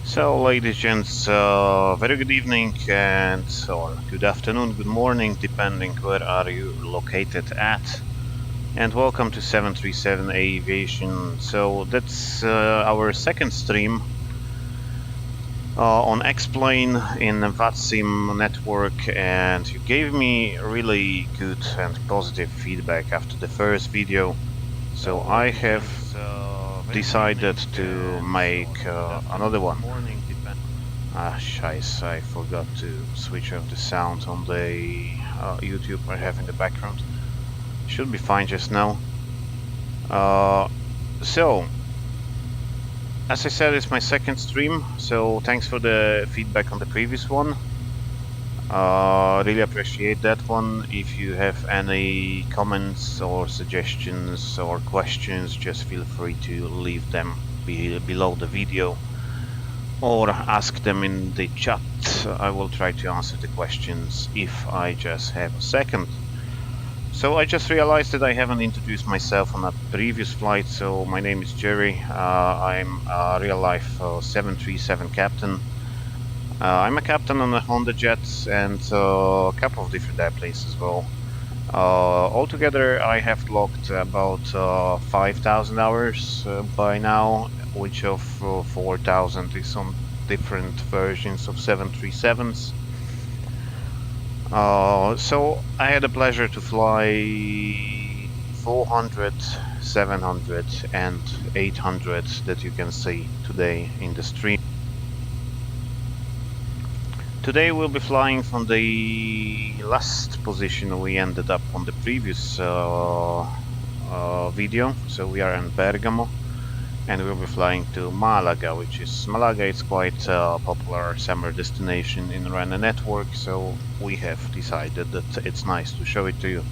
So, ladies and gents, very good evening or good afternoon, good morning, depending where are you located at. And welcome to 737 Aviation. So that's our second stream on X-Plane in the VATSIM network, and you gave me really good and positive feedback after the first video. So I have decided to make another one. Scheiße, I forgot to switch off the sound on the YouTube I have in the background. Should be fine just now. So, as I said, it's my second stream, so thanks for the feedback on the previous one. Really appreciate that one. If you have any comments or suggestions or questions, just feel free to leave them below the video or ask them in the chat. I will try to answer the questions if I just have a second. So I just realized that I haven't introduced myself on a previous flight. So my name is Jerry. I'm a real life 737 captain. I'm a captain on a Honda jet and a couple of different airplanes as well. Altogether, I have logged about 5,000 hours by now, which of 4,000 is on different versions of 737s. So I had the pleasure to fly 400, 700 and 800 that you can see today in the stream. Today we'll be flying from the last position we ended up on the previous video. So we are in Bergamo and we'll be flying to Malaga, which is quite a popular summer destination in Ryanair network, so we have decided that it's nice to show it to you.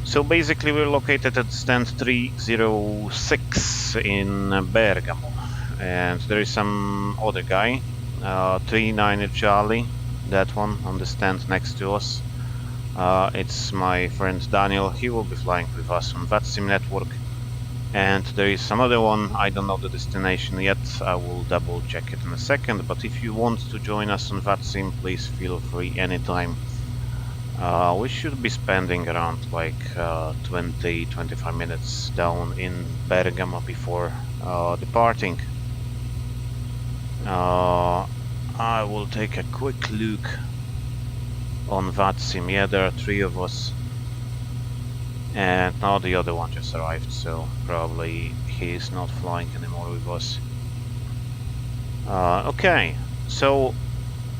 So basically we're located at stand 306 in Bergamo, and there is some other guy, 39 Charlie, that one on the stand next to us. It's my friend Daniel. He will be flying with us on VATSIM network. And there is some other one, I don't know the destination yet, I will double check it in a second, but if you want to join us on VATSIM, please feel free anytime. We should be spending around like 20-25 minutes down in Bergamo before departing. I will take a quick look on VATSIM. Yeah, there are 3 of us. And now the other one just arrived, so probably he is not flying anymore with us. Okay, so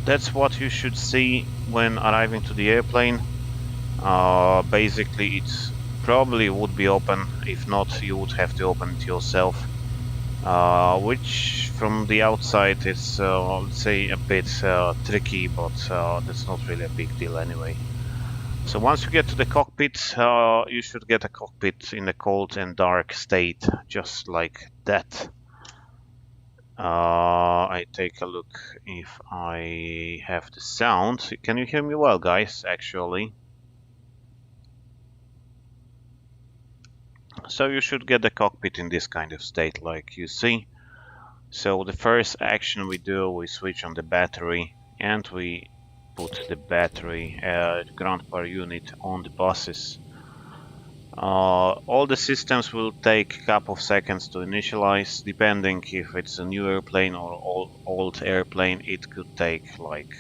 that's what you should see when arriving to the airplane. Basically, it probably would be open. If not, you would have to open it yourself. Which from the outside is, let's say, a bit tricky, but that's not really a big deal anyway. So once you get to the cockpit, you should get a cockpit in a cold and dark state, just like that. I take a look if I have the sound. Can you hear me well, guys, actually? So you should get the cockpit in this kind of state, like you see. So the first action we do, we switch on the battery, and we put the battery ground power unit on the buses. All the systems will take a couple of seconds to initialize, depending if it's a new airplane or old airplane. It could take like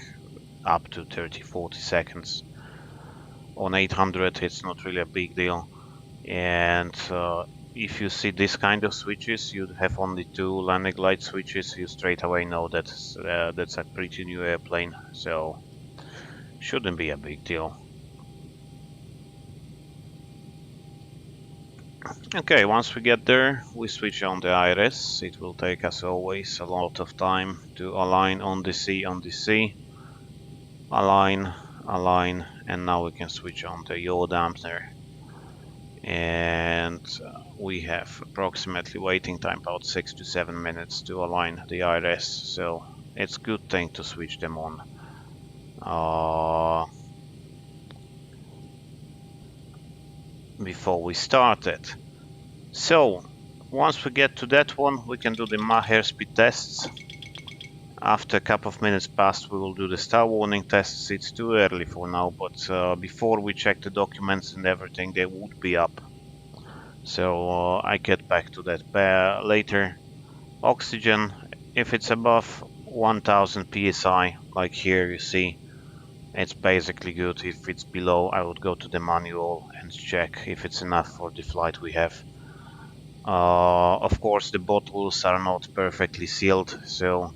up to 30-40 seconds. On 800 it's not really a big deal, and if you see this kind of switches, you have only 2 landing light switches, you straight away know that that's a pretty new airplane, so shouldn't be a big deal. Okay, once we get there, we switch on the IRS. It will take us always a lot of time to align on the C, align, and now we can switch on the yaw dampener. And we have approximately waiting time about 6 to 7 minutes to align the IRS, so it's a good thing to switch them on. Before we start it. So once we get to that one, we can do the airspeed tests. After a couple of minutes passed, we will do the star warning tests. It's too early for now, but before we check the documents and everything, they would be up. So I get back to that later. Oxygen, if it's above 1000 psi, like here you see, it's basically good. If it's below, I would go to the manual and check if it's enough for the flight we have. Of course, the bottles are not perfectly sealed, so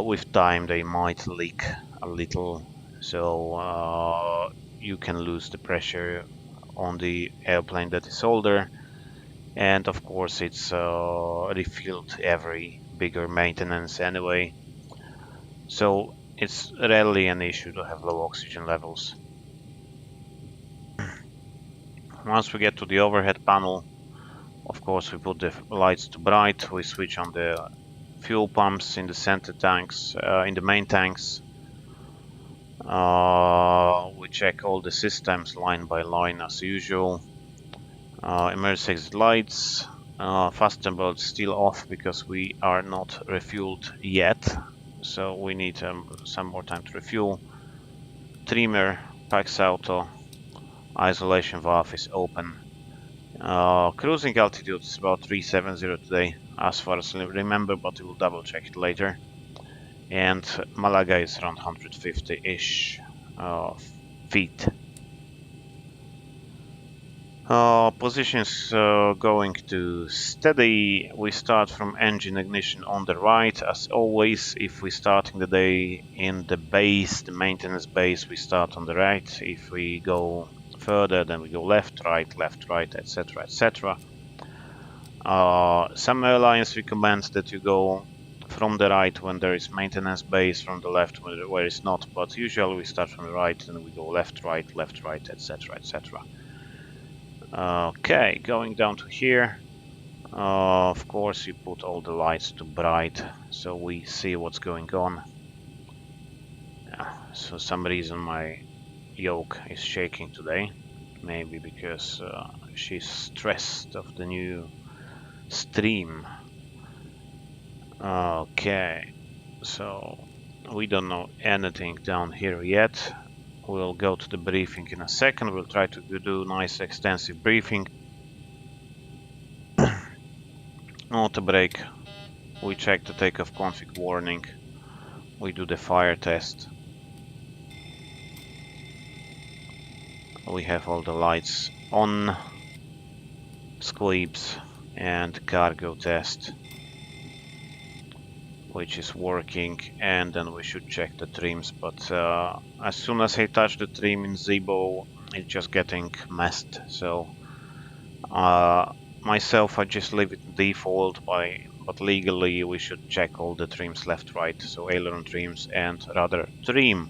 with time they might leak a little, so you can lose the pressure on the airplane that is older. And of course it's refilled every bigger maintenance anyway, so it's rarely an issue to have low oxygen levels. Once we get to the overhead panel, of course we put the lights to bright, we switch on the fuel pumps in the center tanks, in the main tanks. We check all the systems line by line as usual. Emergency exit lights, fasten belt still off because we are not refueled yet, so we need some more time to refuel. Trimmer, Pax Auto, isolation valve is open. Cruising altitude is about 370 today, as far as I remember, but we will double check it later. And Malaga is around 150-ish feet. Positions going to steady. We start from engine ignition on the right, as always. If we're starting the day in the base, the maintenance base, we start on the right. If we go further, then we go left, right, etc., etc. Some airlines recommend that you go from the right when there is maintenance base, from the left where it's not, but usually we start from the right and we go left, right, etc., etc. Okay, going down to here. Of course, you put all the lights to bright so we see what's going on. So some reason my yoke is shaking today. Maybe because she's stressed of the new stream. Okay, so we don't know anything down here yet. We'll go to the briefing in a second. We'll try to do nice extensive briefing. Auto brake. We check the takeoff config warning. We do the fire test. We have all the lights on. Squeeps and cargo test, which is working, and then we should check the trims, but as soon as I touch the trim in Zibo, it's just getting messed, so myself I just leave it default, but legally we should check all the trims left, right, so aileron trims and rudder trim.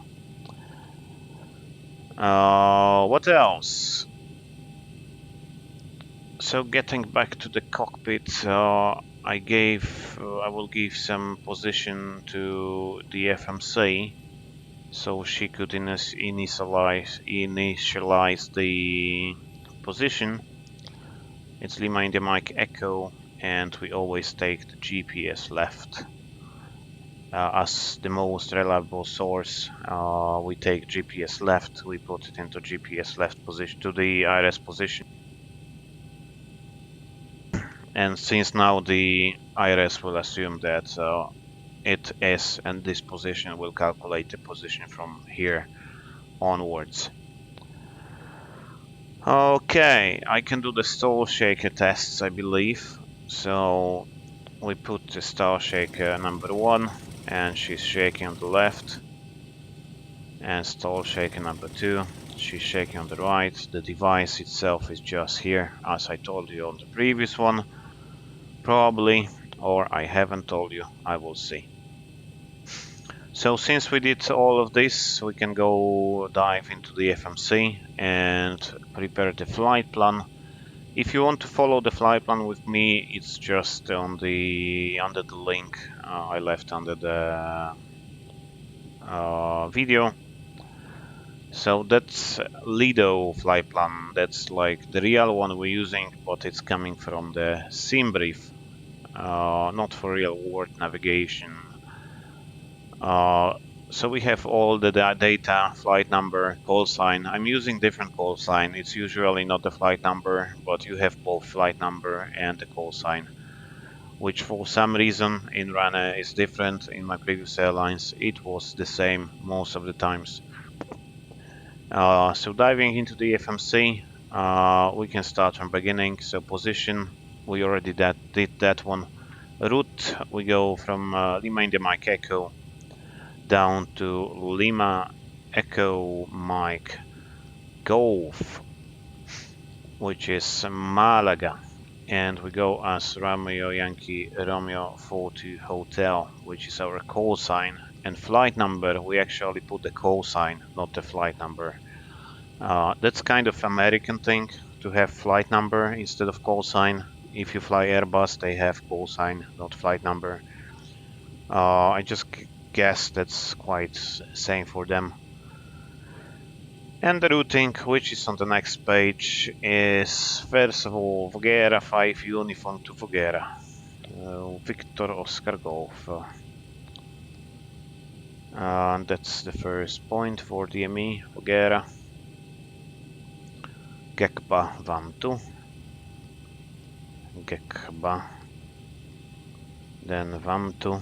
What else? So getting back to the cockpit, I will give some position to the FMC, so she could initialize the position. It's Lima India Mike Echo, and we always take the GPS left as the most reliable source. We take GPS left, we put it into GPS left position to the IRS position. And since now the IRS will assume that it is, and this position will calculate the position from here onwards. Okay, I can do the stall shaker tests, I believe. So we put the stall shaker number 1, and she's shaking on the left. And stall shaker number 2, she's shaking on the right. The device itself is just here, as I told you on the previous one. Probably, or I haven't told you, I will see. So since we did all of this, we can go dive into the FMC and prepare the flight plan. If you want to follow the flight plan with me, it's just on the under the link I left under the video. So that's Lido flight plan. That's like the real one we're using, but it's coming from the sim brief. Not for real world navigation, So we have all the data, flight number, call sign. I'm using different call sign. It's usually not the flight number, but you have both flight number and the call sign, which for some reason in Ryanair is different. In my previous airlines, it was the same most of the times. So diving into the FMC, we can start from beginning. So position, we already did that one. Route, we go from Lima India Mike Echo down to Lima Echo Mike Golf, which is Malaga, and we go as Romeo Yankee Romeo 40 Hotel, which is our call sign. And flight number, we actually put the call sign, not the flight number. That's kind of American thing to have flight number instead of call sign. If you fly Airbus, they have call sign, not flight number. I just guess that's quite same for them. And the routing, which is on the next page, is first of all Voghera 5 Uniform to Voghera, Victor Oscar Golf. And that's the first point for DME, Voghera. Gekba Vantu. Gekba. Then Vantu.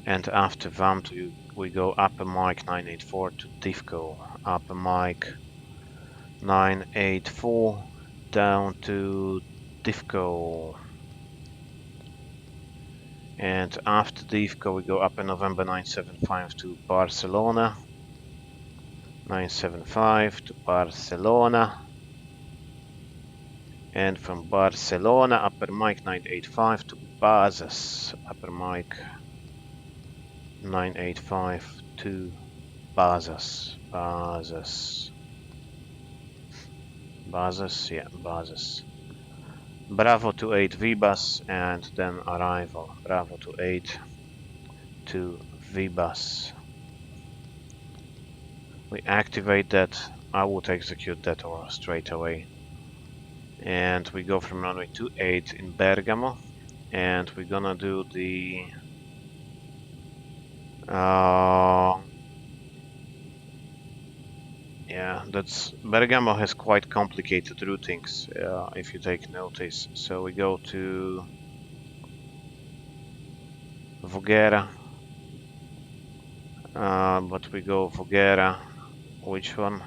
And after Vantu, we go Upper Mike 984 to Divco. Upper Mike 984 down to Divco. And after Divco, we go up in November 975 to Barcelona. 975 to Barcelona. And from Barcelona, Upper Mike 985 to Bazas. Upper Mike 985 to Bazas. Bazas. Bazas, yeah, Bazas. Bravo to 8 V-Bus and then arrival. Bravo to 8 to V-Bus. We activate that. I would execute that or straight away. And we go from runway 28 in Bergamo. And we're gonna do the yeah, that's Bergamo has quite complicated routings, if you take notice. So we go to Voghera, but we go Voghera. Which one?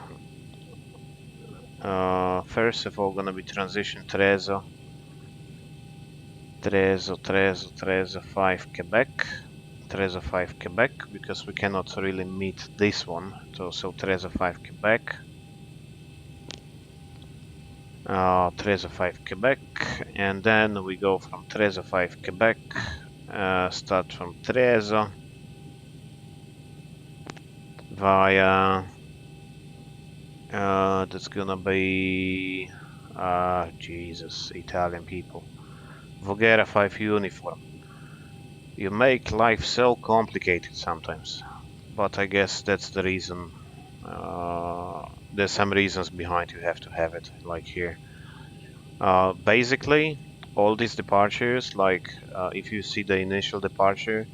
First of all, gonna be transition Trezo, 5 Quebec. Trezo 5 Quebec, because we cannot really meet this one. So Trezo 5 Quebec. Trezo 5 Quebec, and then we go from Trezo 5 Quebec, start from Trezo via that's gonna be Jesus, Italian people. Voghera 5 Uniform. You make life so complicated sometimes, but I guess that's the reason. There's some reasons behind you have to have it, like here. Basically, all these departures, like if you see the initial departure,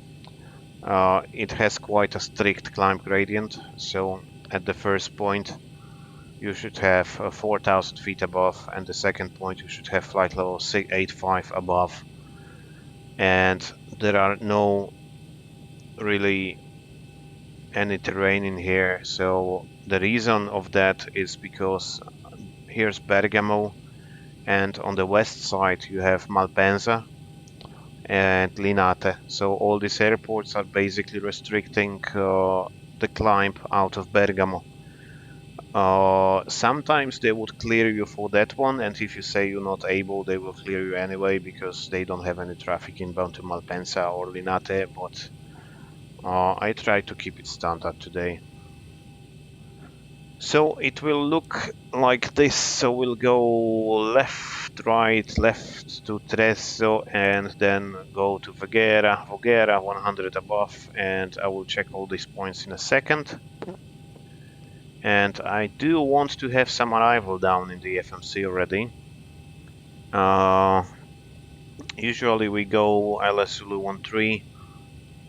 it has quite a strict climb gradient. So at the first point, you should have 4,000 feet above, and the second point you should have flight level 685 above. And there are no really any terrain in here. So the reason of that is because here's Bergamo, and on the west side you have Malpensa and Linate. So all these airports are basically restricting the climb out of Bergamo. Sometimes they would clear you for that one, and if you say you're not able, they will clear you anyway because they don't have any traffic inbound to Malpensa or Linate, but I try to keep it standard today. So it will look like this. So we'll go left, right, left to Trezo, and then go to Voghera. Voghera 100 above, and I will check all these points in a second. And I do want to have some arrival down in the FMC already. Usually we go LS Zulu 13,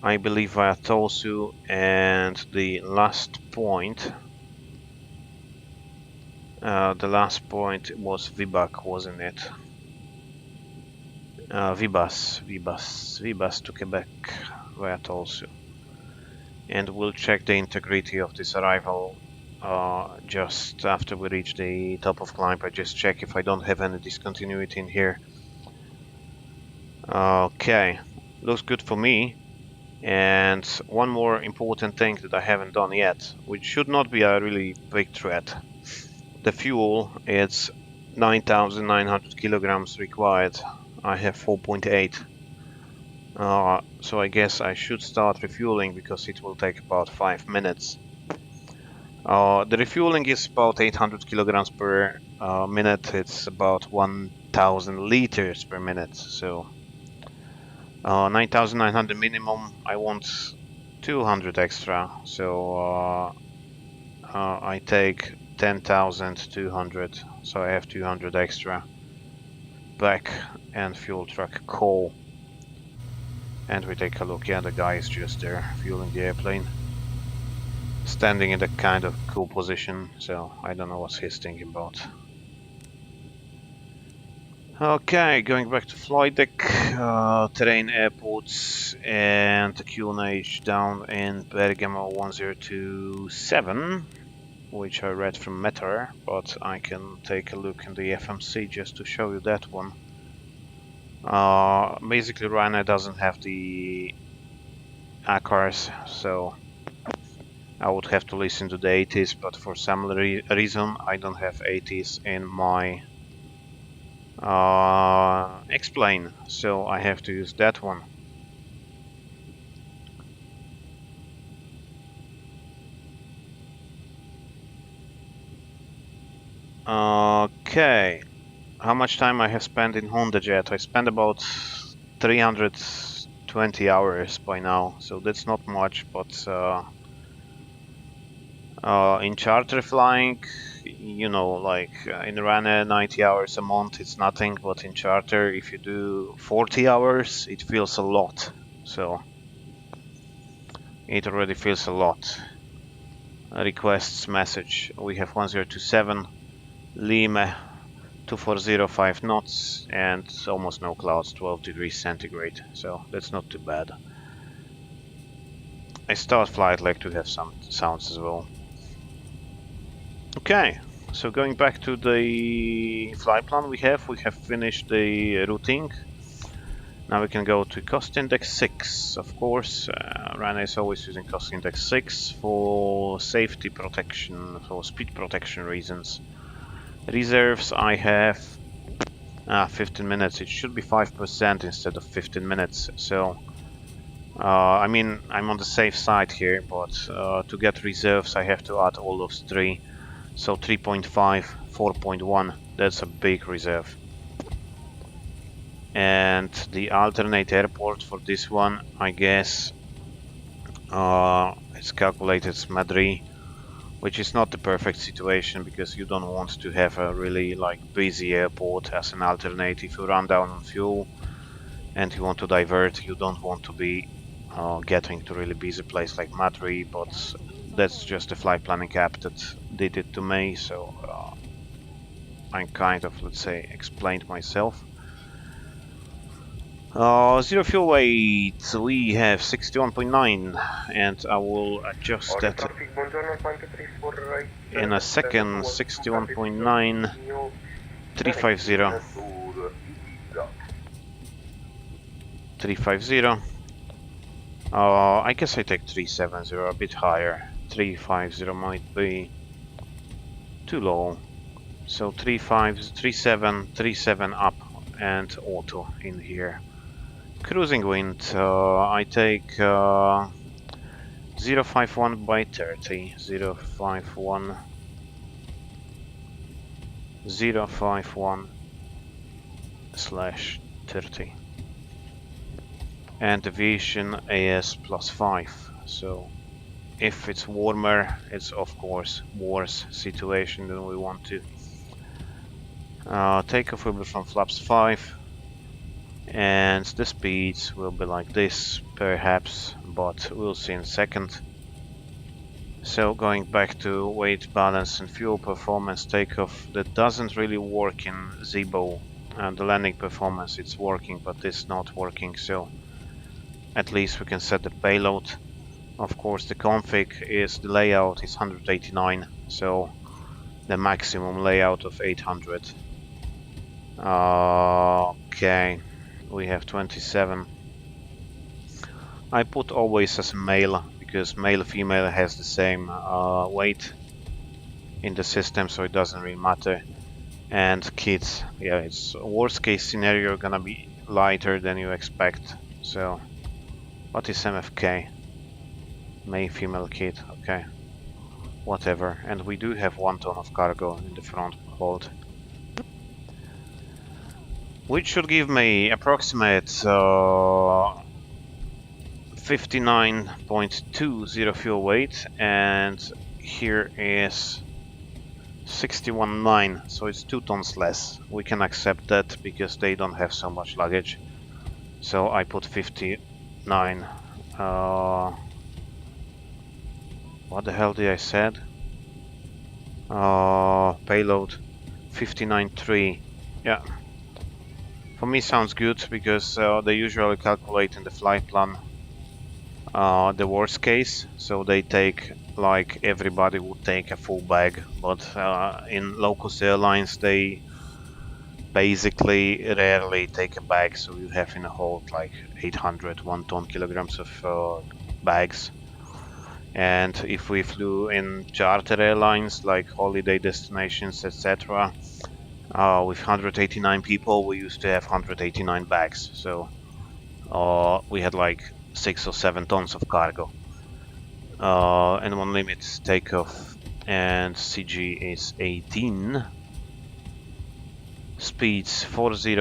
I believe via Tosu, and the last point was Vibak, wasn't it? Vibas to Quebec via Tosu. And we'll check the integrity of this arrival just after we reach the top of climb. I just check if I don't have any discontinuity in here. Okay, looks good for me. And one more important thing that I haven't done yet, which should not be a really big threat. The fuel, it's 9,900 kilograms required. I have 4.8. So I guess I should start refueling because it will take about 5 minutes. The refueling is about 800 kilograms per minute. It's about 1,000 liters per minute. So 9,900 minimum. I want 200 extra. So I take 10,200. So I have 200 extra back and fuel truck coal. And we take a look. Yeah, the guy is just there fueling the airplane. Standing in a kind of cool position, so I don't know what he's thinking about. Okay, going back to flight deck, terrain airports, and the QNH down in Bergamo 1027, which I read from Meteor, but I can take a look in the FMC just to show you that one. Basically Ryanair doesn't have the ACARS, so I would have to listen to the 80s, but for some reason I don't have 80s in my explain, so I have to use that one. Okay, how much time I have spent in Honda Jet? I spent about 320 hours by now, so that's not much, but in charter flying, you know, like in Ryanair 90 hours a month it's nothing, but in charter if you do 40 hours it feels a lot, so it already feels a lot. Requests message, we have 1027 Lima 2405 knots and almost no clouds, 12 degrees centigrade, so that's not too bad. I start flight like to have some sounds as well. Okay, so going back to the flight plan we have finished the routing. Now we can go to cost index 6, of course. Ryanair is always using cost index 6 for safety protection, for speed protection reasons. Reserves I have 15 minutes, it should be 5% instead of 15 minutes, so I mean I'm on the safe side here, but to get reserves I have to add all those three. So 3.5, 4.1, that's a big reserve. And the alternate airport for this one, I guess, it's calculated as Madrid, which is not the perfect situation because you don't want to have a really like busy airport as an alternate. If you run down on fuel and you want to divert, you don't want to be getting to really busy place like Madrid, but that's just the flight planning app that did it to me, so I kind of, let's say, explained myself. Zero fuel weight, we have 61.9, and I will adjust that in a second. 61.9, 350. 350. I guess I take 370, a bit higher. 350 might be too low. So 37 up and auto in here. Cruising wind, I take 051 by 30. 051 /30. And deviation AS +5. So if it's warmer, it's of course worse situation than we want to. Takeoff will be from flaps 5. and the speeds will be like this perhaps, but we'll see in a second. So going back to weight balance and fuel performance, takeoff, that doesn't really work in Zibo, and the landing performance it's working, but it's not working, so at least we can set the payload. Of course the config is, the layout is 189, so the maximum layout of 800. Okay, we have 27. I put always as male, because male-female has the same weight in the system, so it doesn't really matter. And kids, yeah, it's worst case scenario gonna be lighter than you expect. So, what is MFK? Male-female kid, okay. Whatever, and we do have 1 ton of cargo in the front hold. Which should give me approximate 59.20 fuel weight, and here is 61.9, so it's 2 tons less. We can accept that because they don't have so much luggage. So I put 59. What the hell did I said? Payload 59.3. Yeah. For me sounds good because they usually calculate in the flight plan the worst case, so they take, like everybody would take a full bag, but in low-cost airlines they basically rarely take a bag, so you have in a hold like 800 1-ton kilograms of bags. And if we flew in charter airlines like holiday destinations, etc., with 189 people, we used to have 189 bags, so we had like 6 or 7 tons of cargo. And one limit takeoff and CG is 18. Speeds 40,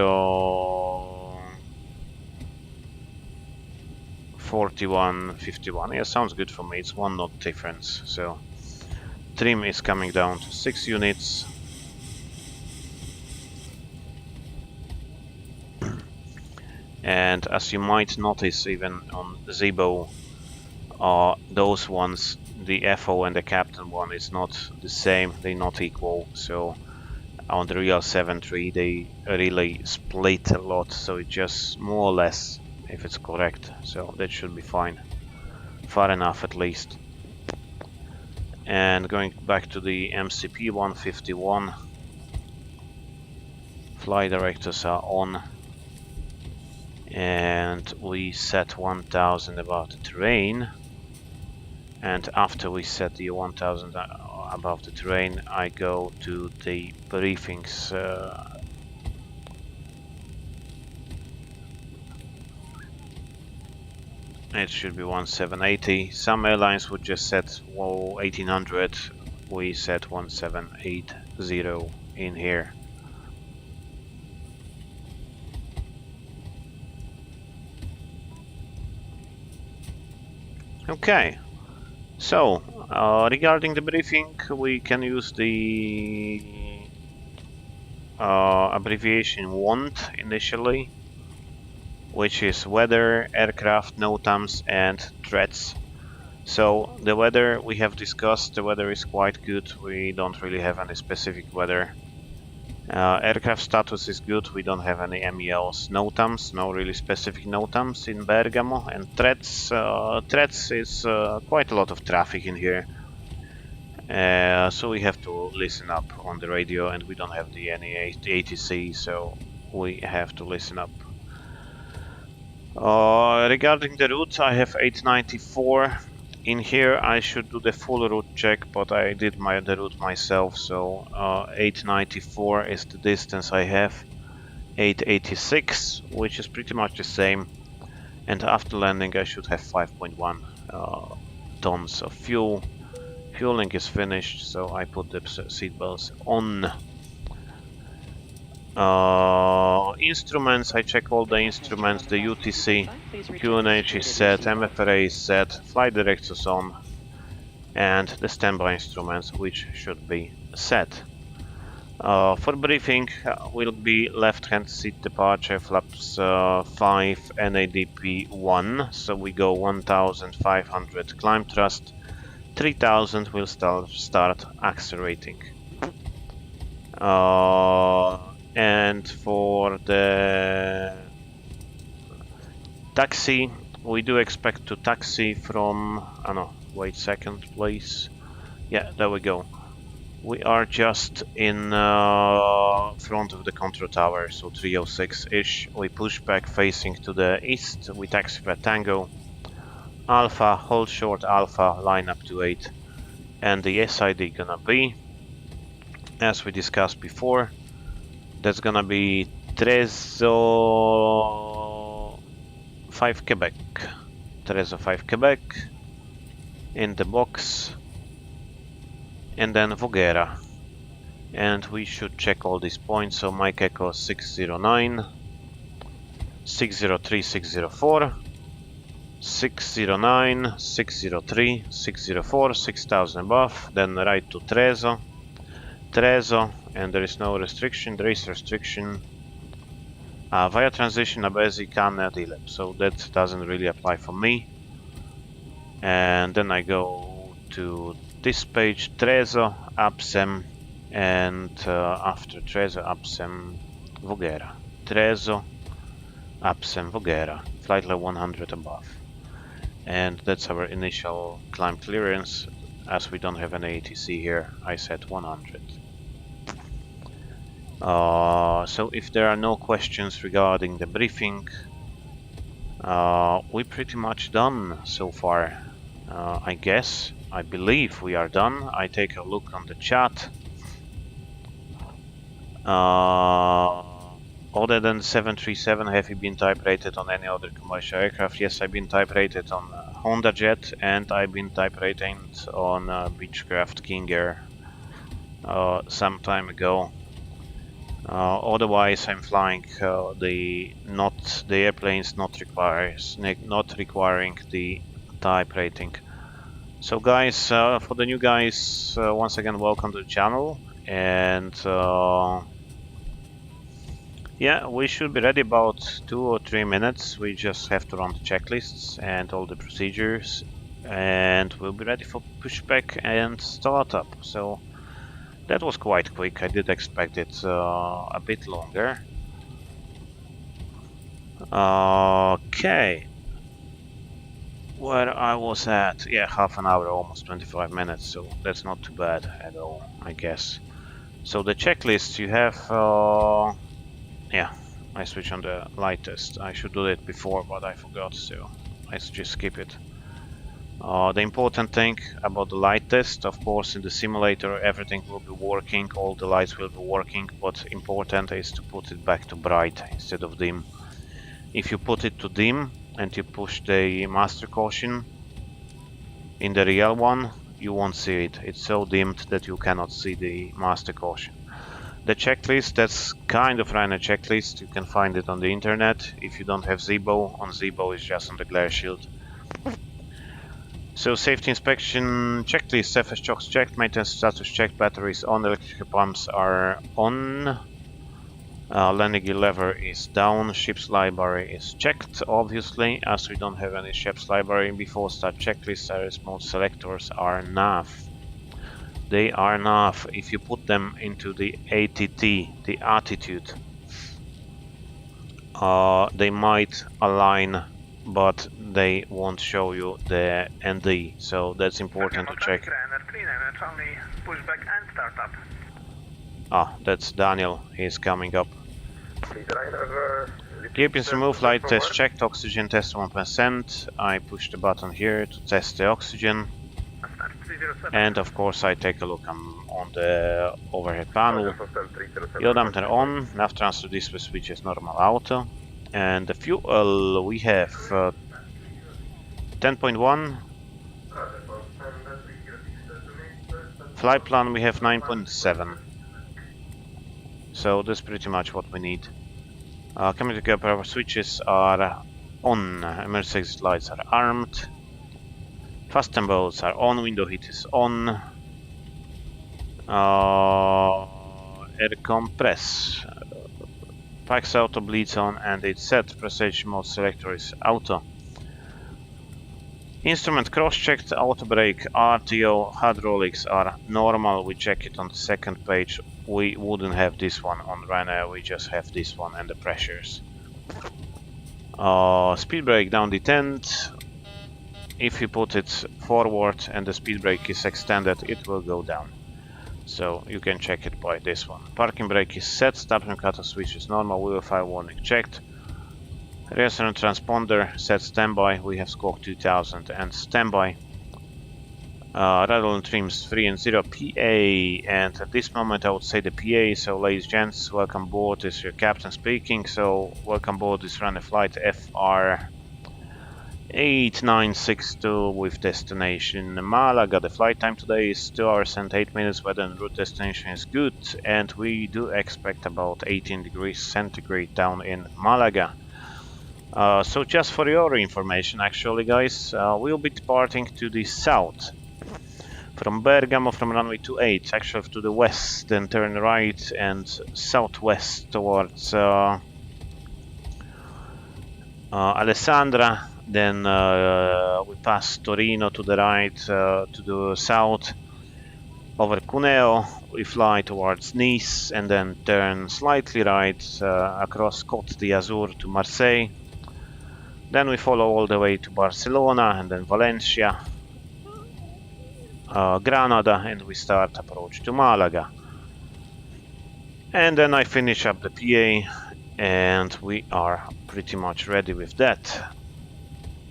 41, 51. Yeah, sounds good for me. It's 1 knot difference. So trim is coming down to 6 units. And as you might notice, even on Zibo, those ones, the FO and the captain one, is not the same, they're not equal. So on the real 7.3 they really split a lot, so it's just more or less, if it's correct, so that should be fine, far enough at least. And going back to the MCP 151, flight directors are on, and we set 1000 above the terrain. And after we set the 1000 above the terrain, I go to the briefings. It should be 1780. Some airlines would just set 1800. We set 1780 in here. Okay. So, regarding the briefing, we can use the abbreviation WANT initially, which is weather, aircraft, NOTAMs, and threats. So, the weather we have discussed, the weather is quite good, we don't really have any specific weather. Aircraft status is good, we don't have any MELs. NOTAMs, no really specific NOTAMs in Bergamo. And threats, threats is quite a lot of traffic in here. So we have to listen up on the radio, and we don't have the any ATC, so we have to listen up. Regarding the route, I have 894. In here I should do the full route check, but I did the route myself, so 894 is the distance I have. 886, which is pretty much the same, and after landing I should have 5.1 tons of fuel. Fueling is finished, so I put the seatbelts on. Instruments, I check all the instruments, the UTC, QNH is set, MFRA is set, flight directors on, and the standby instruments, which should be set. For briefing, will be left-hand seat departure flaps 5 NADP 1, so we go 1500 climb thrust, 3000 will start accelerating. And for the taxi, we do expect to taxi from, wait a second please, yeah, there we go. We are just in front of the control tower, so 306-ish. We push back facing to the east, we taxi for Tango. Alpha, hold short Alpha, line up to 8. And the SID gonna be, as we discussed before, that's gonna be 5 Quebec. 5 Quebec, in the box. And then Voghera. And we should check all these points. So Mike Echo 609, 603, 604, 609, 603, 604, 6000 above, then right to Trezo, and there is no restriction, there is restriction via transition Abesi, Cannes, Dilep, so that doesn't really apply for me. And then I go to this page, Trezo, Absem, and after Trezo, Absem, Voghera. Trezo, Absem, Voghera, flight level 100 above. And that's our initial climb clearance. As we don't have any ATC here, I set 100. So if there are no questions regarding the briefing, we're pretty much done so far. I guess, I believe we are done. I take a look on the chat. Other than 737, have you been type rated on any other commercial aircraft? Yes, I've been type rated on Honda Jet, and I've been type rated on Beechcraft King Air some time ago. Otherwise, I'm flying the airplanes not requiring the type rating. So guys, for the new guys, once again welcome to the channel, and yeah, we should be ready about 2 or 3 minutes. We just have to run the checklists and all the procedures, and we'll be ready for pushback and startup. So that was quite quick. I did expect it a bit longer. Okay, where I was at, yeah, half an hour, almost 25 minutes, so that's not too bad at all, I guess. So the checklist you have, yeah, I switch on the light test. I should do it before, but I forgot, so I just skip it. The important thing about the light test, of course, in the simulator everything will be working, all the lights will be working, but important is to put it back to bright instead of dim. If you put it to dim and you push the master caution in the real one, you won't see it. It's so dimmed that you cannot see the master caution. The checklist, that's kind of Ryanair checklist. You can find it on the internet. If you don't have Zibo, on Zibo it's just on the glare shield. So safety inspection checklist, surface chocks checked, maintenance status checked, batteries on, electrical pumps are on, landing gear lever is down, ship's library is checked, obviously, as we don't have any ship's library. Before start checklist, IRS mode selectors are nav. They are nav. If you put them into the ATT, the attitude, they might align, but they won't show you the ND, so that's important to check. Ah, that's Daniel, he's coming up. Gearpins remove, light test checked, oxygen test 1%. I push the button here to test the oxygen. And of course I take a look on the overhead panel. Iodometer on, nav transfer display switch is normal auto. And the fuel we have 10.1. Flight plan we have 9.7. So that's pretty much what we need. Communicator power switches are on, emergency exit lights are armed. Fasten bolts are on, window heat is on. air compress. Pax auto bleeds on and it's set. Presage mode selector is auto. Instrument cross-checked, auto brake, RTO, hydraulics are normal. We check it on the second page. We wouldn't have this one on Ryanair, we just have this one and the pressures. Speed brake down detent. If you put it forward and the speed brake is extended, it will go down. So you can check it by this one. Parking brake is set, stop and cutoff switch is normal, wheel fire warning checked. Resonant transponder set standby, we have Squawk 2000 and standby. Rattle and trims 3 and 0 PA, and at this moment I would say the PA, so ladies and gents, welcome aboard, this is your captain speaking, so welcome aboard this Ryanair flight FR 8962 with destination Malaga. The flight time today is 2 hours and 8 minutes, weather and route destination is good, and we do expect about 18 degrees centigrade down in Malaga. So just for your information, actually guys, we'll be departing to the south from Bergamo from runway 28, actually to the west, then turn right and southwest towards Alessandra, then we pass Torino to the right, to the south, over Cuneo, we fly towards Nice and then turn slightly right across Côte d'Azur to Marseille. Then we follow all the way to Barcelona and then Valencia, Granada, and we start approach to Malaga. And then I finish up the PA and we are pretty much ready with that.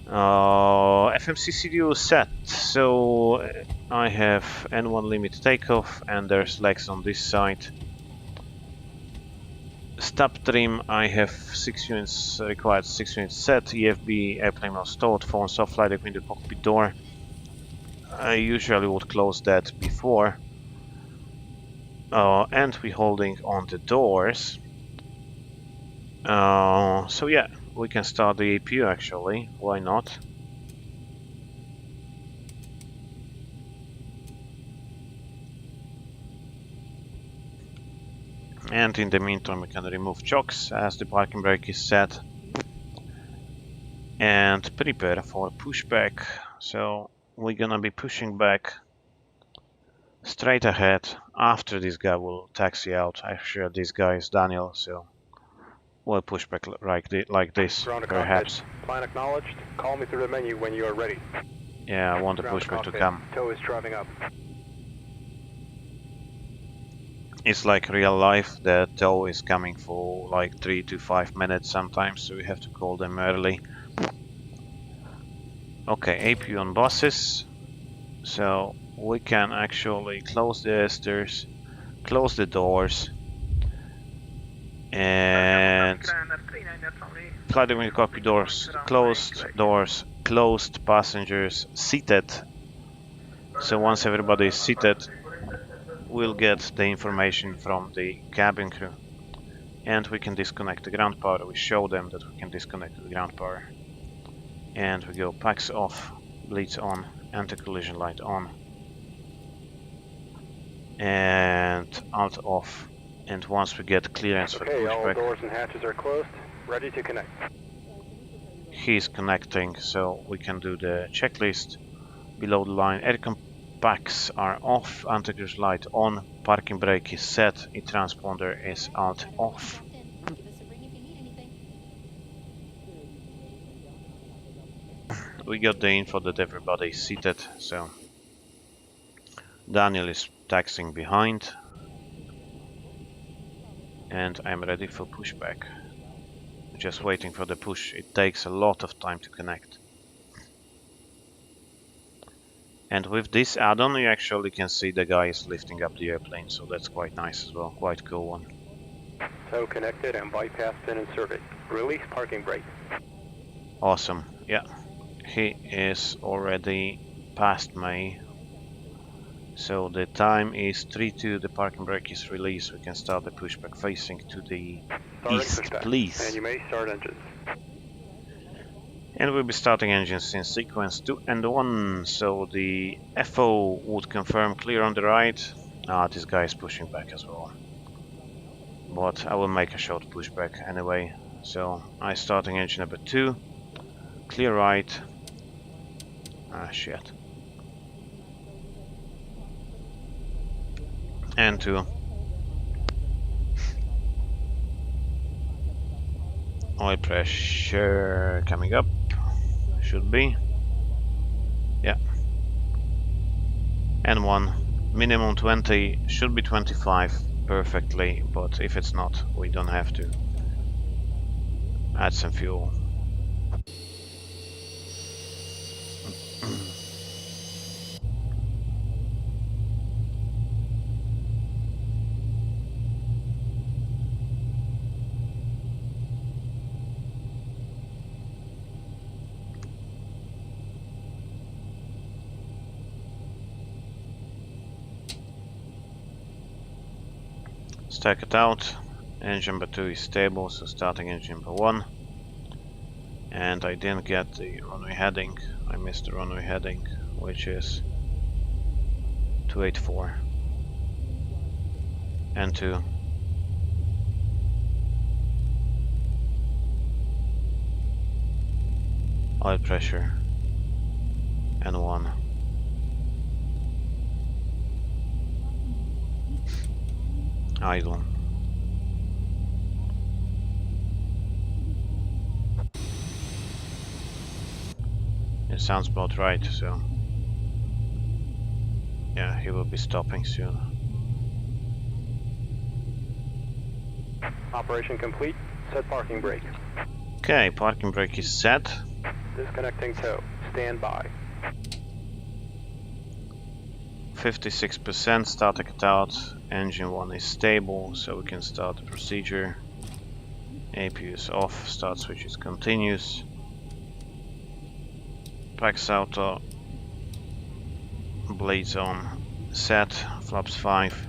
FMC CDU set, so I have N1 limit takeoff and there's legs on this side. Stop trim, I have 6 units required, 6 units set. EFB, airplane mode stowed, phone soft flight window cockpit door. I usually would close that before. And we're holding on the doors. So yeah, we can start the APU actually, why not? And in the meantime we can remove chocks as the parking brake is set. And prepare for pushback. So we're gonna be pushing back straight ahead. After this guy will taxi out. Actually this guy is Daniel, so we'll push back like this, perhaps. Plan acknowledged. Call me through the menu when you are ready. Yeah, I want the pushback to come. Tow is driving up. It's like real life, the tow is coming for like 3 to 5 minutes sometimes, so we have to call them early. Okay, APU on buses, so we can actually close the esters, close the doors, and flight window cockpit doors closed, passengers seated. So once everybody is seated, we'll get the information from the cabin crew and we can disconnect the ground power. We show them that we can disconnect the ground power. And we go PAX off, bleeds on, anti-collision light on, and alt off. And once we get clearance for pushback, all doors pushback, and hatches are closed, ready to connect. he's connecting, so we can do the checklist. Below the line, air packs are off, anti-cruise light on, parking brake is set, e-transponder is alt off. We got the info that everybody is seated, so Daniel is taxiing behind and I'm ready for pushback. Just waiting for the push. It takes a lot of time to connect. And with this add-on you actually can see the guy is lifting up the airplane, so that's quite nice as well, quite cool one. Tow connected and bypass pin inserted. Release parking brake. Awesome, yeah. He is already past me. So the time is 3-2, the parking brake is released. We can start the pushback facing to the east, please. And you may start engines. And we'll be starting engines in sequence 2 and 1. So the FO would confirm clear on the right. This guy is pushing back as well. but I will make a short pushback anyway. So I starting engine number 2, clear right. Ah shit. And 2. Oil pressure coming up. Should be. Yeah. And 1. Minimum 20, should be 25 perfectly, but if it's not, we don't have to. Add some fuel. Stack it out. Engine number 2 is stable, so starting engine number 1. And I didn't get the runway heading. I missed the runway heading, which is 284. And 2. Oil pressure. And 1. Idle. It sounds about right, so yeah, he will be stopping soon. Operation complete. Set parking brake. Okay, parking brake is set. Disconnecting tow. Stand by. 56%, starting it out. Engine 1 is stable, so we can start the procedure. APU is off, start switch is continuous. Pax auto, blades on, set, flaps 5,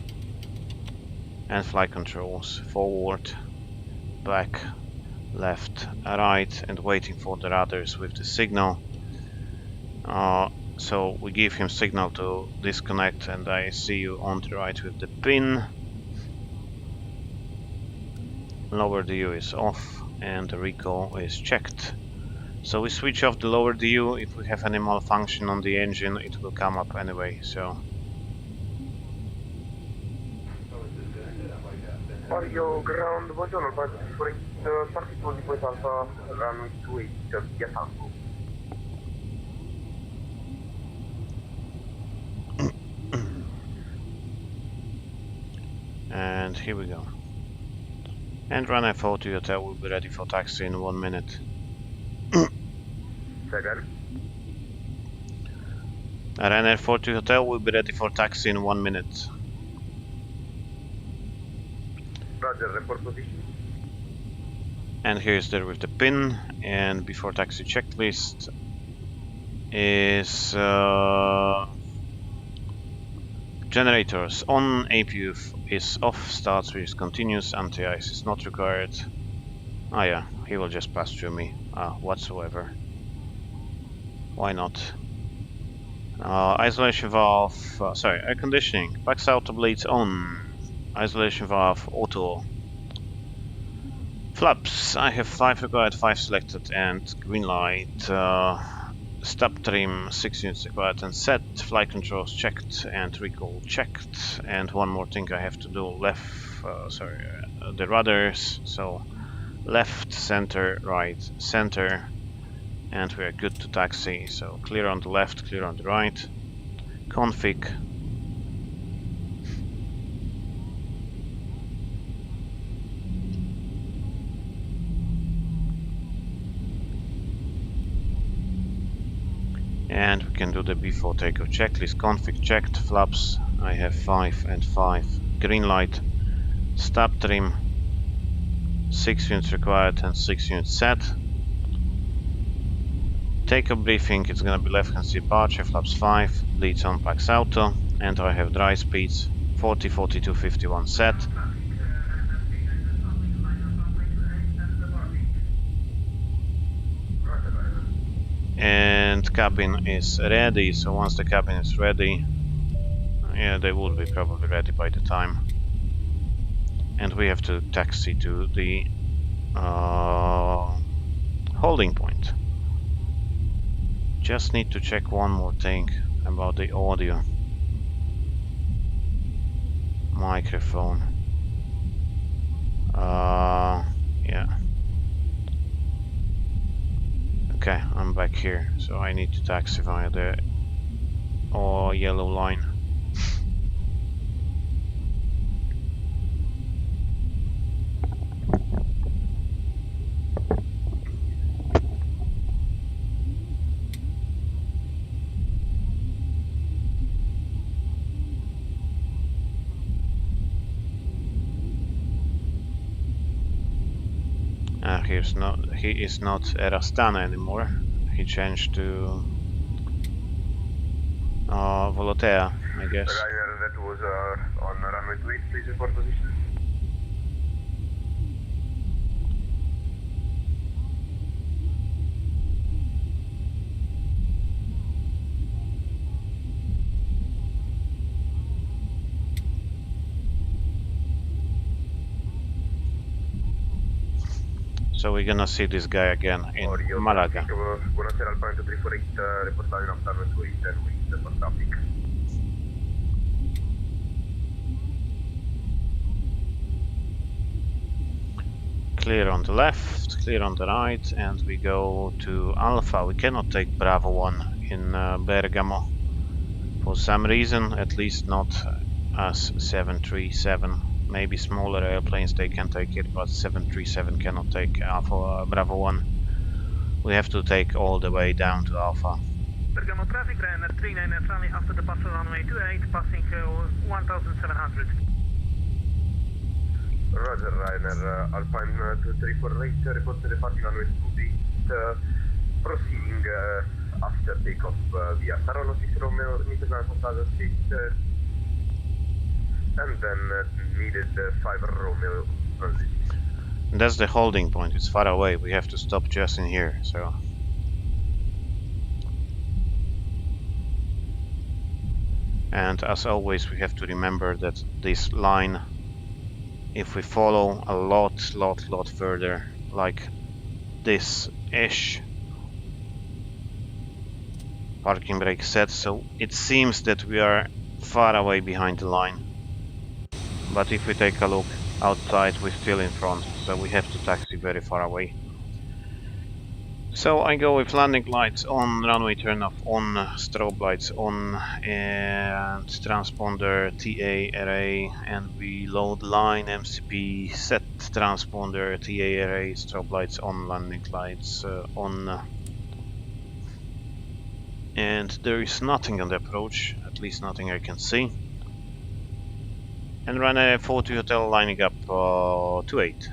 and flight controls forward, back, left, right, and waiting for the rudders with the signal. So we give him signal to disconnect, and I see you on the right with the pin. Lower DU is off and the recall is checked. So we switch off the lower DU. If we have any malfunction on the engine, it will come up anyway. So Mario ground, buongiorno, partito di poi salva run 28 via Tango. and here we go. And Ryanair 40 hotel will be ready for taxi in 1 minute. Second. Ryanair 40 hotel will be ready for taxi in 1 minute. Roger, report position. And here's there with the pin, and before taxi checklist is generators on, APU is off, start switch continuous, anti-ice is not required. Ah yeah, he will just pass through me whatsoever. Why not? Isolation valve, air conditioning, Pax auto blades on, isolation valve auto. Flaps, I have 5 required, 5 selected, and green light. Stub trim, 6 units required and set. Flight controls checked and recall checked. And one more thing I have to do: the rudders. So left, center, right, center, and we are good to taxi. So clear on the left, clear on the right. Config. And we can do the before takeoff checklist. Config checked, flaps, I have 5 and 5. Green light, stub trim, 6 units required and 6 units set. Takeoff briefing, it's gonna be left hand departure, flaps 5, leads on Pax auto, and I have dry speeds, 40, 42, 51 set. And cabin is ready, so once the cabin is ready, yeah, they will be probably ready by the time and we have to taxi to the holding point. Just need to check one more thing about the audio. Microphone. Yeah. Okay, I'm back here, so I need to taxi via the yellow line. He is not Erastana anymore. He changed to Volotea, I guess. Ryanair, that was on runway 28, please report position. So we're gonna see this guy again in Malaga. Buonasera, Alpine 2348, reportaggio of runway 28 and wings for traffic. Clear on the left, clear on the right, and we go to Alpha. We cannot take Bravo 1 in Bergamo. For some reason, at least not as 737. Maybe smaller airplanes they can take it, but 737 cannot take Alpha Bravo 1. We have to take all the way down to Alpha. Bergamo traffic, Ryanair 39 Charlie after departure runway 28, passing 1700. Roger, Ryanair, Alpine 2348, report to departing runway 28, proceeding after takeoff via Saronno 6 Romeo, meters 9000 feet, and then needed 5 Romeo transit. That's the holding point. It's far away. We have to stop just in here. So. And as always, we have to remember that this line, if we follow a lot further, like this-ish, parking brake set, so it seems that we are far away behind the line. But if we take a look outside, we're still in front, so we have to taxi very far away. So I go with landing lights on, runway turn off on, strobe lights on, and transponder TA array, and we load line MCP, set transponder TA array, strobe lights on, landing lights on. And there is nothing on the approach, at least nothing I can see. And run a 40 hotel lining up 28.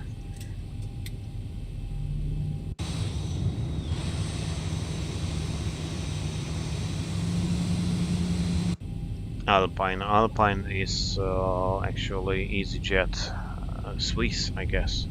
Alpine is actually EasyJet Swiss, I guess.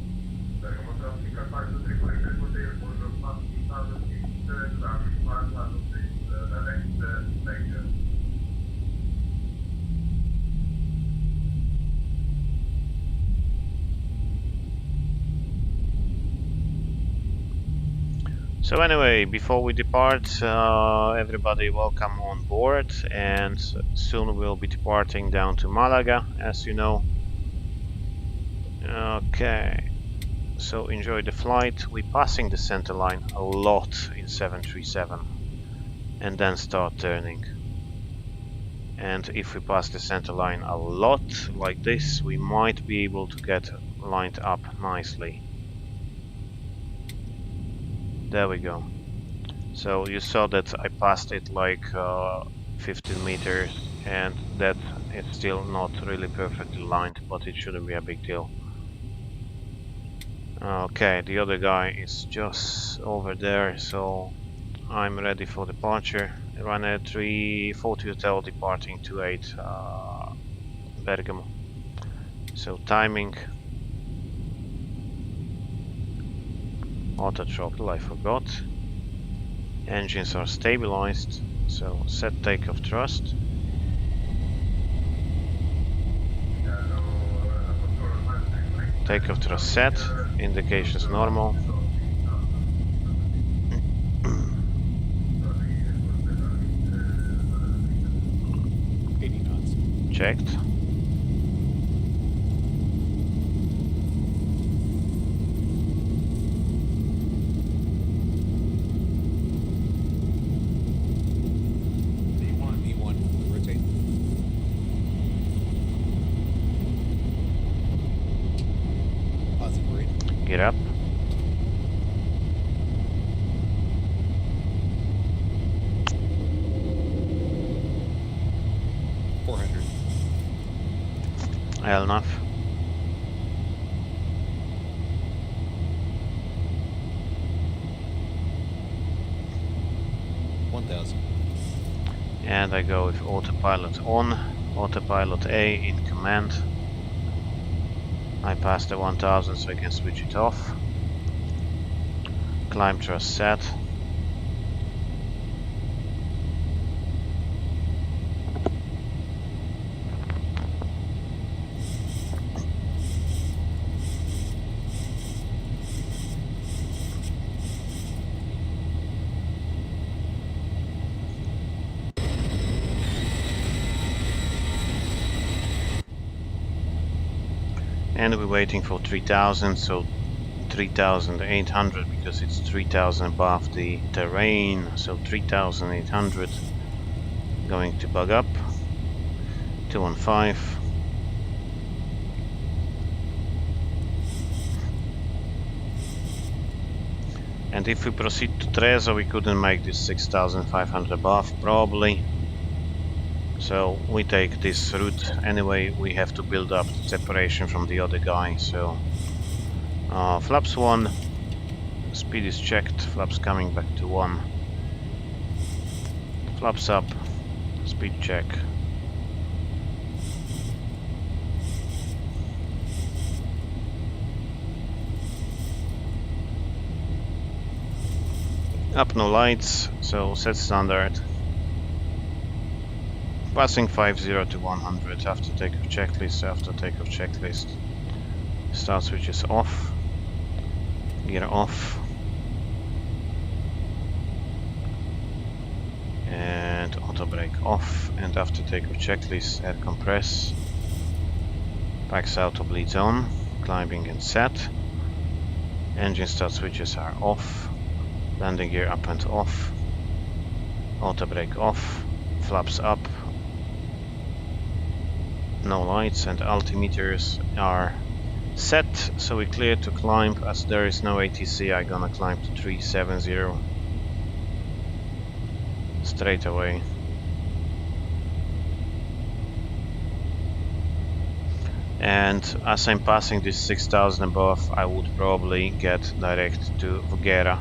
So anyway, before we depart, everybody welcome on board, and soon we'll be departing down to Malaga, as you know. Okay, so enjoy the flight. We're passing the center line a lot in 737, and then start turning. And if we pass the center line a lot, like this, we might be able to get lined up nicely. There we go. So you saw that I passed it like 15 meters, and that it's still not really perfectly lined, but it shouldn't be a big deal. Okay, the other guy is just over there, so I'm ready for departure. Ryanair 340 hotel departing 28 Bergamo. So timing. Auto throttle, I forgot. Engines are stabilized, so set takeoff thrust. Takeoff thrust set, indications normal. Checked. V1, rotate. Positive reading. Get up. Enough. And I go with autopilot on, autopilot A in command. I pass the 1000 so I can switch it off. Climb thrust set. And we're waiting for 3000, so 3800 because it's 3000 above the terrain, so 3800 going to bug up. 215. And if we proceed to Trezzo, we couldn't make this 6500 above probably. So we take this route anyway. We have to build up the separation from the other guy. So flaps 1, speed is checked, flaps coming back to 1. Flaps up, speed check. Up no lights, so set standard. Passing 50 to 100 after takeoff checklist, start switches off, gear off, and auto brake off, and after takeoff checklist, air compress, packs auto bleeds on, climbing and set, engine start switches are off, landing gear up and off, auto brake off, flaps up, no lights, and altimeters are set, so we clear to climb. As there is no ATC, I'm gonna climb to 370 straight away. And as I'm passing this 6000 above, I would probably get direct to Voghera.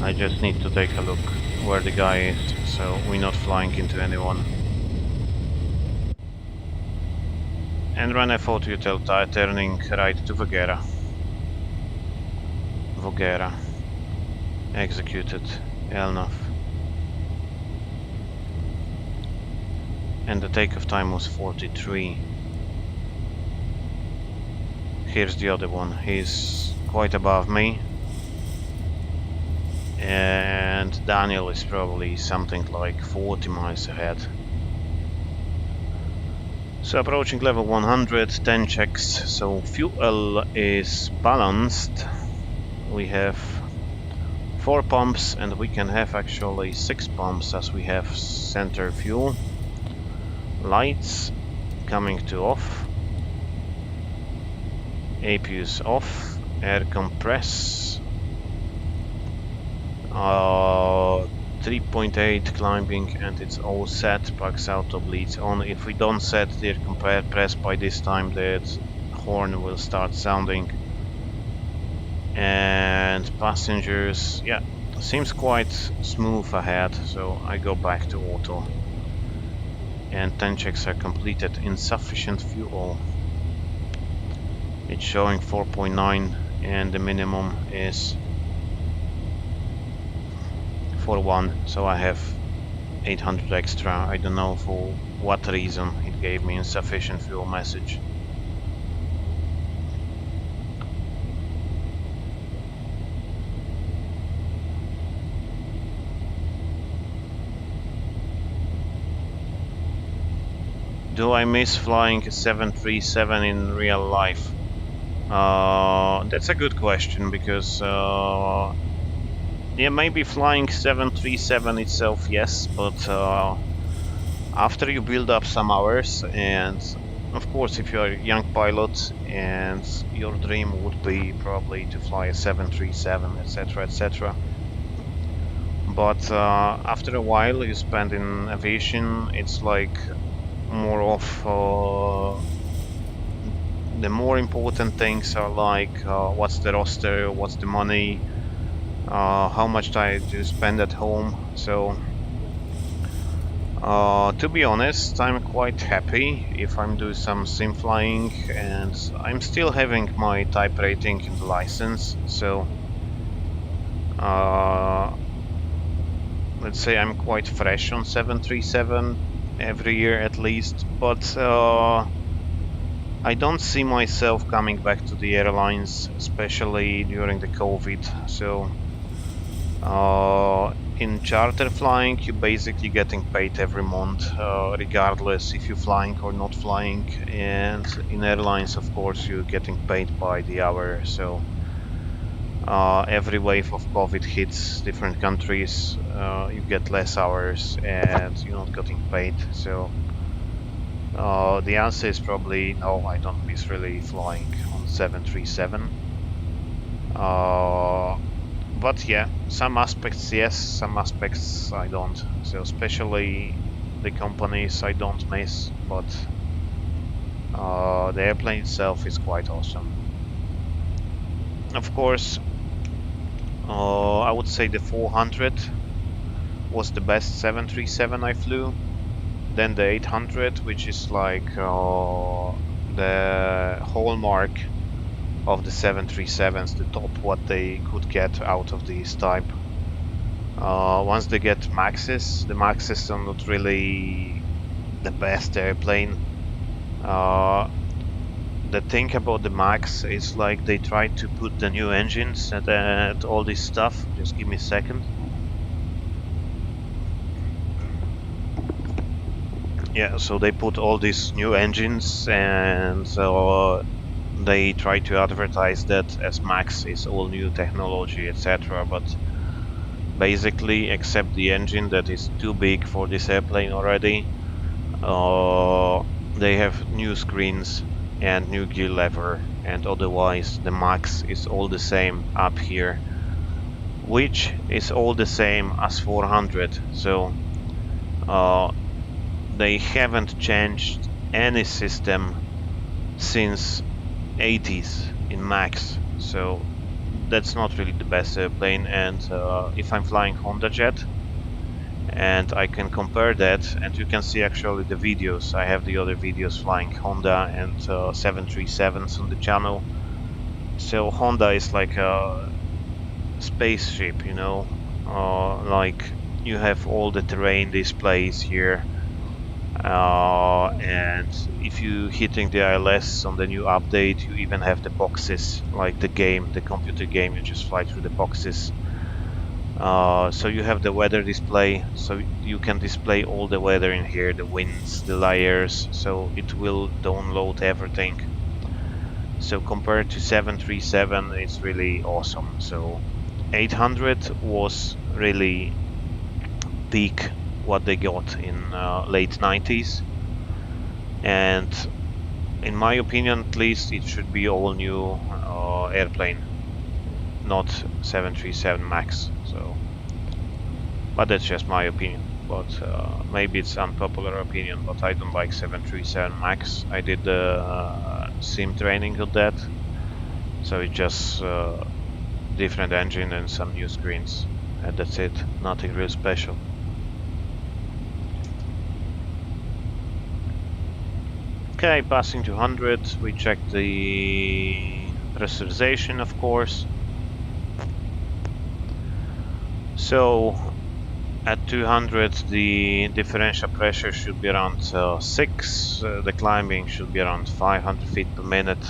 I just need to take a look where the guy is, so we're not flying into anyone. And run F4 util turning right to Voghera. Voghera. Executed. Enough. And the takeoff time was 43. Here's the other one. He's quite above me. And Daniel is probably something like 40 miles ahead. So approaching level 100, 10 checks, so fuel is balanced. We have 4 pumps and we can have actually 6 pumps as we have center fuel. Lights coming to off. APUs off, air compress. 3.8 climbing and it's all set, packs auto bleeds on. If we don't set the air compress by this time, that horn will start sounding. And passengers, yeah, seems quite smooth ahead, so I go back to auto. And 10 checks are completed. Insufficient fuel. It's showing 4.9 and the minimum is 4.1, so I have 800 extra. I don't know for what reason it gave me insufficient fuel message. Do I miss flying a 737 in real life? That's a good question, because yeah, maybe flying 737 itself, yes, but after you build up some hours, and of course, if you're a young pilot and your dream would be probably to fly a 737, etc., etc. But after a while you spend in aviation, it's like more of the more important things are like what's the roster, what's the money, how much time do you spend at home. So to be honest, I'm quite happy if I'm doing some sim flying, and I'm still having my type rating in the license. So let's say I'm quite fresh on 737 every year at least, but I don't see myself coming back to the airlines, especially during the COVID. So in charter flying, you're basically getting paid every month, regardless if you're flying or not flying. And in airlines, of course, you're getting paid by the hour. So every wave of COVID hits different countries, you get less hours and you're not getting paid. So the answer is probably no, I don't miss really flying on 737. But yeah, some aspects yes, some aspects I don't. So especially the companies I don't miss, but the airplane itself is quite awesome. Of course, I would say the 400 was the best 737 I flew. Then the 800, which is like the hallmark of the 737s, the top what they could get out of this type. Once they get Maxes, the Maxes are not really the best airplane. The thing about the Max is like they try to put the new engines and all this stuff. Just give me a second. Yeah, so they put all these new engines, and they try to advertise that as Max is all new technology, etc. But basically, except the engine that is too big for this airplane already, they have new screens and new gear lever, and otherwise the Max is all the same up here, which is all the same as 400. So they haven't changed any system since 80s in Max, so that's not really the best airplane. And if I'm flying Honda Jet and I can compare that, and you can see actually the videos, I have the other videos flying Honda and 737s on the channel. So Honda is like a spaceship, you know, like you have all the terrain displays here. And if you hitting the ILS on the new update, you even have the boxes, like the game, the computer game, you just fly through the boxes. So you have the weather display, so you can display all the weather in here, the winds, the layers, so it will download everything. So compared to 737, it's really awesome. So 800 was really peak what they got in late 90s, and in my opinion at least it should be all new airplane, not 737 Max. So, but that's just my opinion, but maybe it's unpopular opinion, but I don't like 737 Max. I did sim training with that, so it's just different engine and some new screens, and that's it, nothing real special. Okay, passing 200, we check the pressurization, of course. So at 200 the differential pressure should be around 6, the climbing should be around 500 feet per minute.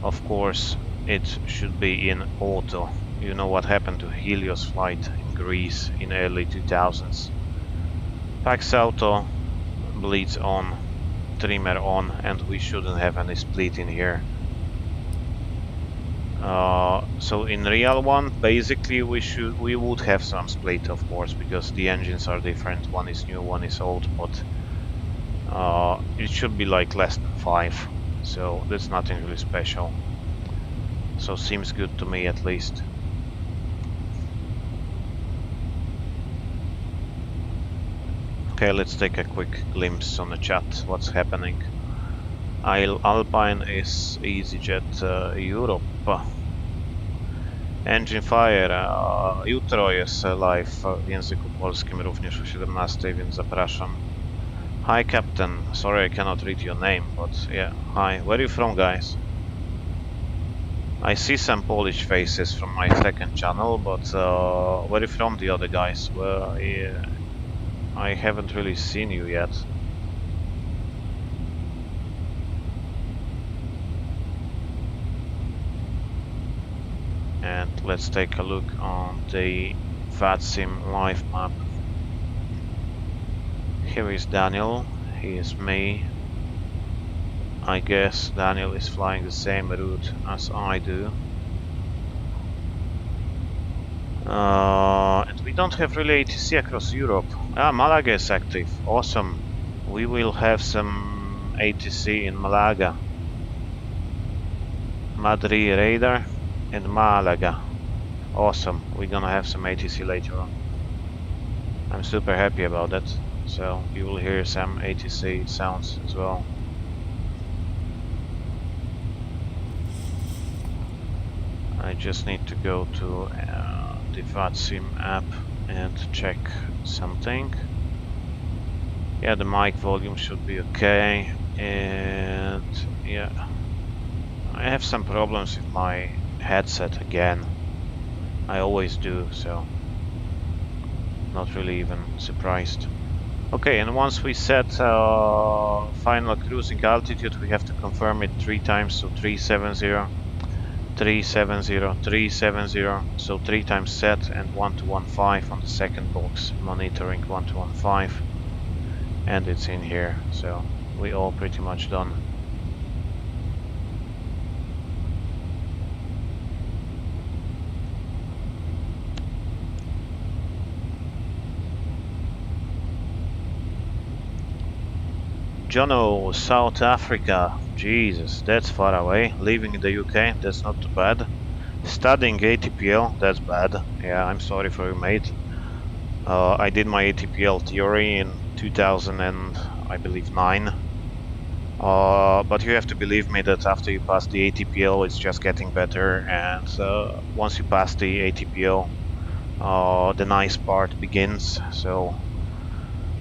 Of course it should be in auto. You know what happened to Helios flight in Greece in early 2000s. Pax auto, bleeds on. trimmer on, and we shouldn't have any split in here. So in real one, basically we would have some split, of course, because the engines are different. One is new, one is old, but it should be like less than 5. So that's nothing really special. So seems good to me at least. Okay, let's take a quick glimpse on the chat. What's happening? Alpine is EasyJet Europe. Engine Fire, jutro jest live w języku polskim również o 17, więc zapraszam. Hi Captain, sorry I cannot read your name, but yeah, hi. Where are you from, guys? I see some Polish faces from my second channel, but where are you from, the other guys? Well, yeah, I haven't really seen you yet. And let's take a look on the VATSIM live map. Here is Daniel, he is me. I guess Daniel is flying the same route as I do. And we don't have really ATC across Europe. Ah, Malaga is active, awesome. We will have some ATC in Malaga. Madrid radar and Malaga. Awesome, we're gonna have some ATC later on. I'm super happy about that, so you will hear some ATC sounds as well. I just need to go to the VATSIM app and check something. Yeah, the mic volume should be okay, and yeah, I have some problems with my headset again. I always do, so not really even surprised. Okay, and once we set final cruising altitude, we have to confirm it 3 times, so 370, 370, 370, so 3 times set, and 1215 on the second box, monitoring 1215, and it's in here, so we all pretty much done. Jono, South Africa. Jesus, that's far away. Living in the UK, that's not too bad. Studying ATPL, that's bad. Yeah, I'm sorry for you, mate. I did my ATPL theory in 2000 and I believe 9. But you have to believe me that after you pass the ATPL, it's just getting better. And once you pass the ATPL, the nice part begins. So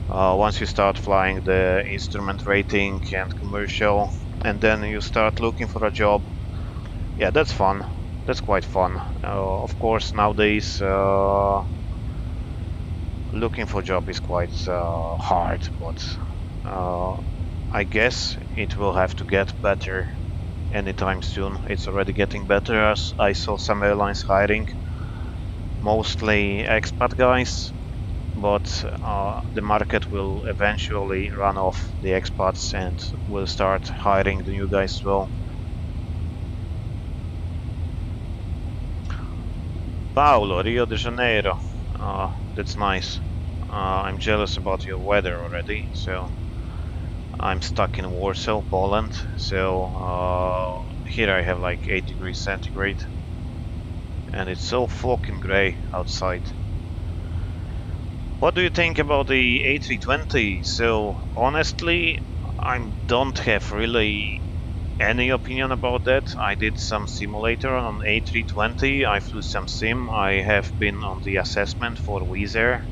once you start flying the instrument rating and commercial, and then you start looking for a job, yeah, that's fun. That's quite fun. Of course, nowadays looking for a job is quite hard, but I guess it will have to get better anytime soon. It's already getting better, as I saw some airlines hiring mostly expat guys, but the market will eventually run off the expats and will start hiring the new guys as well. Paulo, Rio de Janeiro. That's nice. I'm jealous about your weather already, so I'm stuck in Warsaw, Poland, so here I have like 8 degrees centigrade and it's so fucking grey outside. What do you think about the A320? So honestly, I don't have really any opinion about that. I did some simulator on A320, I flew some sim, I have been on the assessment for Wizz Air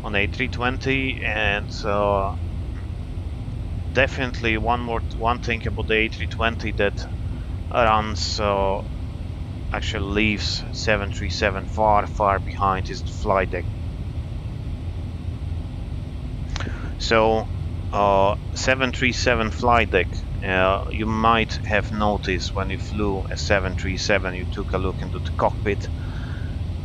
on A320, and definitely one thing about the A320 that runs actually leaves 737 far behind is the flight deck. So 737 flight deck, you might have noticed when you flew a 737, you took a look into the cockpit,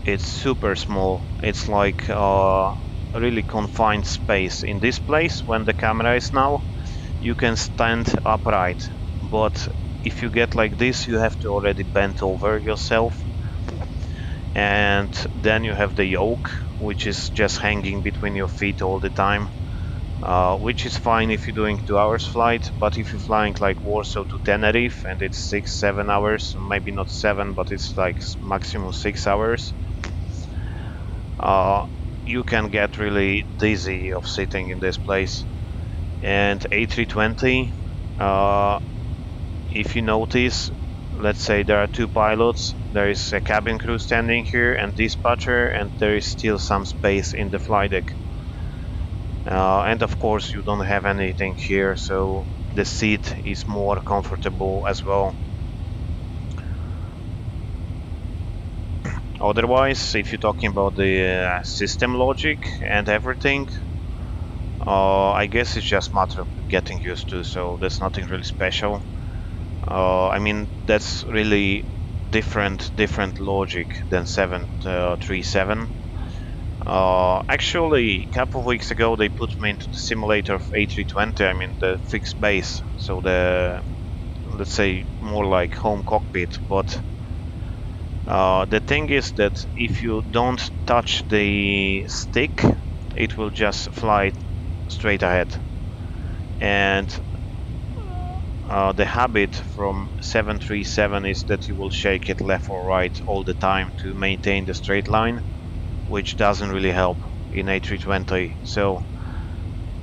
it's super small. It's like a really confined space. In this place, when the camera is now, you can stand upright, but if you get like this, you have to already bend over yourself, and then you have the yoke, which is just hanging between your feet all the time, which is fine if you're doing 2 hours flight, but if you're flying like Warsaw to Tenerife and it's 6-7 hours, maybe not 7, but it's like maximum 6 hours, you can get really dizzy of sitting in this place. And A320, if you notice, let's say there are 2 pilots, there is a cabin crew standing here and dispatcher, and there is still some space in the flight deck. And of course you don't have anything here, so the seat is more comfortable as well. Otherwise, if you're talking about the system logic and everything, I guess it's just a matter of getting used to, so there's nothing really special. I mean, that's really different logic than 737. Actually, a couple of weeks ago they put me into the simulator of A320, I mean the fixed base, so the, let's say, more like home cockpit, but the thing is that if you don't touch the stick, it will just fly straight ahead. And the habit from 737 is that you will shake it left or right all the time to maintain the straight line, which doesn't really help in A320. So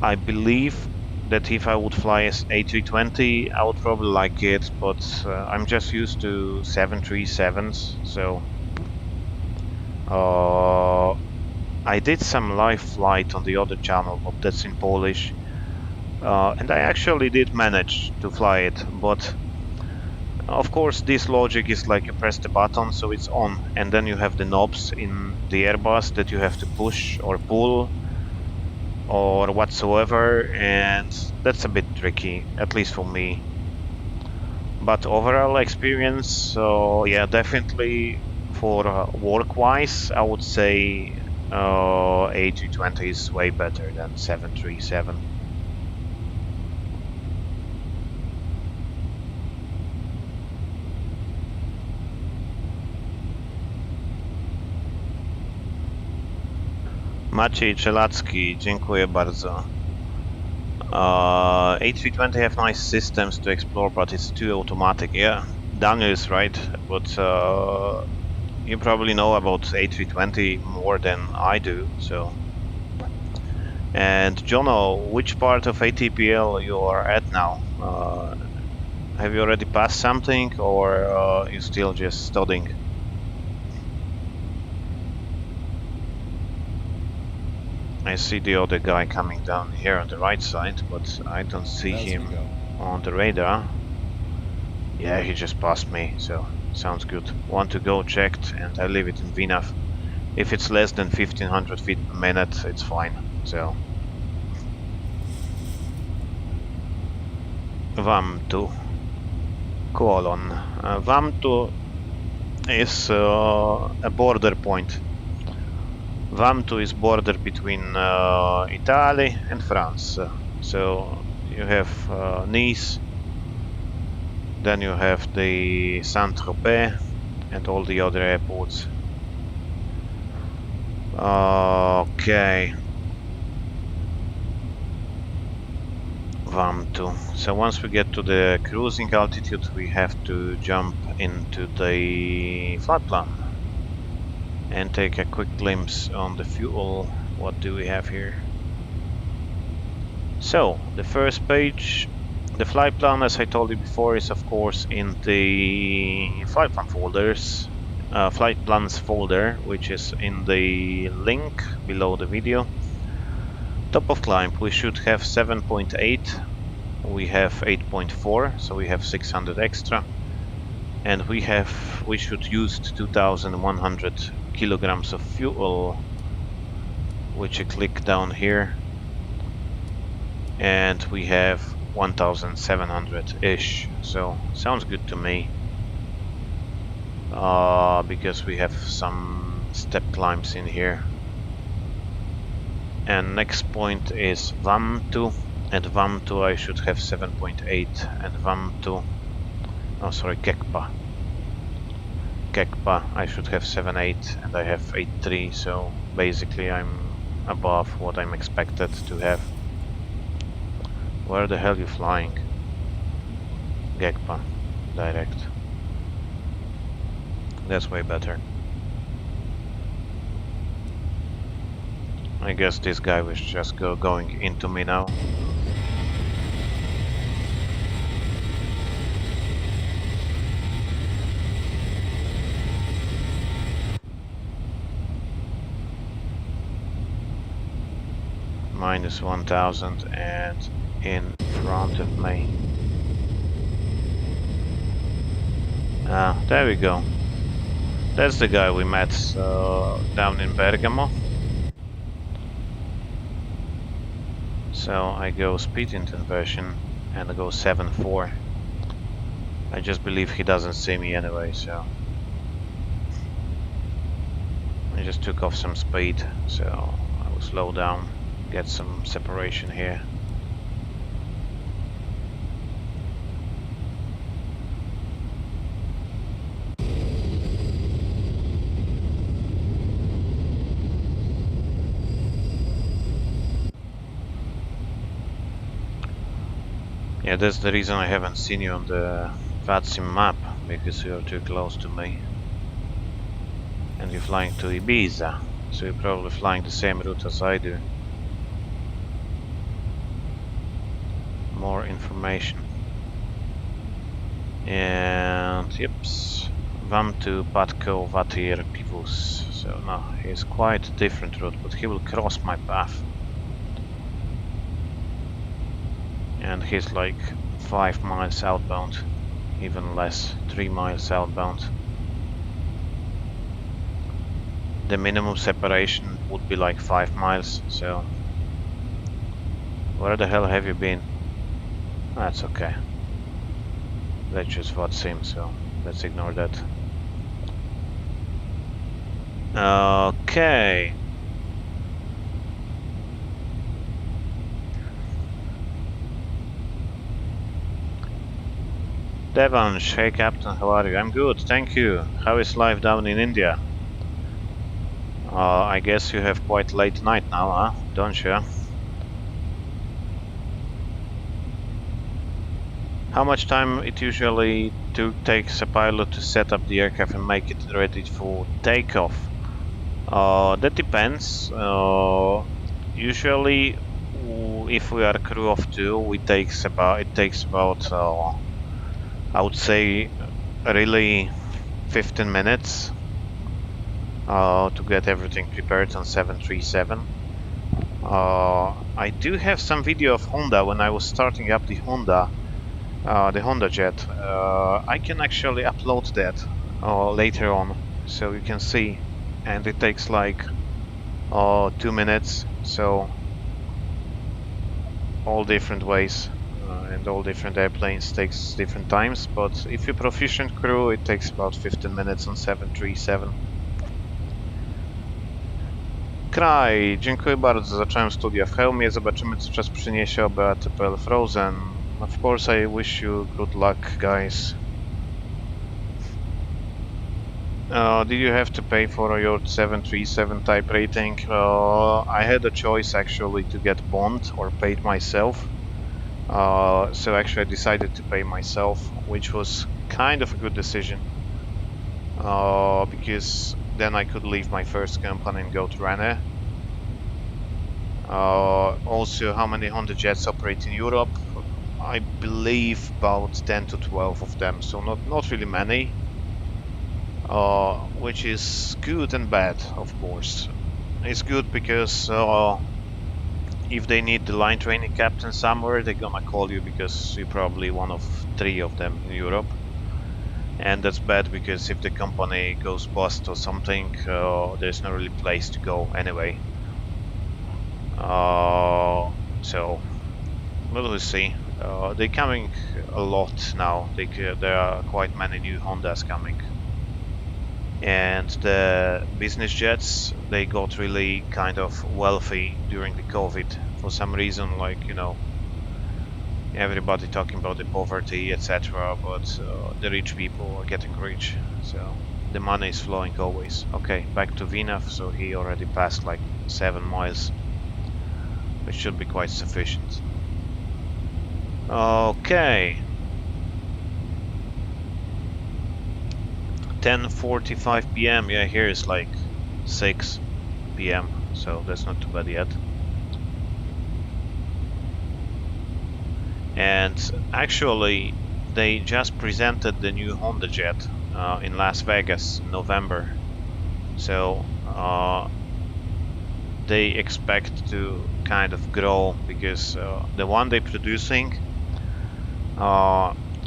I believe that if I would fly as A320, I would probably like it, but I'm just used to 737s, so I did some live flight on the other channel, but that's in Polish, and I actually did manage to fly it, but of course this logic is like you press the button so it's on, and then you have the knobs in the Airbus that you have to push or pull or whatsoever, and that's a bit tricky, at least for me. But overall experience, so yeah, definitely for work-wise, I would say A320 is way better than 737. Maciej Czelacki, dziękuję bardzo. A320 have nice systems to explore, but it's too automatic. Yeah, Daniel is right, but you probably know about A320 more than I do, so. And Jono, which part of ATPL you are at now? Have you already passed something, or you still just studying? I see the other guy coming down here on the right side, but I don't see him on the radar. Yeah, he just passed me, so sounds good. Want to go checked, and I leave it in VNAV. If it's less than 1500 feet per minute, it's fine. So VAM2 colon. VAM2 is a border point. VAM2 is border between Italy and France. So you have Nice, then you have the Saint-Tropez and all the other airports. Okay. VAM2. So once we get to the cruising altitude, we have to jump into the flight plan and take a quick glimpse on the fuel. What do we have here? So the first page, the flight plan, as I told you before, is of course in the flight plan folders, flight plans folder, which is in the link below the video. Top of climb, we should have 7.8, we have 8.4, so we have 600 extra, and we should use 2,100 kilograms of fuel, which you click down here, and we have 1,700-ish, so sounds good to me, because we have some step climbs in here. And next point is VAM2, At Vanto I should have 7.8, and Vanto, oh sorry, Kekpa I should have 7.8 and I have 8.3, so basically I'm above what I'm expected to have. Where the hell are you flying? Gekpa, direct. That's way better. I guess this guy was just going into me now. Minus 1000 and in front of me. Ah, there we go. That's the guy we met down in Bergamo. So I go speed inversion and I go 7.4. I just believe he doesn't see me anyway, so I just took off some speed, so I will slow down, get some separation here. Yeah, that's the reason I haven't seen you on the VATSIM map, because you're too close to me. And you're flying to Ibiza, so you're probably flying the same route as I do. More information. And yips, Vanto, Patko, Vatir, Pivus. So no, he's quite a different route, but he will cross my path. And he's like 5 miles outbound, even less, 3 miles outbound. The minimum separation would be like 5 miles, so where the hell have you been? That's okay. That's just what seems, so let's ignore that. Okay. Devansh, hey Captain, how are you? I'm good, thank you. How is life down in India? I guess you have quite late night now, huh? Don't you? How much time it usually takes a pilot to set up the aircraft and make it ready for takeoff? That depends. Usually, if we are a crew of 2, it takes about I would say really 15 minutes to get everything prepared on 737. I do have some video of Honda when I was starting up the Honda jet. I can actually upload that later on, so you can see, and it takes like 2 minutes, so all different ways and all different airplanes takes different times, but if you're proficient crew, it takes about 15 minutes on 737. Kraj, dziękuję bardzo, zacząłem studia w Chełmie, zobaczymy co czas przyniesie, oby ATPL Frozen. Of course I wish you good luck, guys. Did you have to pay for your 737 type rating? I had a choice actually to get bond or paid myself. So actually I decided to pay myself, which was kind of a good decision. Because then I could leave my first company and go to Ryanair. Also, how many Honda jets operate in Europe? I believe about 10 to 12 of them, so not really many. Which is good and bad, of course. It's good because if they need the line training captain somewhere, they're gonna call you because you're probably one of 3 of them in Europe. And that's bad because if the company goes bust or something, there's no really place to go anyway. So we'll see. They're coming a lot now. There are quite many new Hondas coming. And the business jets, they got really kind of wealthy during the COVID for some reason, like, you know, Everybody talking about the poverty, etc. But the rich people are getting rich, so the money is flowing always. Okay, back to Vinov. So he already passed like 7 miles, which should be quite sufficient. Okay. 10:45 p.m. Yeah, here is like 6 p.m. So that's not too bad yet. And actually, they just presented the new Honda Jet in Las Vegas in November. So they expect to kind of grow because the one they're producing,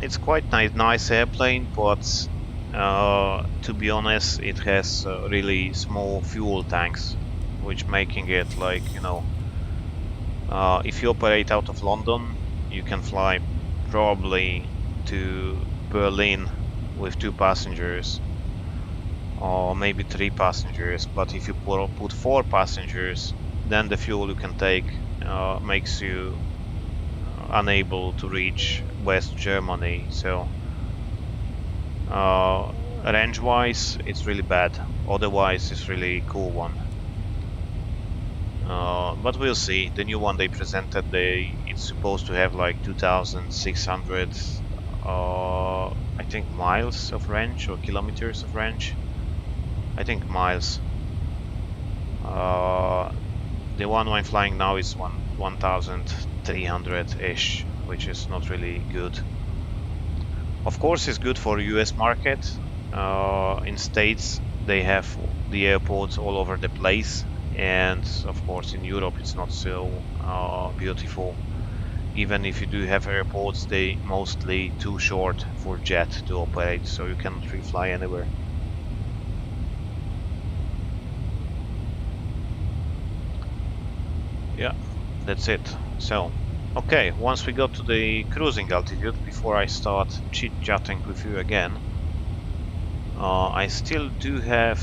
it's quite nice airplane, but to be honest, it has really small fuel tanks, which making it like, you know, if you operate out of London, you can fly probably to Berlin with 2 passengers or maybe 3 passengers, but if you put 4 passengers, then the fuel you can take makes you unable to reach West Germany. So range-wise, it's really bad. Otherwise, it's really cool one. But we'll see. The new one they presented, it's supposed to have like 2,600, I think, miles of range or kilometers of range. I think miles. The one I'm flying now is 1,300-ish, which is not really good. Of course, it's good for US market. In States, they have the airports all over the place. And of course in Europe it's not so beautiful. Even if you do have airports, they mostly too short for jet to operate, so you cannot free fly anywhere. Yeah, that's it. So, okay, once we go to the cruising altitude, before I start chit-chatting with you again, I still do have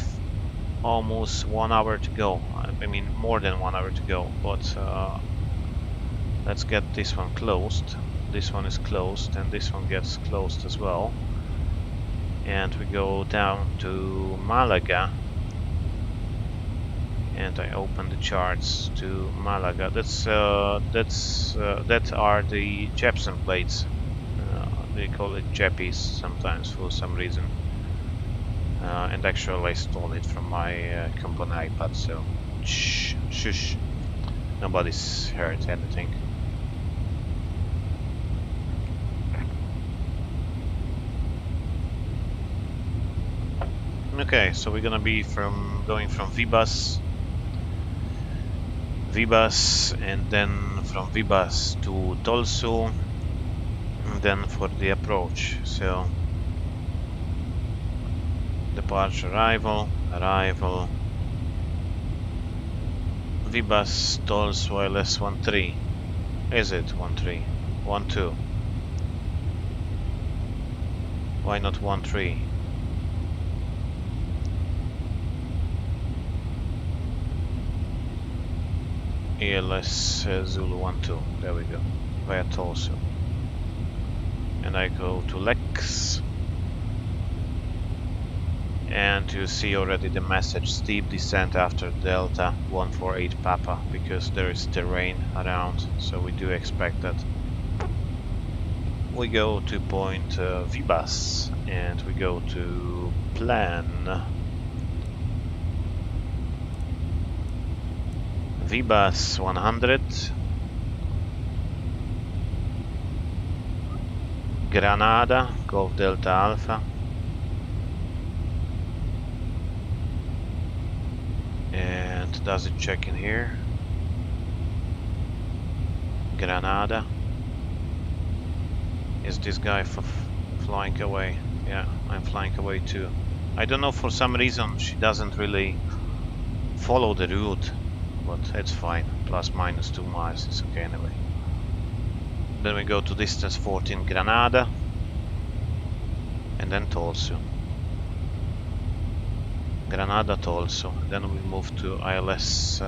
almost 1 hour to go. I mean, more than 1 hour to go, but let's get this one closed. This one is closed, and this one gets closed as well. And we go down to Malaga, and I open the charts to Malaga. That are the Jepson plates. They call it Jeppies sometimes for some reason. And actually I stole it from my company iPad, so shush, nobody's heard anything. Okay, so we're gonna be going from Vibas, and then from Vibas to Tolsu, and then for the approach. So departure, arrival, Vibas, Tolsu, ILS 13. Is it 13? 12. Why not 13? ELS Zulu 12. There we go. Via Tolsu. And I go to Lex. And you see already the message, steep descent after Delta 148 Papa, because there is terrain around, so we do expect that. We go to point Vibas, and we go to plan. Vibas 100. Granada, Golf Delta Alpha. And does it check in here? Granada. Is this guy flying away? Yeah, I'm flying away too. I don't know, for some reason she doesn't really follow the route, but it's fine. Plus minus 2 miles, it's okay anyway. Then we go to distance 14 Granada, and then Tolsu. Granada, Tolsu. Then we move to ILS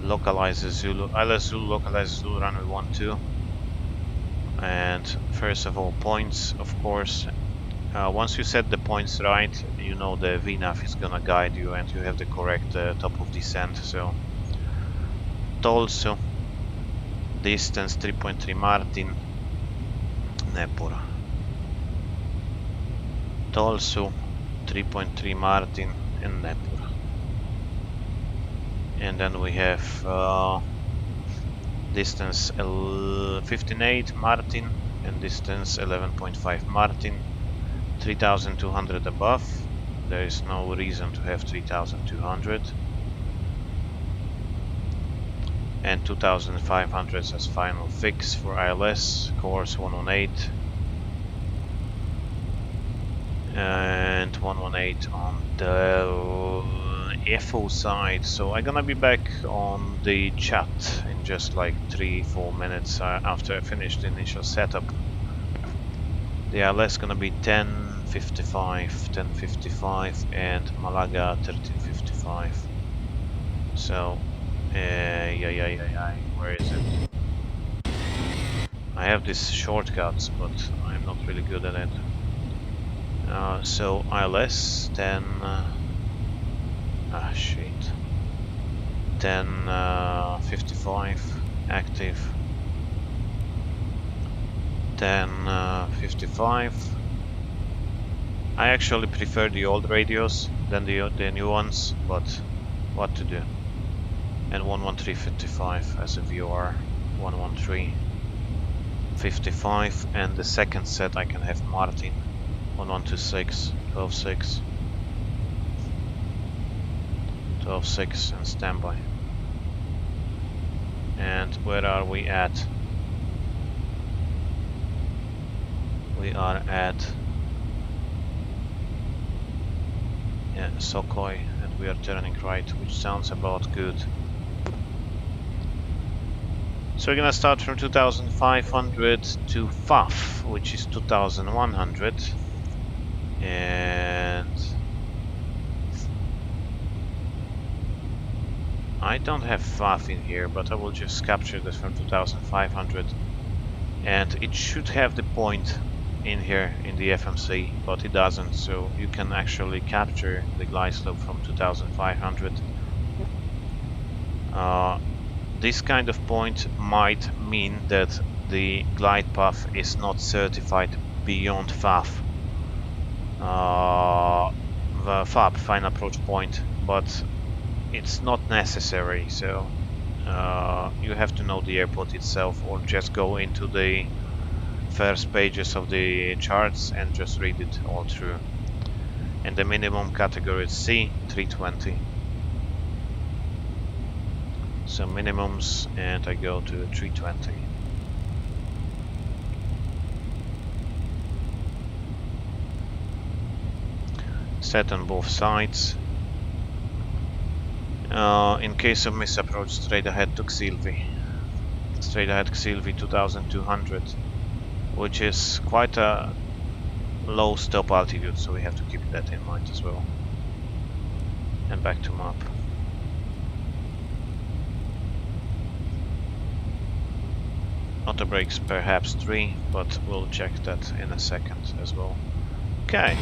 localizes Zulu, ILS Zulu localizes Zulu runway 12. And first of all, points, of course. Once you set the points right, you know the VNAV is gonna guide you and you have the correct top of descent. So Tolso, distance 3.3 Martin, Nepura. Tolso, 3.3 Martin and Nepura. And then we have distance 15.8 Martin and distance 11.5 Martin, 3,200 above. There is no reason to have 3,200. And 2,500 as final fix for ILS, course 118. And 118 on the FO side. So I'm gonna be back on the chat in just like 3-4 minutes after I finish the initial setup. The ILS gonna be 10:55 and Malaga 13:55. So where is it? I have these shortcuts, but I'm not really good at it. So ILS 10:55 active. 10:55. I actually prefer the old radios than the new ones, but what to do? And 113.55 as a VOR, 113.55, and the second set I can have Martin, 1126, 12.6, 12.6 and standby. And where are we at? We are at Sokoi, and we are turning right, which sounds about good. So we're gonna start from 2,500 to FAF, which is 2,100, and I don't have FAF in here, but I will just capture this from 2,500, and it should have the point in here in the FMC, but it doesn't, so you can actually capture the glide slope from 2,500. This kind of point might mean that the glide path is not certified beyond FAF, the FAP, final approach point, but it's not necessary, so you have to know the airport itself or just go into the first pages of the charts and just read it all through. And the minimum category is C, 320. So minimums, and I go to 320. Set on both sides. In case of misapproach, straight ahead to Xilvi. Straight ahead Xilvi 2200, which is quite a low stop altitude, so we have to keep that in mind as well. And back to map. Auto brakes perhaps 3, but we'll check that in a second as well. Okay,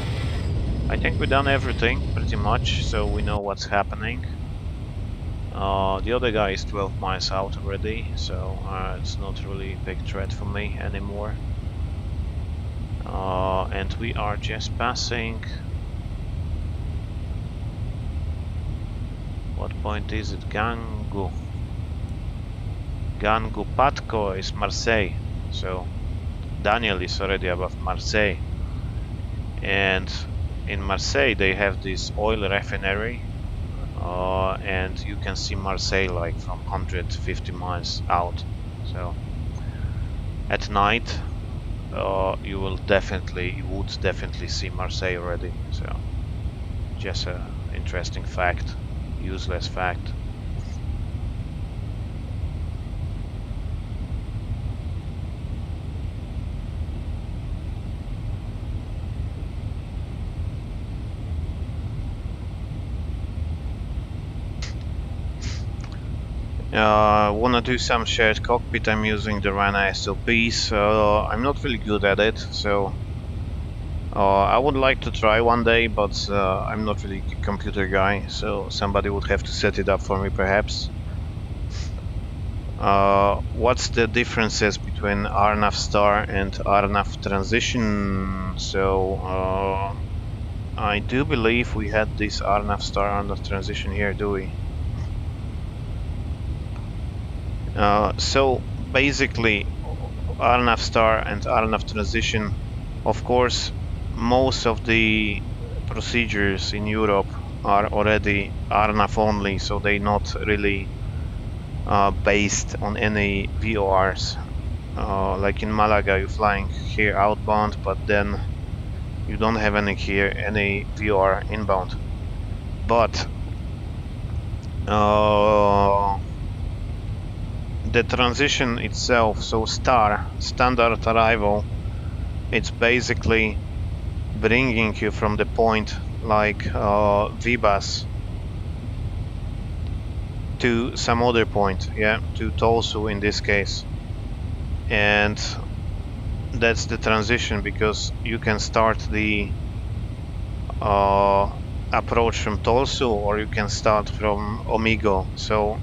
I think we've done everything pretty much, so we know what's happening. The other guy is 12 miles out already, so it's not really a big threat for me anymore. And we are just passing. What point is it? Gangu. Gangu Patko is Marseille, so Daniel is already above Marseille. And in Marseille they have this oil refinery, and you can see Marseille like from 150 miles out. So at night you would definitely see Marseille already. So just an interesting fact, useless fact. Wanna do some shared cockpit. I'm using the Ryanair SLPs. I'm not really good at it, so I would like to try one day, but I'm not really a computer guy, so somebody would have to set it up for me, perhaps. What's the differences between RNAV star and RNAV transition? So I do believe we had this RNAV star RNAV transition here, do we? So basically, RNAV star and RNAV transition, of course, most of the procedures in Europe are already RNAV only, so they're not really based on any VORs. Like in Malaga, you're flying here outbound, but then you don't have any VOR inbound. But the transition itself, so standard arrival, it's basically bringing you from the point like VBAS to some other point, yeah, to Tulsu in this case. And that's the transition, because you can start the approach from Tulsu, or you can start from Omigo. So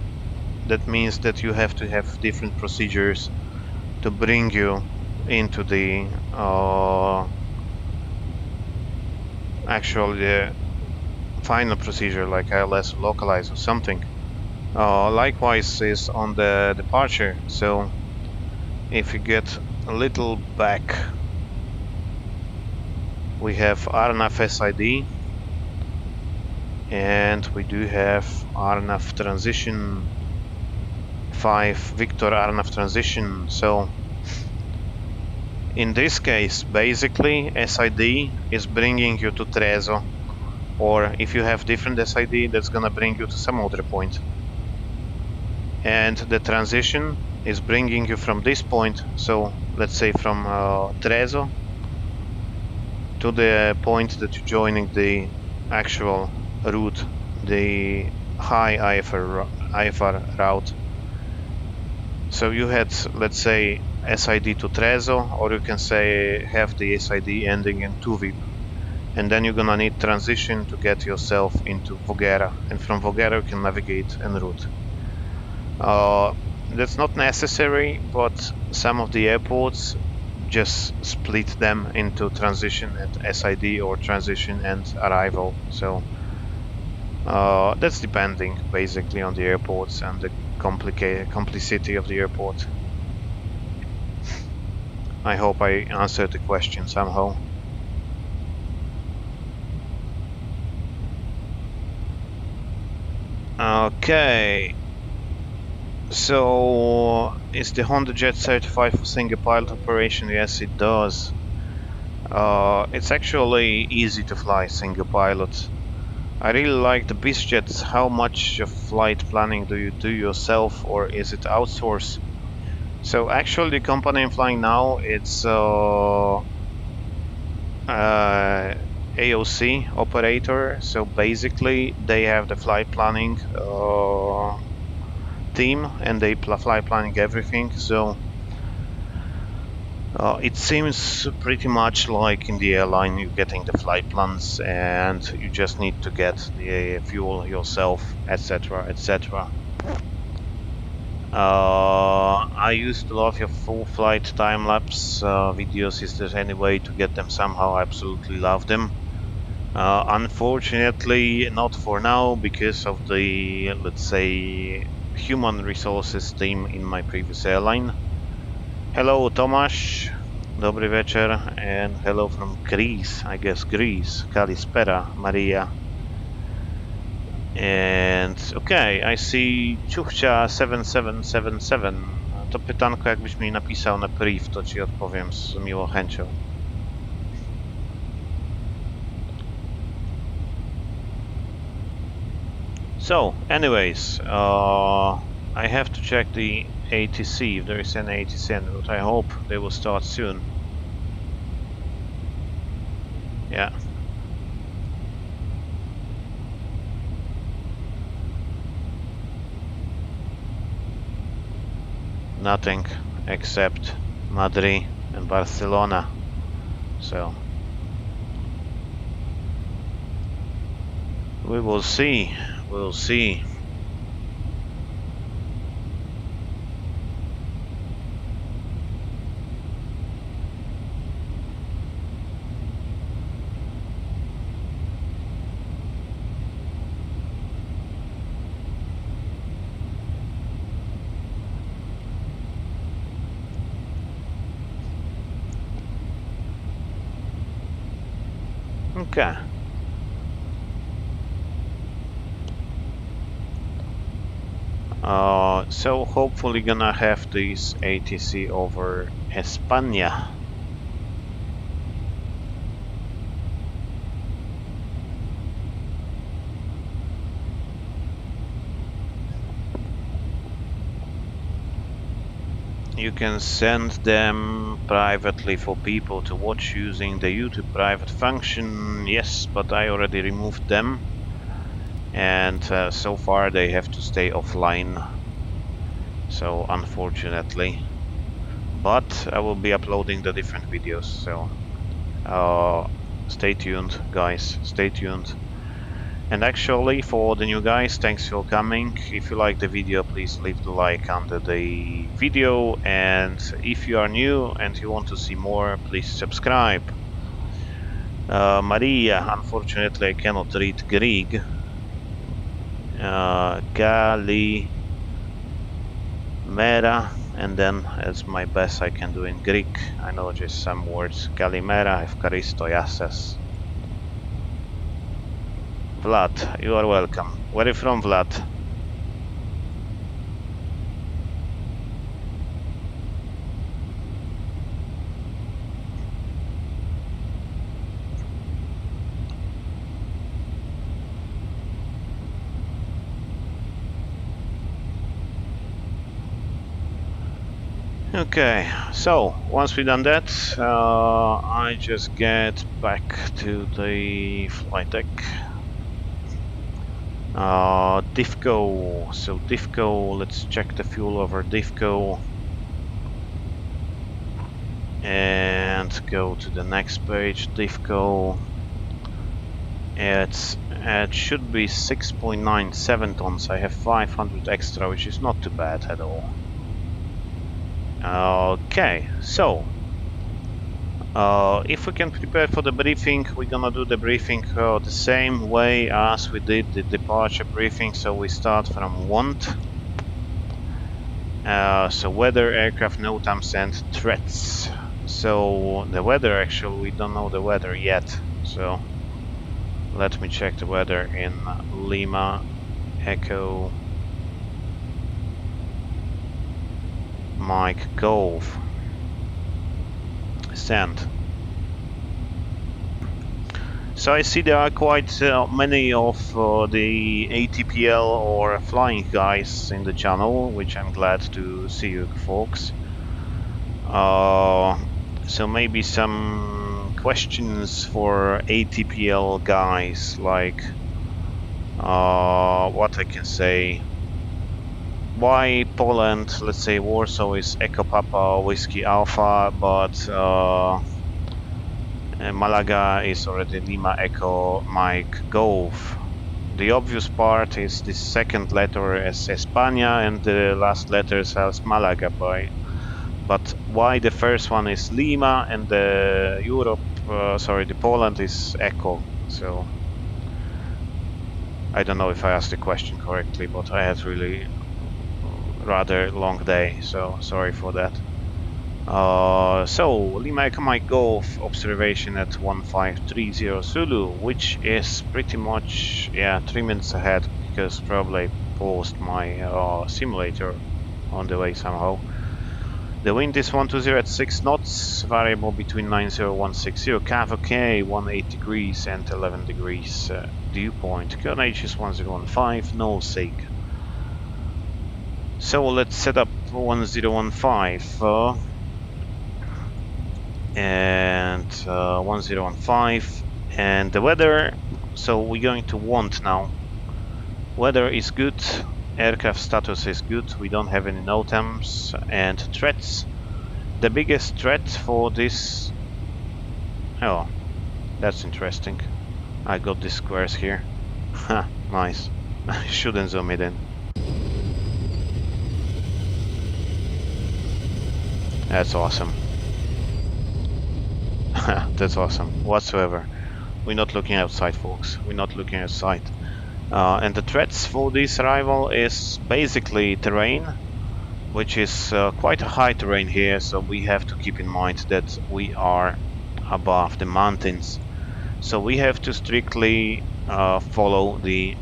that means that you have to have different procedures to bring you into the actually the final procedure, like ILS localize or something. Likewise is on the departure. So if you get a little back, we have RNAV SID, and we do have RNAV transition 5 Victor RNAV transition. So in this case, basically SID is bringing you to Trezo, or if you have different SID, that's gonna bring you to some other point. And the transition is bringing you from this point, so let's say from Trezo to the point that you're joining the actual route, the high IFR route. So you had, let's say, SID to Trezo, or you can say have the SID ending in 2VIP. And then you're gonna need transition to get yourself into Voghera, and from Voghera you can navigate en route. That's not necessary, but some of the airports just split them into transition and SID, or transition and arrival. So that's depending basically on the airports and the complexity of the airport. I hope I answered the question somehow. Okay. So, is the Honda Jet certified for single pilot operation? Yes, it does. It's actually easy to fly single pilot. I really like the Beast Jets. How much of flight planning do you do yourself, or is it outsourced? So actually the company I'm flying now, it's AOC operator. So basically they have the flight planning team, and they fly planning everything. So it seems pretty much like in the airline, you're getting the flight plans and you just need to get the fuel yourself, etc., etc. I used to love your full flight time-lapse videos. Is there any way to get them somehow? I absolutely love them. Unfortunately, not for now, because of the, let's say, human resources team in my previous airline. Hello, Tomasz. Dobry wieczór, and hello from Greece, I guess Greece. Kalispera, Maria. And okay, I see Ciuchcia 7777. To pytanko, jakbyś mi napisał na priv, to ci odpowiem z miłą chęcią. So, anyways, I have to check the ATC, if there is an ATC, but I hope they will start soon. Yeah. nothing except Madrid and Barcelona. So we will see. We'll see. Okay. So hopefully gonna have this ATC over España. You can send them privately for people to watch using the YouTube private function. Yes, but I already removed them. And so far they have to stay offline. So unfortunately. But I will be uploading the different videos, so stay tuned, guys, stay tuned. And actually, for the new guys, thanks for coming. If you like the video, please leave the like under the video, and if you are new and you want to see more, please subscribe. Maria, unfortunately I cannot read Greek. Kalimera, and then as my best I can do in Greek. I know just some words. Kalimera, Evcharisto, Yases. Vlad, you are welcome. Where are you from, Vlad? Okay, so once we've done that, I just get back to the flight deck. Diffco, so Diffco, let's check the fuel over Diffco and go to the next page. Diffco, it should be 6.97 tons. I have 500 extra, which is not too bad at all. Okay, so if we can prepare for the briefing, we're gonna do the briefing the same way as we did the departure briefing. So we start from want. So weather, aircraft, NOTAMs and threats. So the weather, actually we don't know the weather yet, so let me check the weather in Lima Echo Mike Golf. Send. So I see there are quite many of the ATPL or flying guys in the channel, which I'm glad to see you folks. So maybe some questions for ATPL guys, like what I can say. Why Poland, let's say Warsaw is Echo Papa Whiskey Alpha, but Malaga is already Lima Echo Mike Golf. The obvious part is the second letter as España and the last letters as Malaga. But why the first one is Lima and the the Poland is Echo? So I don't know if I asked the question correctly, but I had really rather long day, so sorry for that. So Lima Echo Mike Golf observation at 1530 Zulu, which is pretty much 3 minutes ahead, because probably paused my simulator on the way somehow. The wind is 120 at 6 knots, variable between 90 and 160, CAV OK, 18 degrees and 11 degrees dew point. Current H is 1015, null sig. So let's set up 1015 and 1015 and the weather. So we're going to want now. Weather is good. Aircraft status is good, we don't have any NOTAMs. And threats. The biggest threat for this... Oh, that's interesting. I got these squares here. Ha, nice. I shouldn't zoom it in. That's awesome. That's awesome. Whatsoever. We're not looking outside, folks. We're not looking outside. And the threats for this arrival is basically terrain, which is quite a high terrain here, so we have to keep in mind that we are above the mountains. So we have to strictly follow the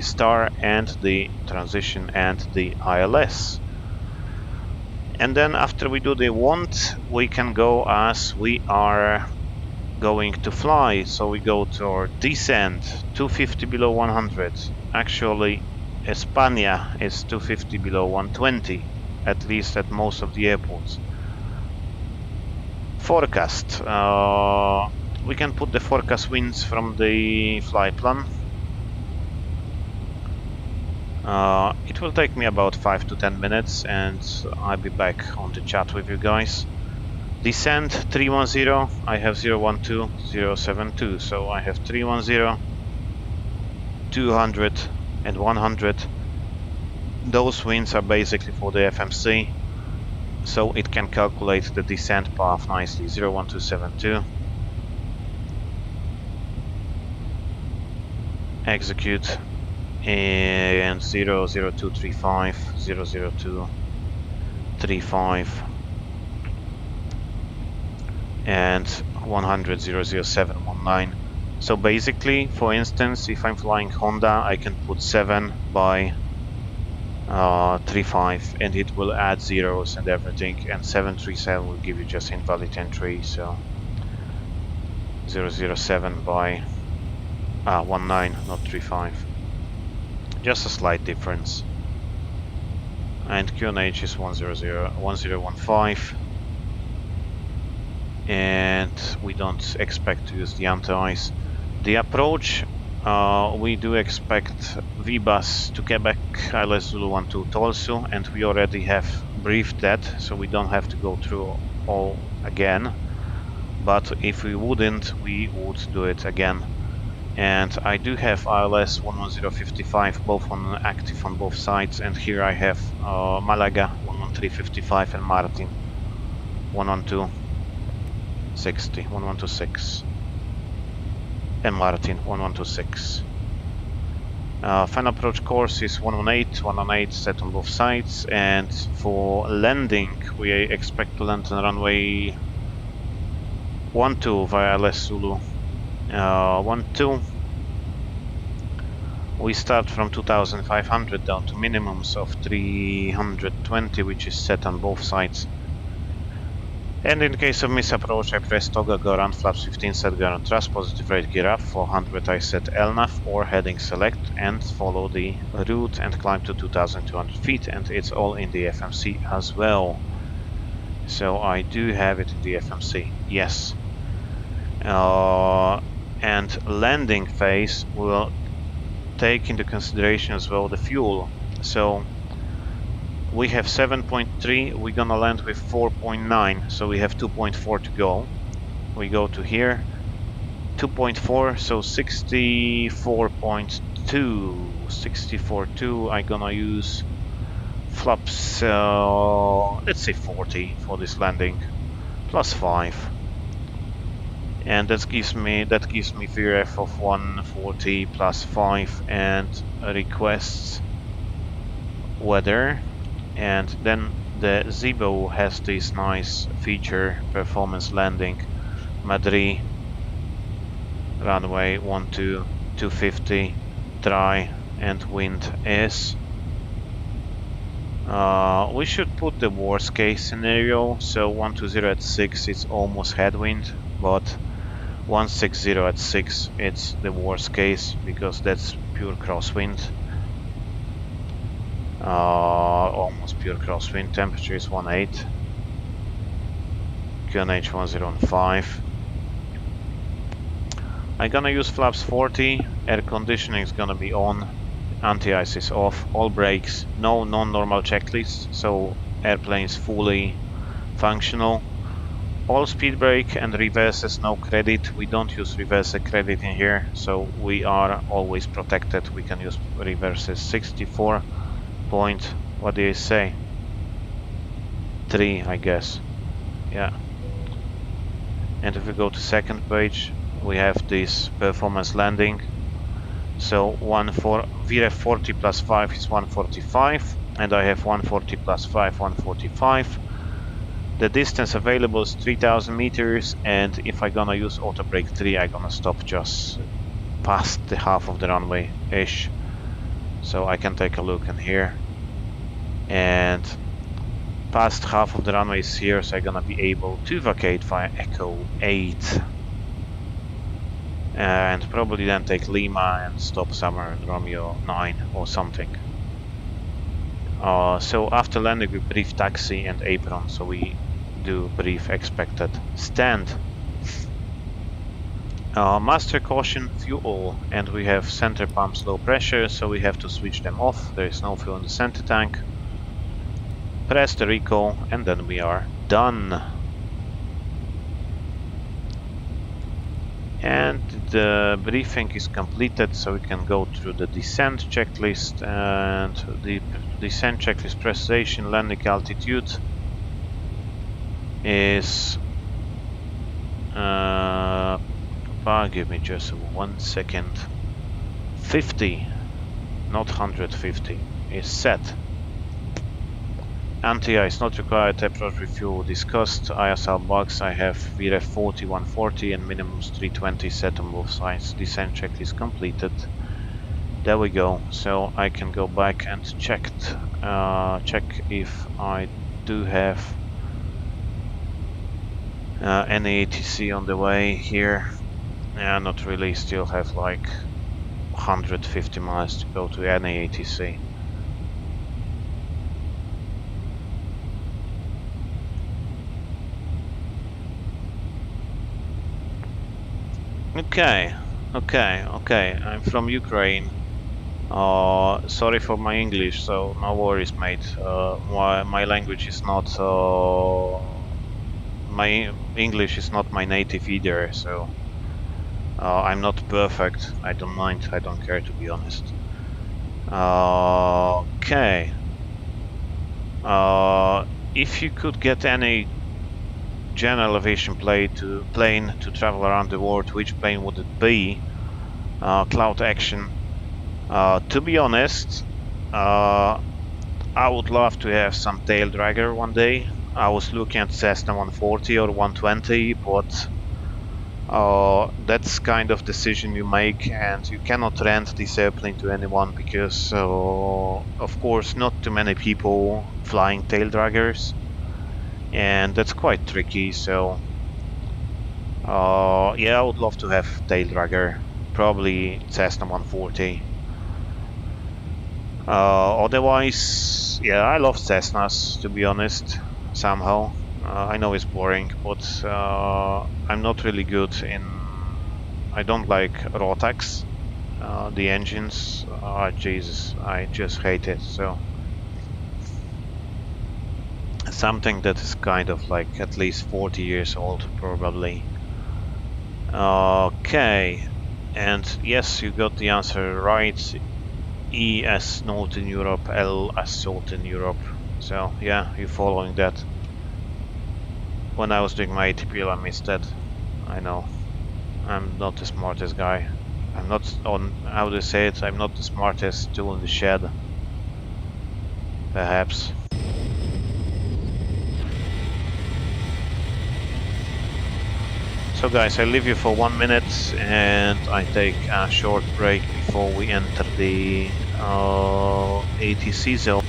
star and the transition and the ILS. And then after we do the want, we can go as we are going to fly. So we go to our descent, 250 below 100. Actually, España is 250 below 120, at least at most of the airports. Forecast. We can put the forecast winds from the flight plan. It will take me about 5 to 10 minutes and I'll be back on the chat with you guys. Descent 310, I have 012, 072, so I have 310, 200 and 100. Those winds are basically for the FMC, so it can calculate the descent path nicely. 01272. Execute. And 00235, 00235, and 100, 00719. So basically, for instance, if I'm flying Honda, I can put 7 by 35 and it will add zeros and everything, and 737 will give you just invalid entry, so 007 by 19, not 35. Just a slight difference. And QNH is 1015, and we don't expect to use the anti-ice. The approach, we do expect VBUS to Quebec, ILS Zulu 12 Tolsu, and we already have briefed that, so we don't have to go through all again. But if we wouldn't, we would do it again. And I do have ILS 11055 both on active on both sides, and here I have Malaga 11355 and Martin 11260, 1126, and Martin 1126. Final approach course is 118 set on both sides, and for landing we expect to land on runway 12 via ILS Zulu 12. We start from 2500 down to minimums of 320, which is set on both sides. And in case of misapproach, I press toggle go around flaps 15, set go around thrust, positive rate gear up. 400 I set LNAV or heading select and follow the route and climb to 2200 feet, and it's all in the FMC as well. So I do have it in the FMC, yes. And landing phase will take into consideration as well the fuel. So we have 7.3, we're gonna land with 4.9, so we have 2.4 to go. We go to here, 2.4, so 64.2, 64.2. I'm gonna use flaps, let's say 40 for this landing, plus 5. And that gives me VRF of 140 plus 5 and requests weather. And then the Zibo has this nice feature, performance landing, Madrid, runway 250, dry, and wind is. We should put the worst case scenario, so 120 at 6 it's almost headwind, but 160 at 6 it's the worst case because that's pure crosswind. Almost pure crosswind. Temperature is 18. QNH 1015. I'm gonna use flaps 40. Air conditioning is gonna be on. Anti-ice is off, all brakes, no non-normal checklist, so airplane is fully functional. All speed brake and reverses, no credit. We don't use reverse credit in here, so we are always protected. We can use reverses. 64 point, what do you say? 3, I guess. Yeah. And if we go to second page, we have this performance landing. So VREF 40 plus 5 is 145, and I have 140 plus 5, 145. The distance available is 3000 meters, and if I'm gonna use auto brake 3, I'm gonna stop just past the half of the runway-ish. So I can take a look in here. And past half of the runway is here, so I'm gonna be able to vacate via Echo 8. And probably then take Lima and stop somewhere in Romeo 9 or something. So after landing we brief taxi and apron, so we do brief expected stand. Master caution fuel, and we have center pumps low pressure, so we have to switch them off. There is no fuel in the center tank. Press the recall, and then we are done. And the briefing is completed, so we can go through the descent checklist. And the descent checklist pressurization landing altitude is give me just 1 second. 50, not 150, is set. Anti-ice not required, approach refuel discussed. ISL bugs, I have VREF 40, 140 and minimums 320 set on both sides. Descent check is completed. There we go. So I can go back and check if I do have any ATC on the way here. Yeah, not really. Still have like 150 miles to go to any ATC. Okay. I'm from Ukraine. Sorry for my English, so no worries, mate. My language is not... my English is not my native either, so... I'm not perfect. I don't mind. I don't care, to be honest. Okay. If you could get any general aviation plane to travel around the world, which plane would it be? Cloud Action. To be honest, I would love to have some tail dragger one day. I was looking at Cessna 140 or 120, but that's kind of decision you make, and you cannot rent this airplane to anyone because, of course, not too many people flying tail draggers, and that's quite tricky. So, yeah, I would love to have tail dragger, probably Cessna 140. Otherwise, yeah, I love Cessnas, to be honest, somehow. I know it's boring, but I'm not really good in... I don't like Rotax. The engines, Jesus, I just hate it. So something that is kind of like at least 40 years old, probably. Okay, and yes, you got the answer right. E as Northern Europe, L as Southern Europe. So yeah, you're following that. When I was doing my ATPL, I missed that. I know. I'm not the smartest guy. I'm not on... how do you say it? I'm not the smartest tool in the shed. Perhaps. So guys, I leave you for 1 minute and I take a short break before we enter the ATC zone.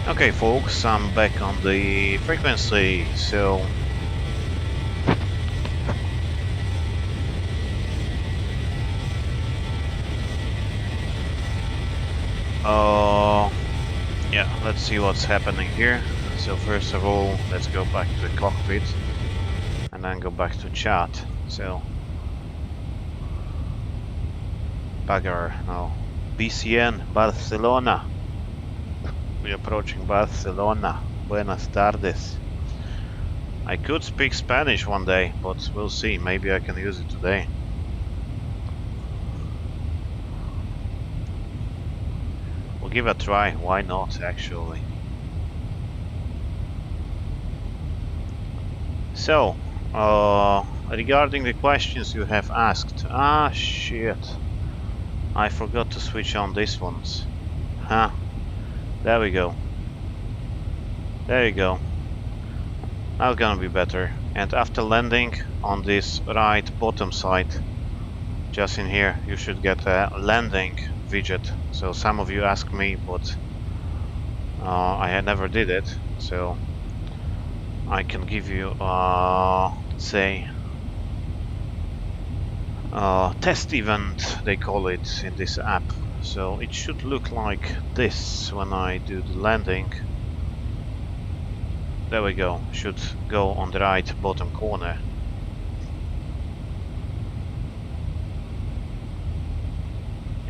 Okay, folks, I'm back on the frequency, so yeah, let's see what's happening here. So first of all, let's go back to the cockpit and then go back to chat. So bugger, no. BCN, Barcelona. We're approaching Barcelona. Buenas tardes. I could speak Spanish one day, but we'll see. Maybe I can use it today. We'll give it a try. Why not, actually? So, regarding the questions you have asked. Ah, shit. I forgot to switch on these ones. Huh. There we go. There you go. That's gonna be better. And after landing on this right bottom side, just in here, you should get a landing widget. So some of you asked me, but I had never did it. So I can give you, let's say, test event, they call it in this app. So it should look like this when I do the landing. There we go, should go on the right bottom corner.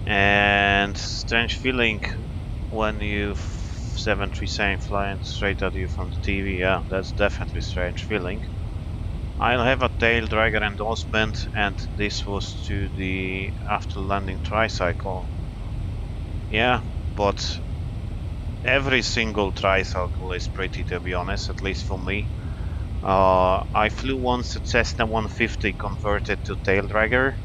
And strange feeling when you 737 flying straight at you from the TV. Yeah, that's definitely strange feeling. I'll have a tail dragger endorsement, and this was to the after landing tricycle. Yeah, but every single tricycle is pretty, to be honest, at least for me. I flew once a Cessna 150 converted to tail dragger.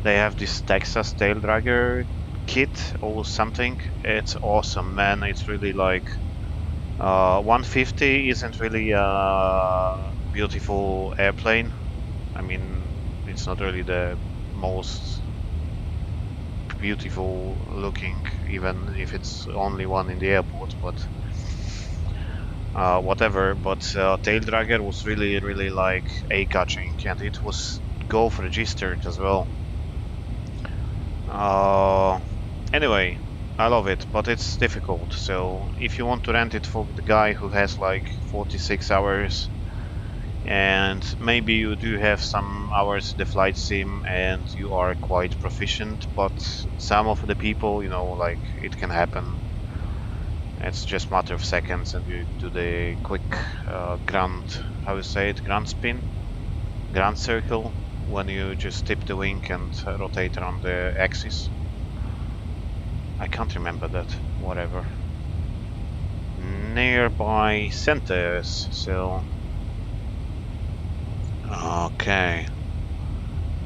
They have this Texas tail dragger kit or something. It's awesome, man. It's really like 150 isn't really a beautiful airplane. I mean, it's not really the most beautiful looking, even if it's only one in the airport, but whatever. But tail dragger was really like eye-catching, and it was Golf registered as well. Anyway, I love it, but it's difficult. So if you want to rent it for the guy who has like 46 hours, and maybe you do have some hours in the flight sim and you are quite proficient, but some of the people, you know, like it can happen. It's just a matter of seconds and you do the quick grand, how you say it, grand spin, grand circle, when you just tip the wing and rotate around the axis. I can't remember that, whatever. Nearby centers, so... Okay.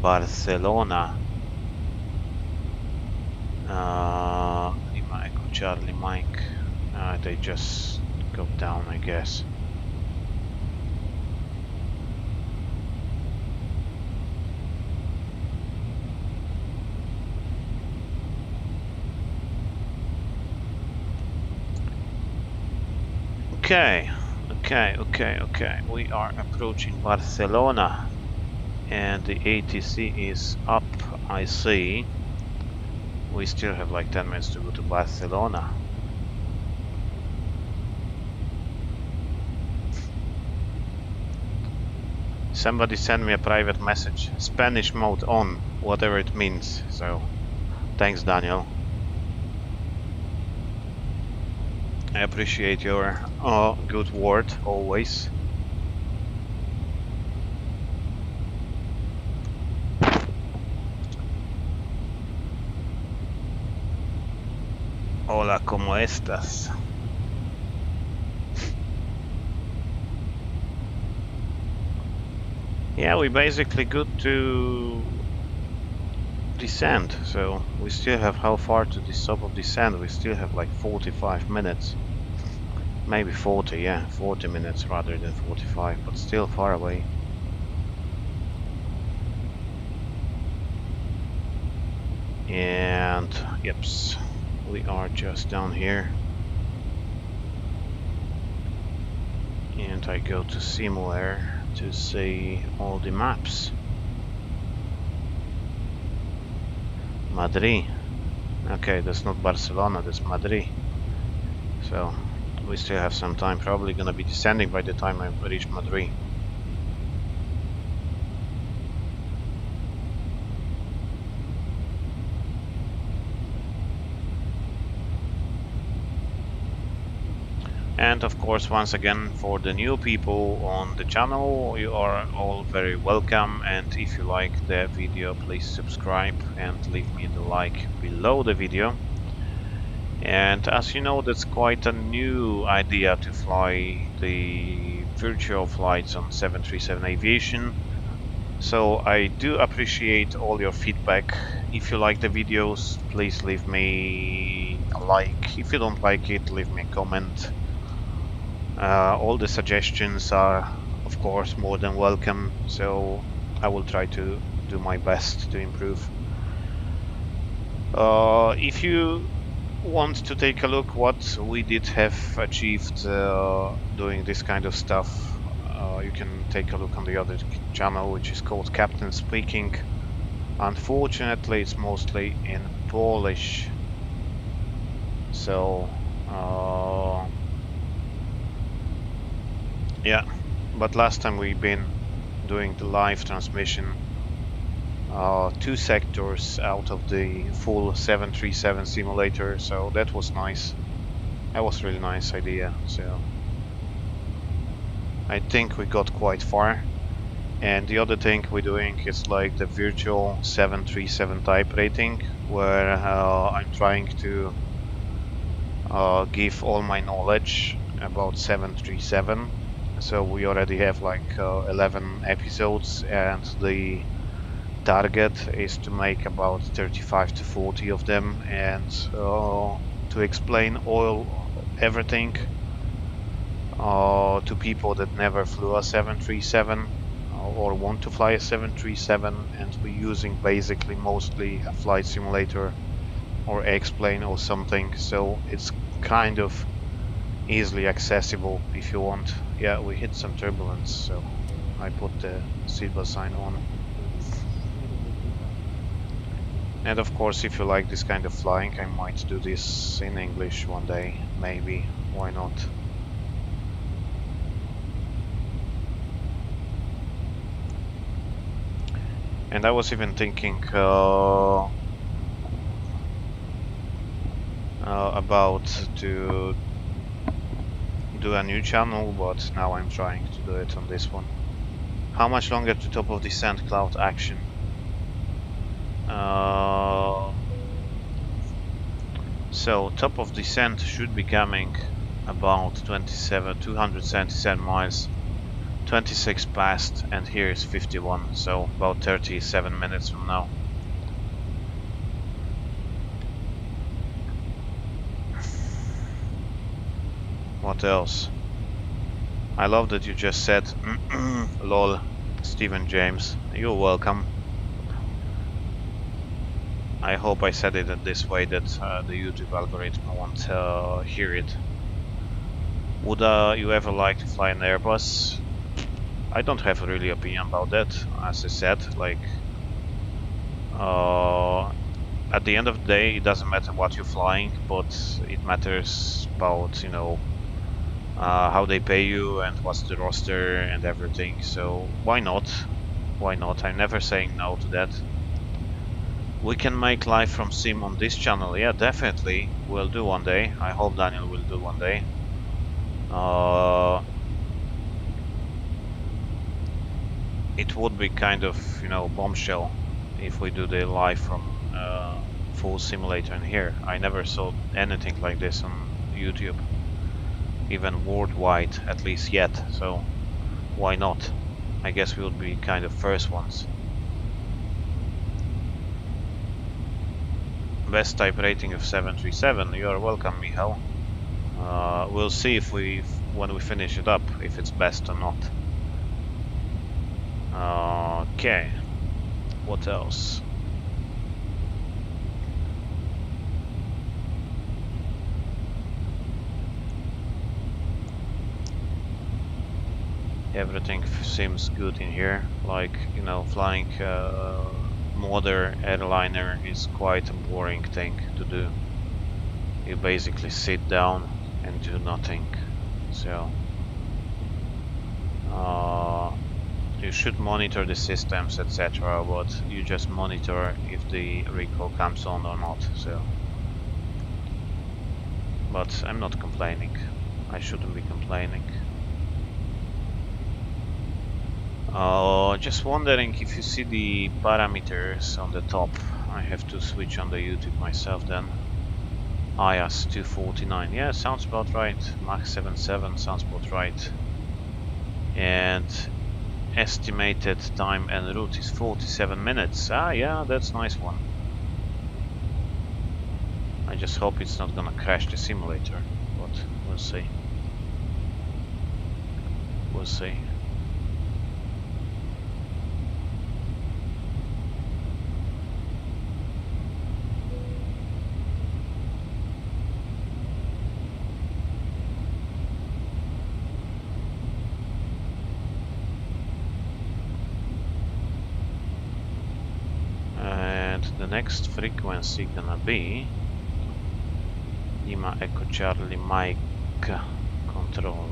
Barcelona. Lima Echo Charlie Mike. They just go down, I guess. Okay. We are approaching Barcelona, and the ATC is up, I see. We still have like 10 minutes to go to Barcelona. Somebody sent me a private message. Spanish mode on, whatever it means. So, thanks, Daniel. I appreciate your good word, always. Hola, ¿cómo estás? Yeah, we basically good to descend, so we still have how far to the top of descent. We still have like 45 minutes. Maybe 40, yeah, 40 minutes rather than 45, but still far away. And, yeps, we are just down here. And I go to Simulator to see all the maps. Madrid. Okay, that's not Barcelona, that's Madrid. So we still have some time, probably gonna be descending by the time I reach Madrid. And of course, once again, for the new people on the channel, you are all very welcome, and if you like the video, please subscribe and leave me the like below the video. And as you know, that's quite a new idea to fly the virtual flights on 737 Aviation. So I do appreciate all your feedback. If you like the videos, please leave me a like. If you don't like it, leave me a comment. All the suggestions are, of course, more than welcome, so I will try to do my best to improve. If you want to take a look what we did have achieved doing this kind of stuff, you can take a look on the other channel, which is called Captain Speaking. Unfortunately, it's mostly in Polish, so yeah, but last time we've been doing the live transmission, 2 sectors out of the full 737 simulator, so that was nice. That was really nice idea, so I think we got quite far. And the other thing we're doing is like the virtual 737 type rating, where I'm trying to give all my knowledge about 737. So we already have like 11 episodes, and the target is to make about 35 to 40 of them, and to explain everything to people that never flew a 737 or want to fly a 737, and we're using basically mostly a flight simulator or X-plane or something, so it's kind of easily accessible if you want. Yeah, we hit some turbulence, so I put the seatbelt sign on. And of course, if you like this kind of flying, I might do this in English one day, maybe, why not? And I was even thinking about to do a new channel, but now I'm trying to do it on this one. How much longer to top of descent cloud action? So top of descent should be coming about 277 miles, 26 past, and here is 51, so about 37 minutes from now. What else? I love that you just said lol, Stephen James. You're welcome. I hope I said it in this way that the YouTube algorithm won't hear it. Would you ever like to fly an Airbus? I don't have a really opinion about that. As I said, like at the end of the day, it doesn't matter what you're flying, but it matters about, you know, how they pay you and what's the roster and everything. So why not? Why not? I'm never saying no to that. We can make live from sim on this channel. Yeah, definitely. We'll do one day. I hope Daniel will do one day. It would be kind of, you know, bombshell if we do the live from full simulator in here. I never saw anything like this on YouTube, even worldwide, at least yet. So why not? I guess we would be kind of first ones. Best type rating of 737. You are welcome, Michal. We'll see if when we finish it up, if it's best or not. Okay. What else? Everything seems good in here. Like, you know, flying modern airliner is quite a boring thing to do. You basically sit down and do nothing. So you should monitor the systems, etc. But you just monitor if the recall comes on or not. So, but I'm not complaining. I shouldn't be complaining. Just wondering if you see the parameters on the top. I have to switch on the YouTube myself then. IAS 249, yeah, sounds about right. Mach 77 sounds about right. And estimated time en route is 47 minutes. Ah, yeah, that's a nice one. I just hope it's not gonna crash the simulator, but we'll see. We'll see. And the next frequency gonna be Lima Echo Charlie Mike control.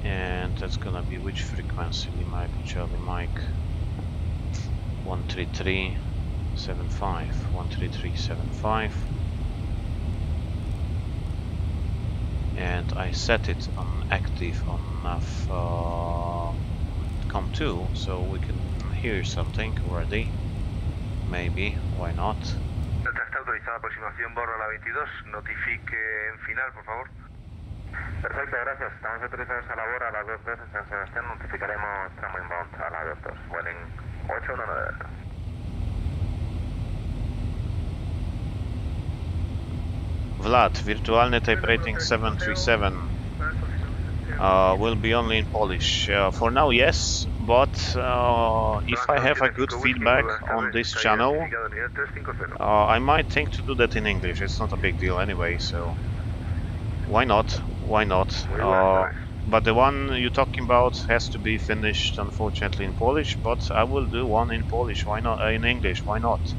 And that's gonna be which frequency? Lima Echo Charlie Mike 13375. 13375. And I set it on active on COM2, so we can hear something already. Maybe, why not? Delta está autorizada aproximación, borra la 22, notifique en final, por favor. Perfecto, gracias. Estamos autorizados a la borra a las 2.2 en San Sebastián, notificaremos tramo inbound a las 2.2. Vuelen 819 Delta. Vlad, virtualny type rating 737 will be only in Polish. For now, yes, but if I have a good feedback on this channel, I might think to do that in English. It's not a big deal anyway, so why not? Why not? But the one you're talking about has to be finished, unfortunately, in Polish, but I will do one in Polish. Why not? In English, why not?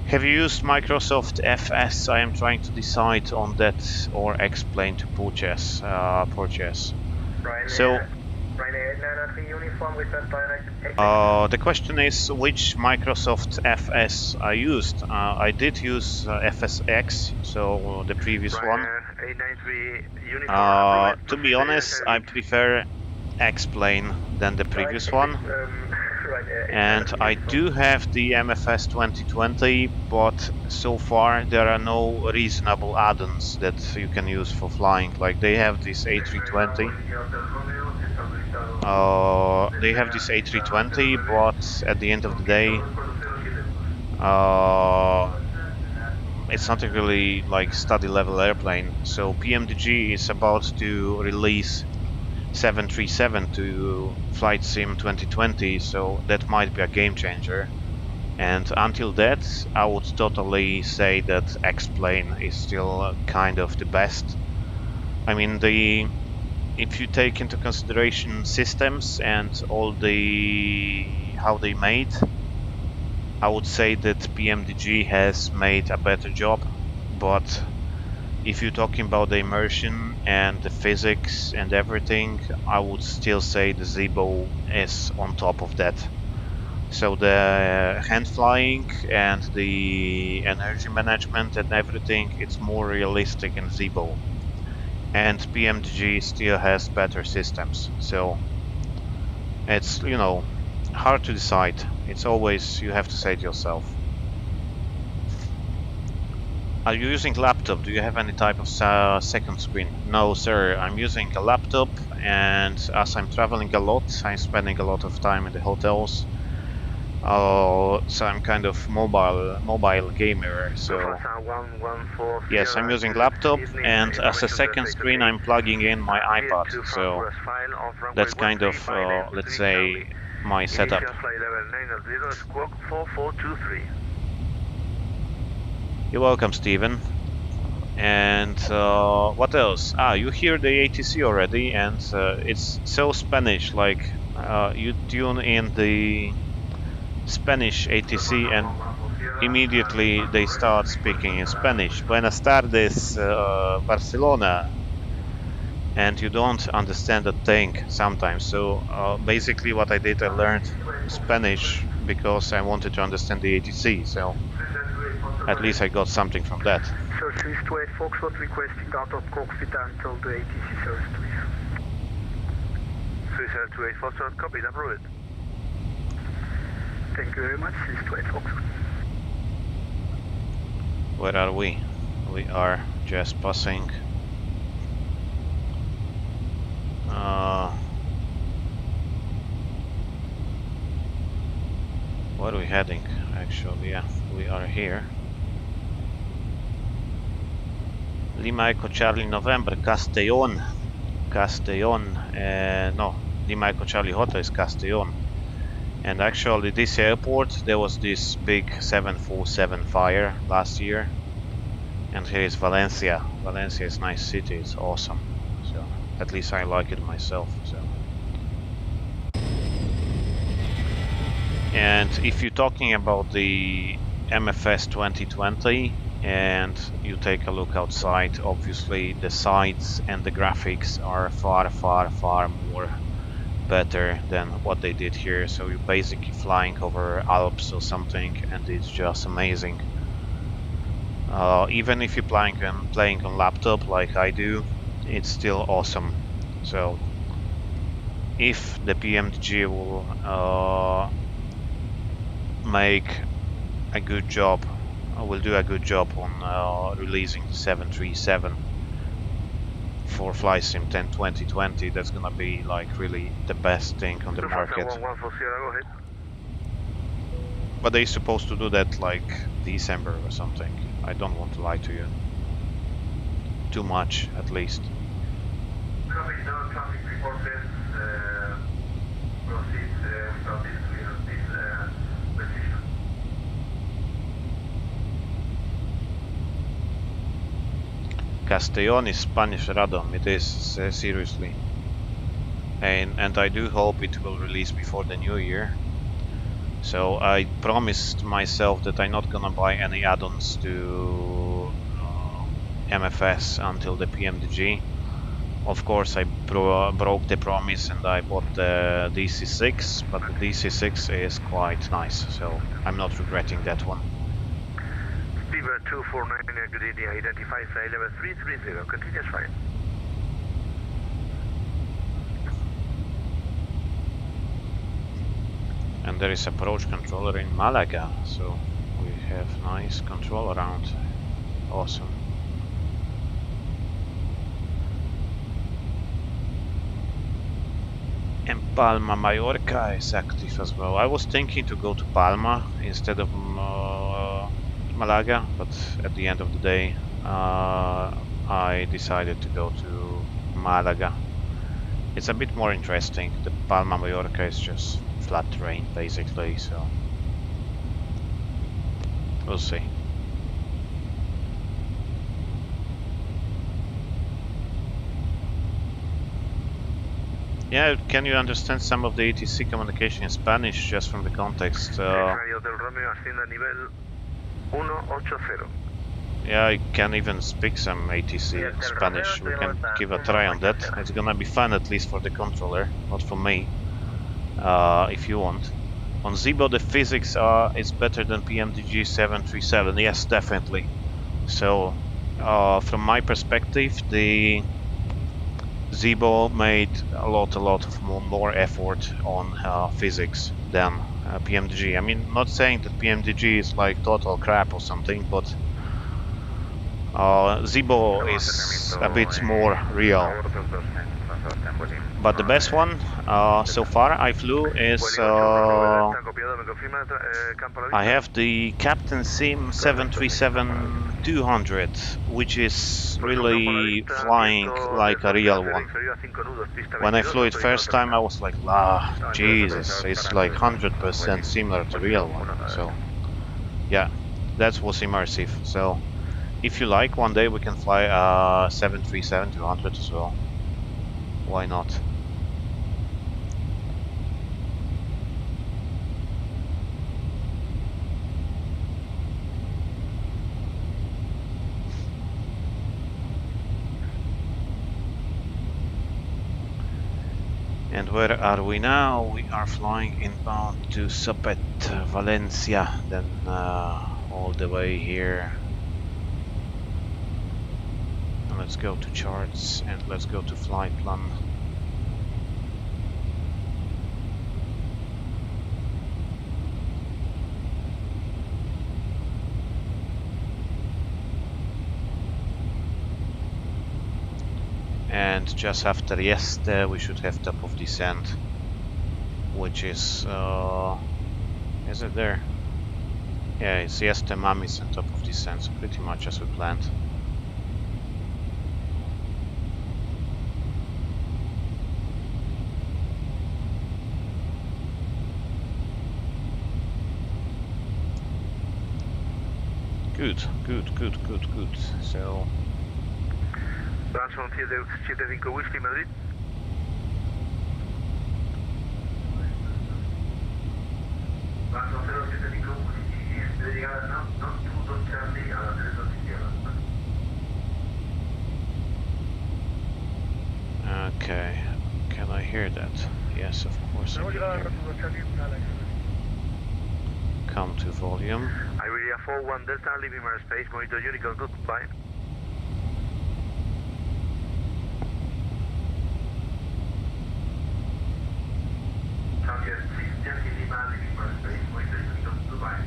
Have you used Microsoft FS? I am trying to decide on that or explain to purchase. So, the question is which Microsoft FS I used. I did use FSX, so the previous one. To be honest, I prefer X-Plane than the previous one. And I do have the MFS 2020, but so far there are no reasonable add-ons that you can use for flying. Like they have this A320. They have this A320, but at the end of the day, it's not a really like study level airplane. So PMDG is about to release 737 to Flight Sim 2020, so that might be a game changer. And until that, I would totally say that X-Plane is still kind of the best. I mean, if you take into consideration systems and all how they made, I would say that PMDG has made a better job, but if you're talking about the immersion and the physics and everything, I would still say the Zibo is on top of that. So the hand flying and the energy management and everything, it's more realistic in Zibo. And PMDG still has better systems. So it's, you know, hard to decide. It's always, you have to say it yourself. Are you using laptop? Do you have any type of second screen? No, sir. I'm using a laptop, and as I'm traveling a lot, I'm spending a lot of time in the hotels. So I'm kind of mobile gamer. So yes, I'm using laptop, and as a second screen, I'm plugging in my iPad. So that's kind of, let's say, my setup. You're welcome, Steven. And what else? You hear the ATC already, and it's so Spanish. Like you tune in the Spanish ATC, and immediately they start speaking in Spanish. Buenas tardes, Barcelona. And you don't understand a thing sometimes. So basically what I did, I learned Spanish because I wanted to understand the ATC. So at least I got something from that. So Swiss 28 Foxtrot requesting out of cockpit until the ATC service, please. Swiss 28 Foxtrot, copy, approve it. Thank you very much, Swiss 28 Foxtrot. Where are we? We are just passing. Where are we heading? Actually, yeah, we are here. Lima Echo Charlie November, Castellón. No, Lima Echo Charlie Hotel is Castellón. And actually this airport, there was this big 747 fire last year. And here is Valencia. Valencia is a nice city, it's awesome. So at least I like it myself. So. And if you're talking about the MFS 2020 and you take a look outside, obviously the sights and the graphics are far more better than what they did here. So you're basically flying over Alps or something, and it's just amazing. Even if you're playing on laptop like I do, it's still awesome. So if the PMDG will make a good job, will do a good job on releasing the 737 for FlySim 10 2020, that's gonna be like really the best thing on the market. But they're supposed to do that like December or something. I don't want to lie to you. Too much, at least. Traffic reported. Proceed without this position. Castellón is Spanish Radom, it is, seriously. And I do hope it will release before the new year. So I promised myself that I'm not gonna buy any add-ons to MFS until the PMDG. Of course I broke the promise and I bought the DC6, but the DC6 is quite nice, so I'm not regretting that one. Beaver 249, good evening, identify flight level 330, continuous flight. And there is approach controller in Malaga, so we have nice control around. Awesome. And Palma Mallorca is active as well. I was thinking to go to Palma instead of Malaga, but at the end of the day I decided to go to Malaga. It's a bit more interesting. The Palma Mallorca is just flat terrain basically, so we'll see. Yeah, can you understand some of the ATC communication in Spanish just from the context? Radio del Romeo asciende a nivel 180. Yeah, I can even speak some ATC Spanish. We can give a try on that. It's gonna be fun, at least for the controller, not for me. If you want. On Zibo, the physics is better than PMDG 737. Yes, definitely. So, from my perspective, the Zibo made a lot of more effort on physics than PMDG. I mean, not saying that PMDG is like total crap or something, but Zibo is a bit more real. But the best one so far I flew is I have the Captain Sim 737-200, which is really flying like a real one. When I flew it first time I was like, ah, Jesus, it's like 100% similar to real one. So yeah, that was immersive. So if you like, one day we can fly 737-200 as well. Why not? And where are we now? We are flying inbound to Sopet, Valencia, then all the way here. And let's go to charts and let's go to flight plan. And just after Yeste we should have top of descent, which is it there? Yeah, it's Yeste, Mamis and top of descent, so pretty much as we planned. Good. So Branson 775 Whiskey, Madrid. Branson 075 Whiskey, debe llegar a Not Charlie a la 327. okay, can I hear that? Yes, of course I can hear. Come to volume. Iberia 41 Delta, leaving airspace, monitor Unicorn, goodbye. Target 6 Yankee Lima, leaving airspace, monitor Unicorn, goodbye.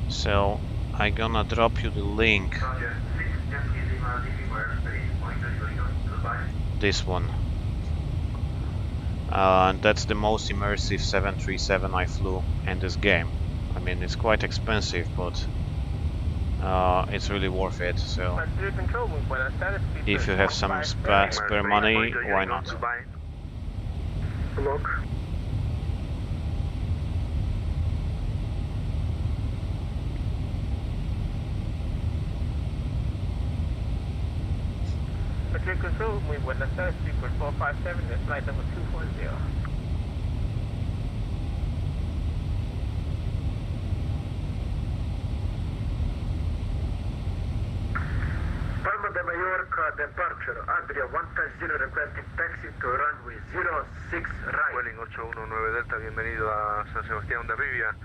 So I'm gonna drop you the link. Target 6 Yankee Lima, leaving airspace, monitor Unicorn, goodbye. This one. And that's the most immersive 737 I flew in this game. I mean, it's quite expensive, but it's really worth it. So if you have some spare money, why not? Look. Patrick Control, muy buenas tardes, Freeport 457, that's flight number 240. Palma de Mallorca departure, Adria 150 requesting taxi to runway 06 right. Vueling 819 Delta, bienvenido a San Sebastián de Rivia.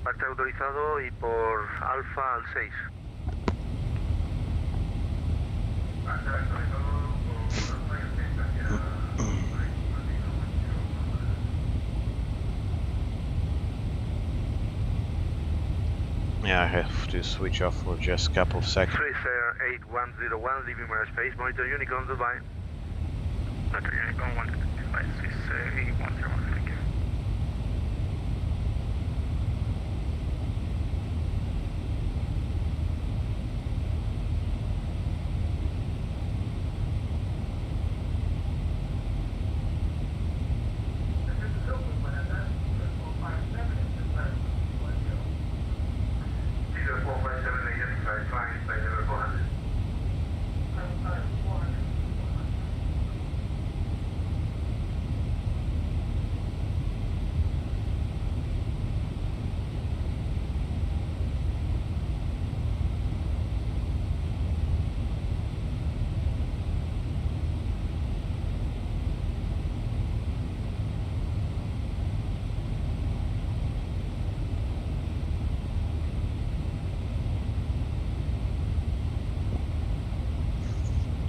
Parte autorizado y por Alfa al 6. Yeah, I have to switch off for just a couple of seconds. 38101, leaving airspace, monitor Unicorn, Dubai. Monitor Unicorn 125, Swiss 8101, thank you.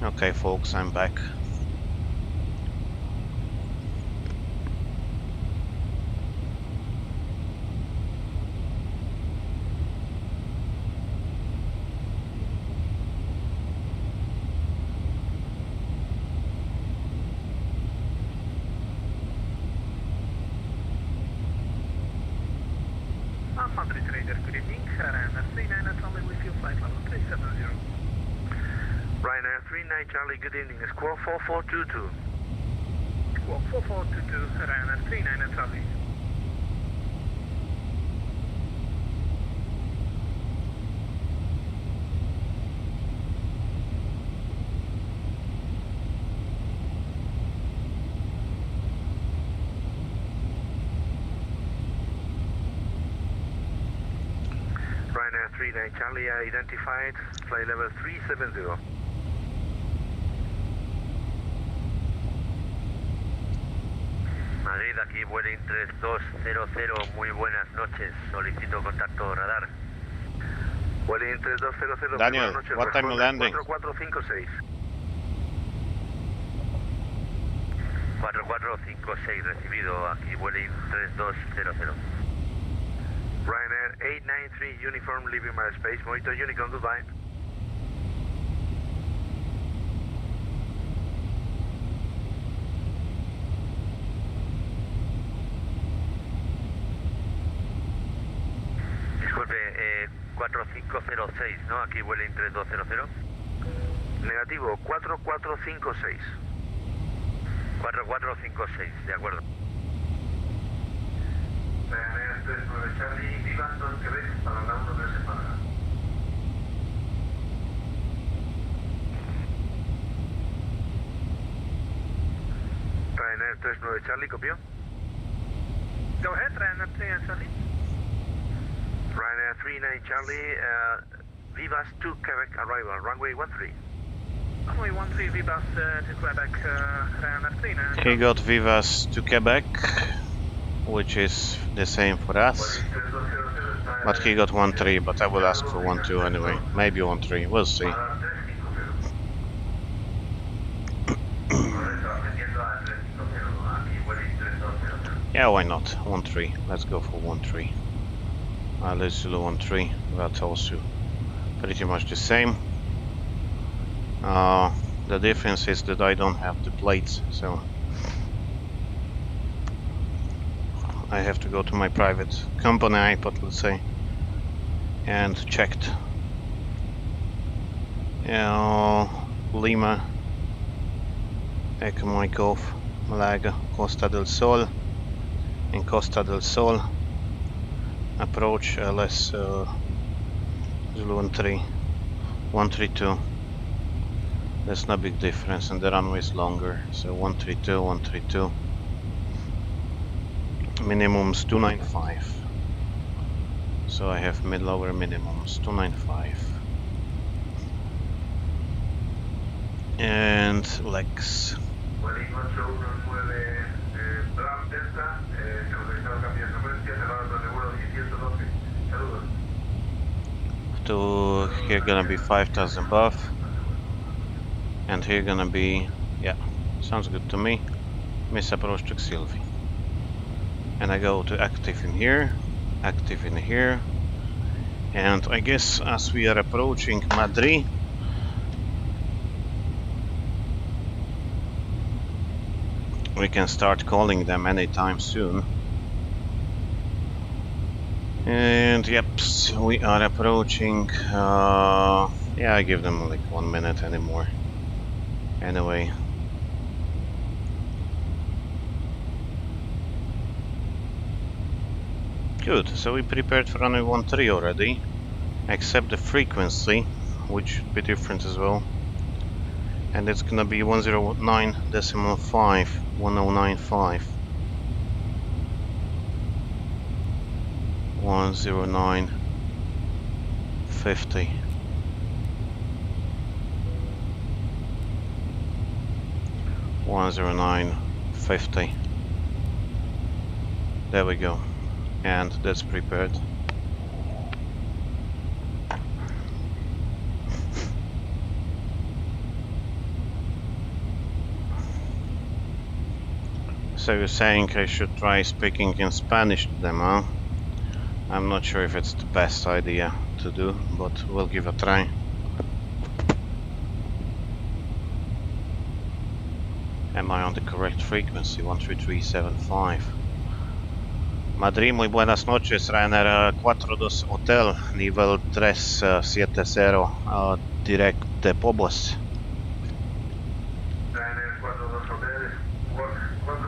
Okay, folks, I'm back. Madrid Raider, good evening. Ryanair 39 Charlie with you, flight level 370. Ryanair 39 Charlie, good evening. Squawk 4422. Squawk 4422, Ryanair 39 Charlie. Ryanair 39 Charlie identified, flight level 370. Madrid, aquí Vueling 3200, muy buenas noches, solicito contacto radar. Vueling 3200, Daniel, buenas noches, what time you landing? 4456. 4456 recibido, aquí Vueling 3200. Ryanair 893 uniform, leaving my space, monitor Unicorn, goodbye. Disculpe, 4506, ¿no? Aquí Vueling 3200. Negativo, 4456. 4456, de acuerdo. Ryanair 39 Charlie, Vivanton, Quebec, para la 13 en Málaga. Ryanair 39 Charlie, copió. Go ahead, Ryanair 39 Charlie. Ryanair 39 Charlie, Vivas to Quebec arrival, runway 13. Runway 13, Vivas to Quebec, Ryanair 39. He got Vivas to Quebec, which is the same for us. But he got 1-3, but I will ask for 1-2 anyway. Maybe 1-3, we'll see. Yeah, why not? 1-3. Let's go for 1-3. Let's do 1-3. That's also pretty much the same. The difference is that I don't have the plates, so I have to go to my private company iPod, let's say, and checked. Lima, Echo Mike Golf, Malaga, Costa del Sol. In Costa del Sol, approach LS Zulu 13, 132. That's no big difference, and the runway is longer, so 132, 132. Minimums 295. So I have mid-lower minimums 295. And legs. To here gonna be 5000 buff, and here gonna be, yeah, sounds good to me. Miss approach to Sylvie, and I go to active in here, and I guess as we are approaching Madrid, we can start calling them anytime soon. And yep, we are approaching. Yeah, I give them like 1 minute anymore. Anyway. Good, so we prepared for runway 13 already, except the frequency, which should be different as well. And it's gonna be 109.5, 1095. 109.50. $109.50. There we go, and that's prepared. So you're saying I should try speaking in Spanish to them, huh? I'm not sure if it's the best idea to do, but we'll give a try. Am I on the correct frequency? 13375. Madrid, muy buenas noches. Ryanair 42 Hotel, nivel 370, direct de Pobos. Ryanair 42 Hotel, 4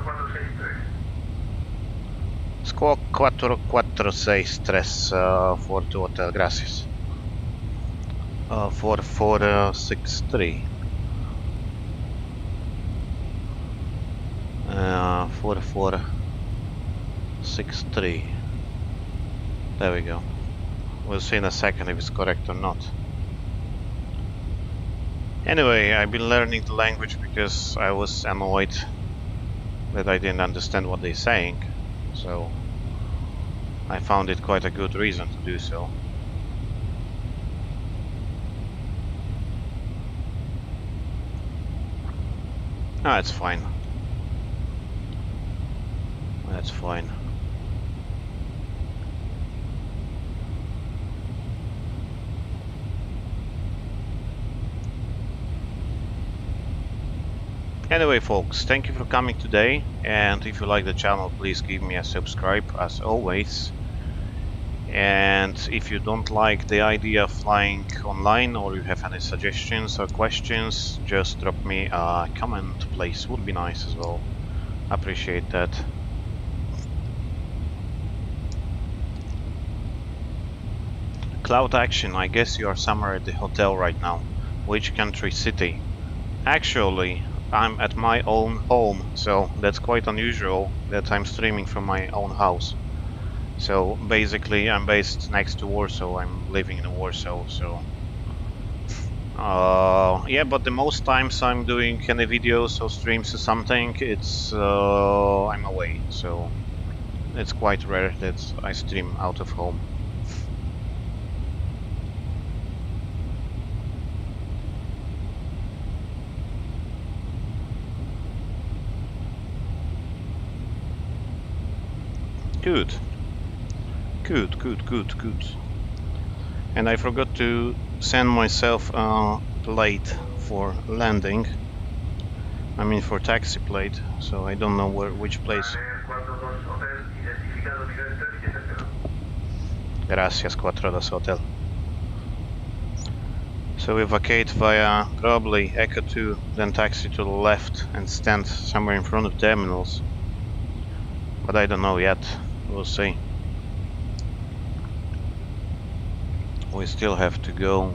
Squawk 446 for to hotel, gracias. 4463. 4463. There we go. We'll see in a second if it's correct or not. Anyway, I've been learning the language because I was annoyed that I didn't understand what they're saying. So I found it quite a good reason to do so. Ah, it's fine. That's fine. Anyway folks, thank you for coming today, and if you like the channel, please give me a subscribe as always. And if you don't like the idea of flying online, or you have any suggestions or questions, just drop me a comment please, would be nice as well. Appreciate that. Cloud Action, I guess you are somewhere at the hotel right now. Which country, city? Actually, I'm at my own home, so that's quite unusual that I'm streaming from my own house. So basically I'm based next to Warsaw, I'm living in Warsaw, so... yeah, but the most times I'm doing any videos or streams or something, it's... I'm away, so... It's quite rare that I stream out of home. Good. Good. And I forgot to send myself a plate for landing. I mean for taxi plate, so I don't know which place. Gracias, 42 Hotel. So we vacate via probably Echo 2, then taxi to the left and stand somewhere in front of terminals. But I don't know yet. We'll see. We still have to go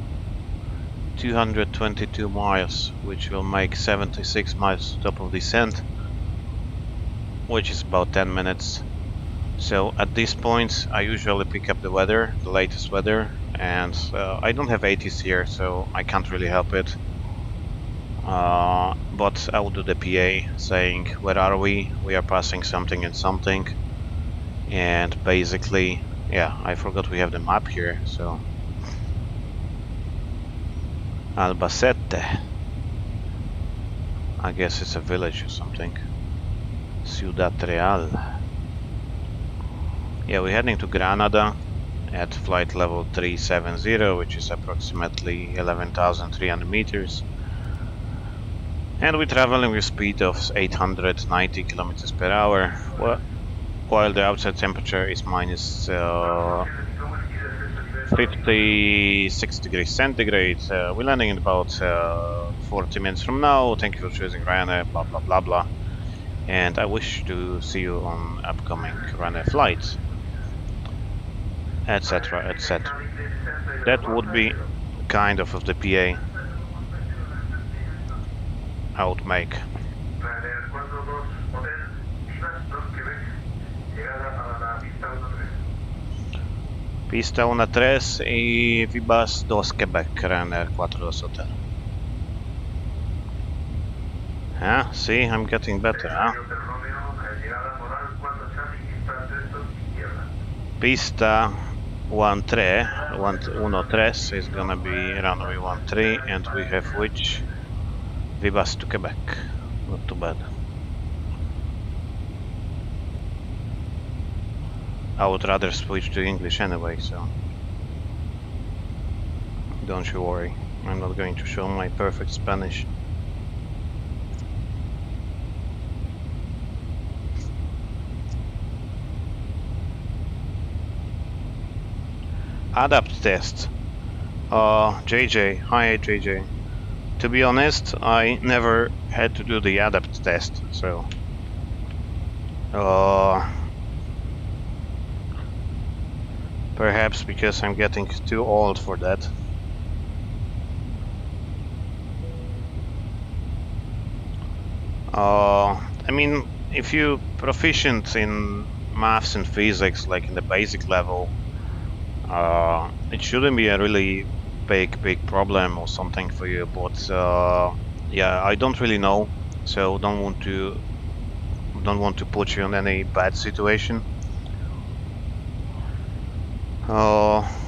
222 miles, which will make 76 miles top of descent, which is about 10 minutes. So at this point I usually pick up the weather, the latest weather, and I don't have 80s here, so I can't really help it. But I will do the PA saying where are we are passing something and something. And basically, yeah, I forgot we have the map here, so... Albacete. I guess it's a village or something. Ciudad Real. Yeah, we're heading to Granada at flight level 370, which is approximately 11,300 meters. And we're traveling with speed of 890 kilometers per hour. Well, while the outside temperature is minus 56 degrees centigrade. We're landing in about 40 minutes from now. Thank you for choosing Ryanair, blah blah blah blah. And I wish to see you on upcoming Ryanair flights, etc, etc. That would be kind of the PA I would make. Pista 1-3 y Vibas 2 Quebec, Ryanair 42 Hotel. Huh? See, I'm getting better, huh? Pista 1-3 is gonna be runway 13, and we have which? Vibas to Quebec. Not too bad. I would rather switch to English anyway, so don't you worry. I'm not going to show my perfect Spanish. Adapt test. JJ. Hi JJ. To be honest, I never had to do the adapt test, so Perhaps because I'm getting too old for that. I mean, if you're proficient in maths and physics, like in the basic level, it shouldn't be a really big problem or something for you. But yeah, I don't really know, so don't want to put you in any bad situation.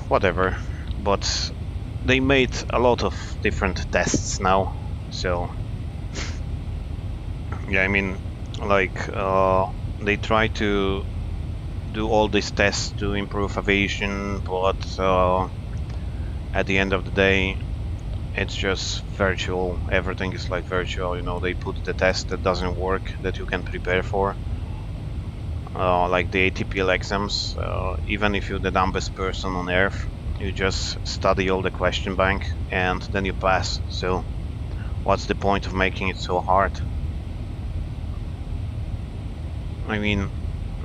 Whatever. But they made a lot of different tests now, so yeah, I mean, like they try to do all these tests to improve aviation, but at the end of the day, it's just virtual. Everything is like virtual. You know, they put the test that doesn't work that you can prepare for, like the ATPL exams. Even if you're the dumbest person on earth, you just study all the question bank and then you pass. So what's the point of making it so hard? I mean,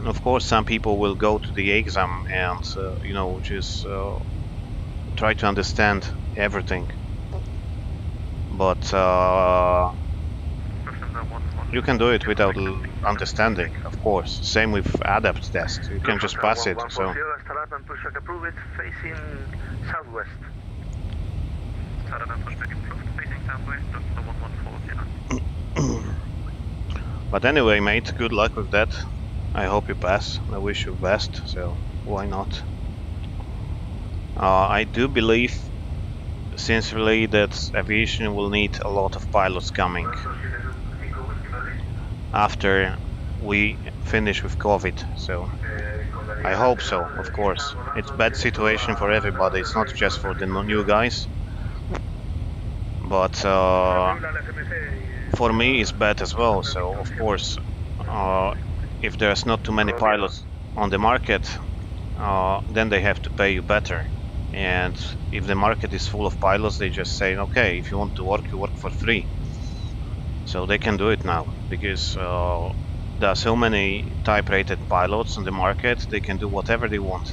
of course, some people will go to the exam and, you know, just try to understand everything. But you can do it without understanding, of course. Same with ADAPT test. You can just pass it. So. Approve it facing southwest. Facing southwest, 114. But anyway, mate, good luck with that. I hope you pass. I wish you best, so why not? I do believe, sincerely, that aviation will need a lot of pilots coming after we finish with COVID, so I hope so, of course. It's a bad situation for everybody, it's not just for the new guys, but for me it's bad as well, so of course, if there's not too many pilots on the market, then they have to pay you better. And if the market is full of pilots, they just say, okay, if you want to work, you work for free. So they can do it now, because there are so many type-rated pilots on the market, they can do whatever they want.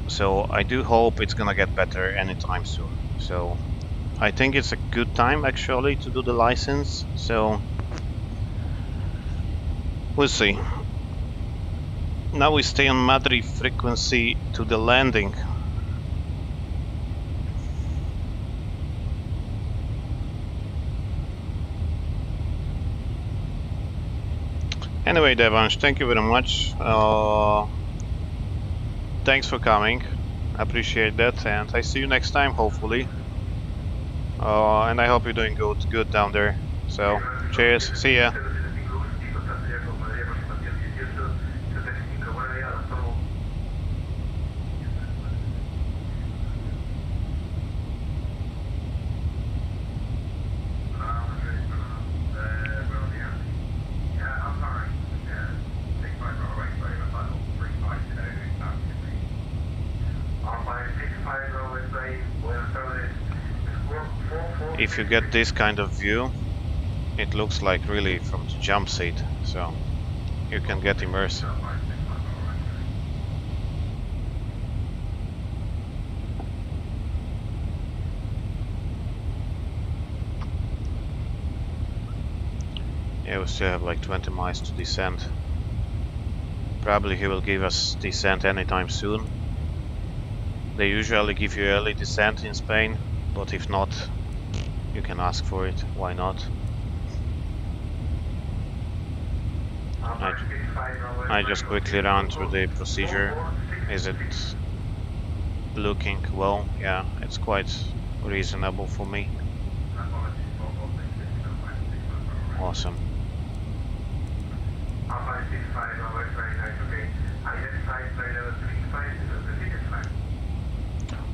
So I do hope it's gonna get better anytime soon. So I think it's a good time actually to do the license, so we'll see. Now we stay on Madrid frequency to the landing. Anyway, Devansh, thank you very much. Thanks for coming. I appreciate that, and I see you next time, hopefully. And I hope you're doing good down there. So, cheers. See ya. If you get this kind of view, it looks like really from the jump seat, so you can get immersed. Yeah, we still have like 20 miles to descend. Probably he will give us descent anytime soon. They usually give you early descent in Spain, but if not, you can ask for it, why not? I just quickly ran through the procedure. Is it looking well? Yeah, it's quite reasonable for me. Awesome.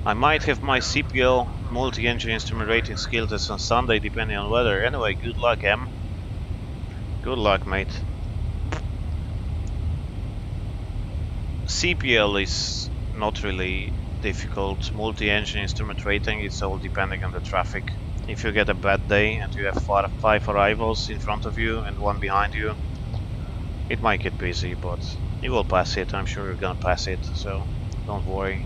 I might have my CPL multi-engine instrument rating skill test on Sunday, depending on weather. Anyway, good luck, Em. Good luck, mate. CPL is not really difficult. Multi-engine instrument rating, it's all depending on the traffic. If you get a bad day and you have 5 arrivals in front of you and 1 behind you, it might get busy, but You will pass it, I'm sure you're gonna pass it, so don't worry.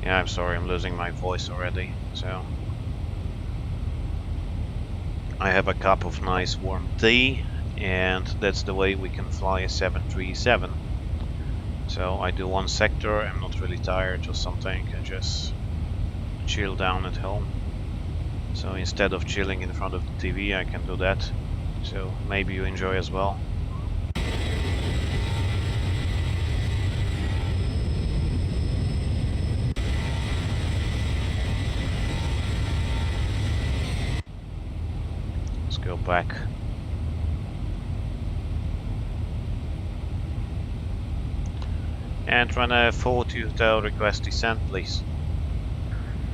Yeah, I'm sorry, I'm losing my voice already, so... I have a cup of nice warm tea, and that's the way we can fly a 737. So I do one sector, I'm not really tired or something, I just chill down at home. So instead of chilling in front of the TV, I can do that. So maybe you enjoy as well. Let's go back. And Ryanair 40 Hotel, request descent, please.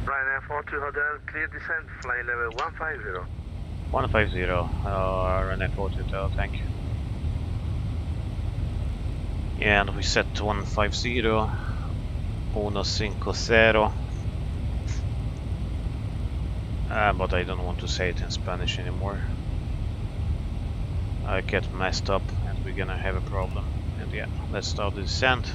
Ryanair 42 Hotel, clear descent, flight level 150. 150, Ryanair 40 Hotel, thank you. And we set to 150, 150. But I don't want to say it in Spanish anymore. I get messed up and we're gonna have a problem. And yeah, let's start the descent.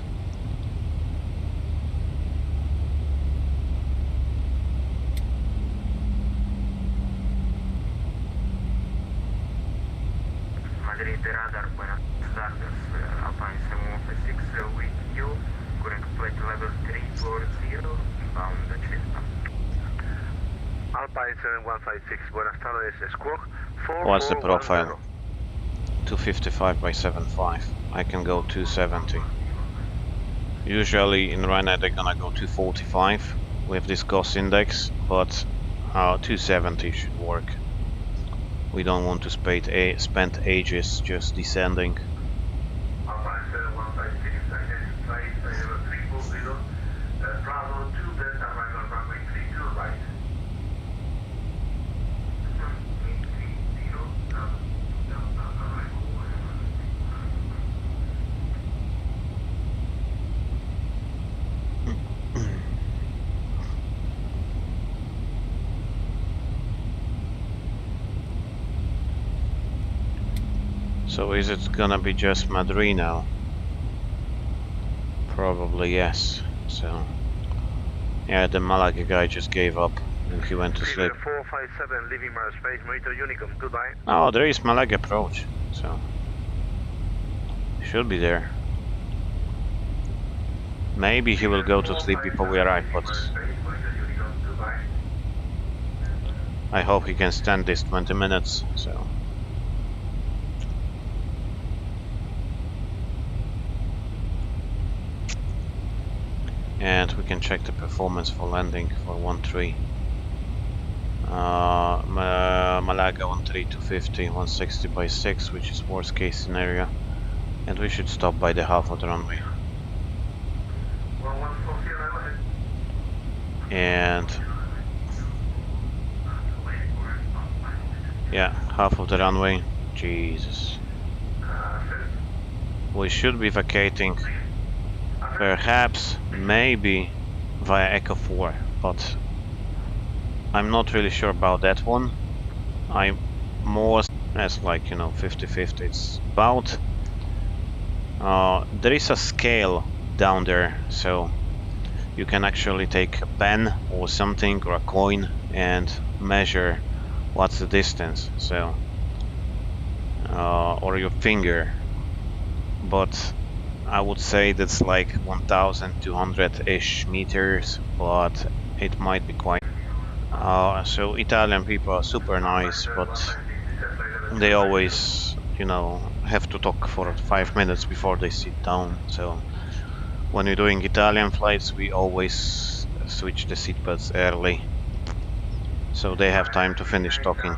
Madrid radar, buenas tardes, Alpine 716 with you, current flight level 340, inbound Cessna. Alpine 7156, buenas tardes, Squawk 4410. What's the profile? 255 by 75. I can go 270. Usually in Ryanair they're gonna go 245 with this cost index, but 270 should work. We don't want to spend ages just descending. Alpine 7156, identify flight level 340, Bravo 2 Delta, arrival runway 32 right. So is it gonna be just Madrid now? Probably yes. So yeah, the Malaga guy just gave up and he went to sleep. 457 leaving my space, monitor Unicom, goodbye. Oh, there is Malaga approach, so should be there. Maybe he will go to sleep before we arrive, but I hope he can stand this 20 minutes, so. And we can check the performance for landing for 1-3. Malaga 1-3 250, 160 by 6, which is worst case scenario. And we should stop by the half of the runway. And yeah, half of the runway. Jesus. We should be vacating. Perhaps, maybe via Echo 4, but I'm not really sure about that one. I'm more as like, you know, 50-50. It's about there is a scale down there, so you can actually take a pen or something or a coin and measure what's the distance, so or your finger, but I would say that's like 1,200-ish meters, but it might be quite. So Italian people are super nice, but they always, you know, have to talk for 5 minutes before they sit down. So when we're doing Italian flights, we always switch the seatbelts early, so they have time to finish talking.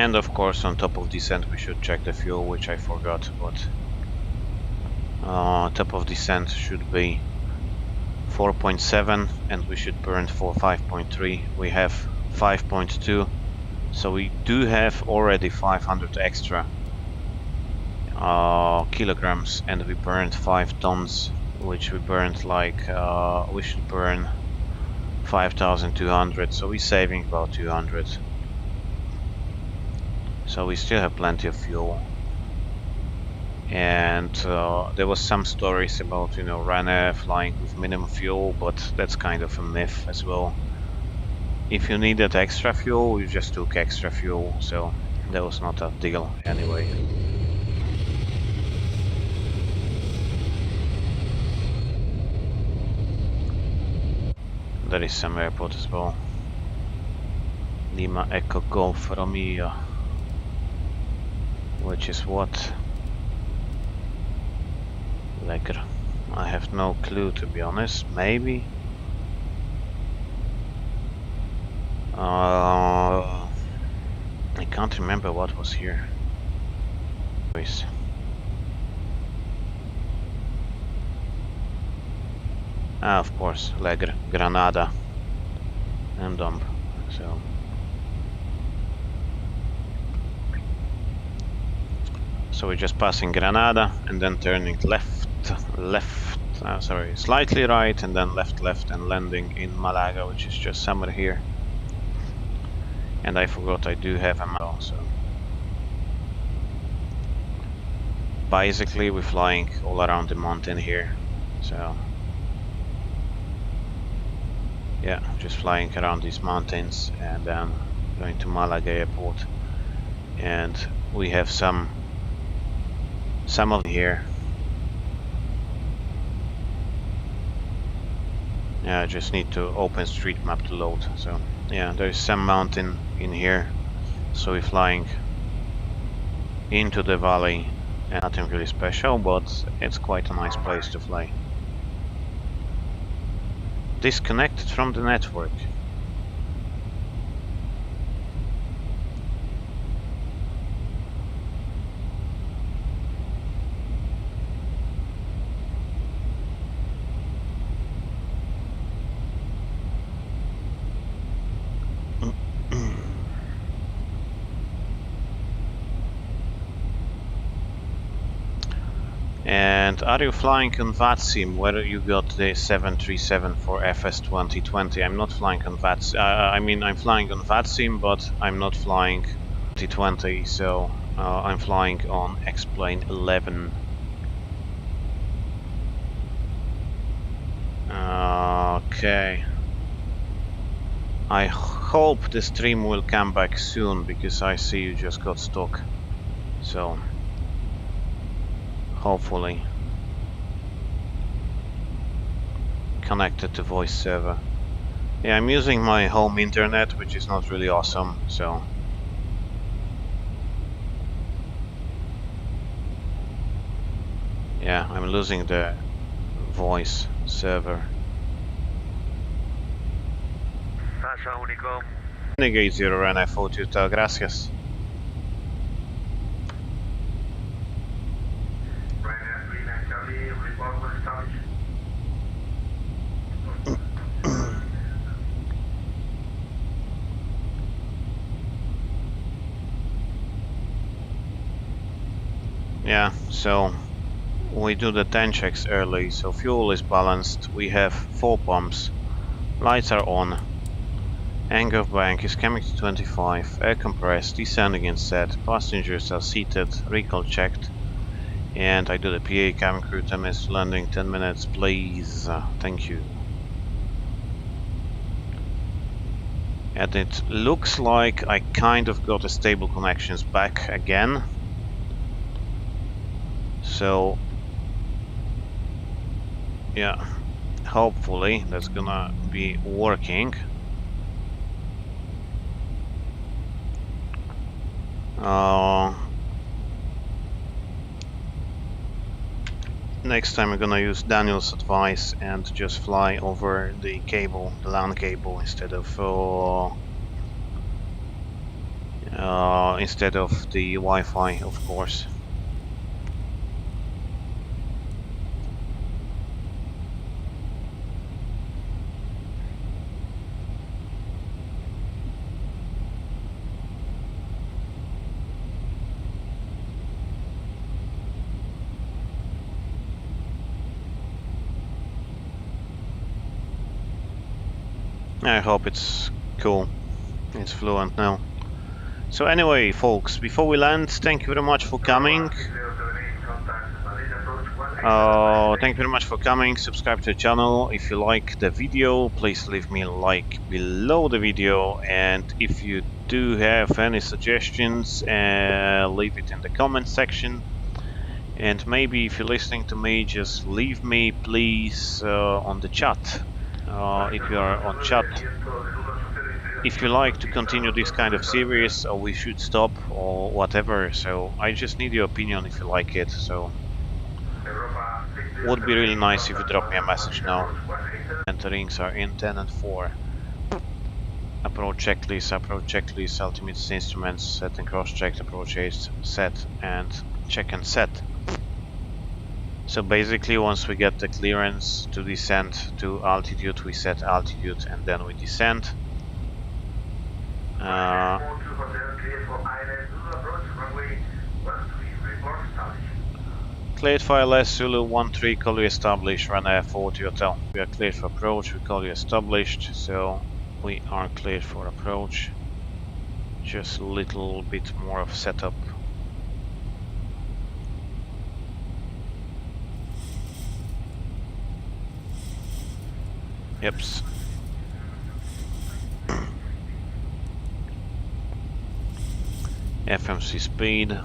And of course, on top of descent, we should check the fuel, which I forgot, but top of descent should be 4.7 and we should burn for 5.3. We have 5.2, so we do have already 500 extra kilograms, and we burned 5 tons, which we burned like we should burn 5,200, so we're saving about 200. So we still have plenty of fuel. And there was some stories about, you know, Ryanair flying with minimum fuel, but that's kind of a myth as well. If you needed extra fuel, you just took extra fuel, so that was not a deal anyway. There is some airport as well. Lima Echo Golf Romeo, which is what? Lekker. I have no clue, to be honest. Maybe. I can't remember what was here. Ah, of course, Lekker, Granada, and dump. So we're just passing Granada and then turning left, sorry, slightly right and then left and landing in Malaga, which is just somewhere here. And I forgot I do have a map, so basically we're flying all around the mountain here. So yeah, just flying around these mountains and then going to Malaga airport. And we have some of them here. Yeah, I just need to open street map to load. So yeah, there is some mountain in here, so we're flying into the valley, and nothing really special, but it's quite a nice place to fly. Disconnected from the network. And are you flying on VATSIM, where you got the 737 for FS 2020? I'm not flying on VATSIM. I mean, I'm flying on VATSIM, but I'm not flying 2020, so I'm flying on X-Plane 11. Okay. I hope the stream will come back soon, because I see you just got stuck. So hopefully connected to voice server. Yeah, I'm using my home internet, which is not really awesome, so yeah, I'm losing the voice server. Pasa Unicom. Negate 0 Ryanair 42, gracias. Ryanair 39 Charlie, report when established. Yeah, so we do the 10 checks early, so fuel is balanced, we have 4 pumps, lights are on, anchor bank is coming to 25, air compressed, descending and set, passengers are seated, recall checked, and I do the PA cabin crew 10 minutes to landing, 10 minutes please, thank you. And it looks like I kind of got the stable connections back again. So yeah, hopefully that's gonna be working. Next time I'm gonna use Daniel's advice and just fly over the cable, the LAN cable, instead of instead of the Wi-Fi, of course. I hope it's cool. It's fluent now. So anyway, folks, before we land, thank you very much for coming. Thank you very much for coming. Subscribe to the channel. If you like the video, please leave me a like below the video. And if you do have any suggestions, leave it in the comment section. And maybe if you're listening to me, just leave me, please, on the chat. If you are on chat, if you like to continue this kind of series, or we should stop, or whatever. So I just need your opinion if you like it. So would be really nice if you drop me a message now. And the rings are in 10 and 4. Approach checklist, altimeter instruments, set and cross check, approach aids, set and check and set. So basically, once we get the clearance to descend to altitude, we set altitude and then we descend. Cleared for LS Zulu 13, call you established, Ryanair 40 Hotel. We are cleared for approach, we call you established, so we are cleared for approach. Just a little bit more of setup. Yeps. FMC speed.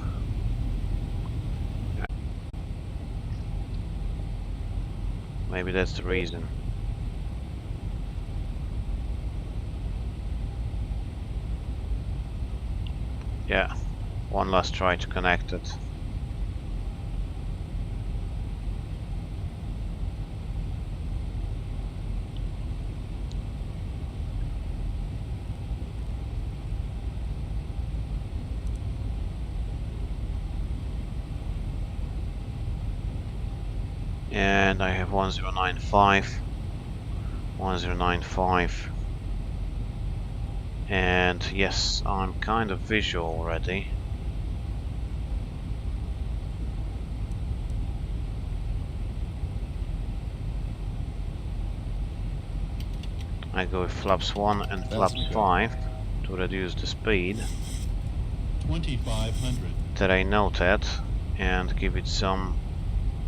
Maybe that's the reason. Yeah, one last try to connect it. And I have 1095, and yes, I'm kind of visual already. I go with flaps 1 and flaps 5 to reduce the speed. 2500. Terrain noted, and give it some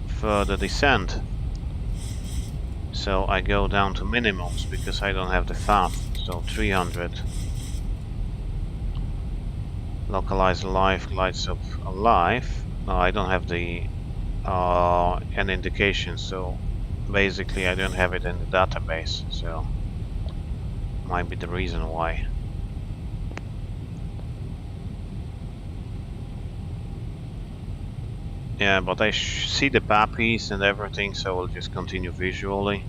further descent. So I go down to minimums because I don't have the FAF. So 300. Localize alive, lights up alive. No, I don't have the an indication, so basically I don't have it in the database, so might be the reason why. Yeah, but I see the pappies and everything, so we'll just continue visually.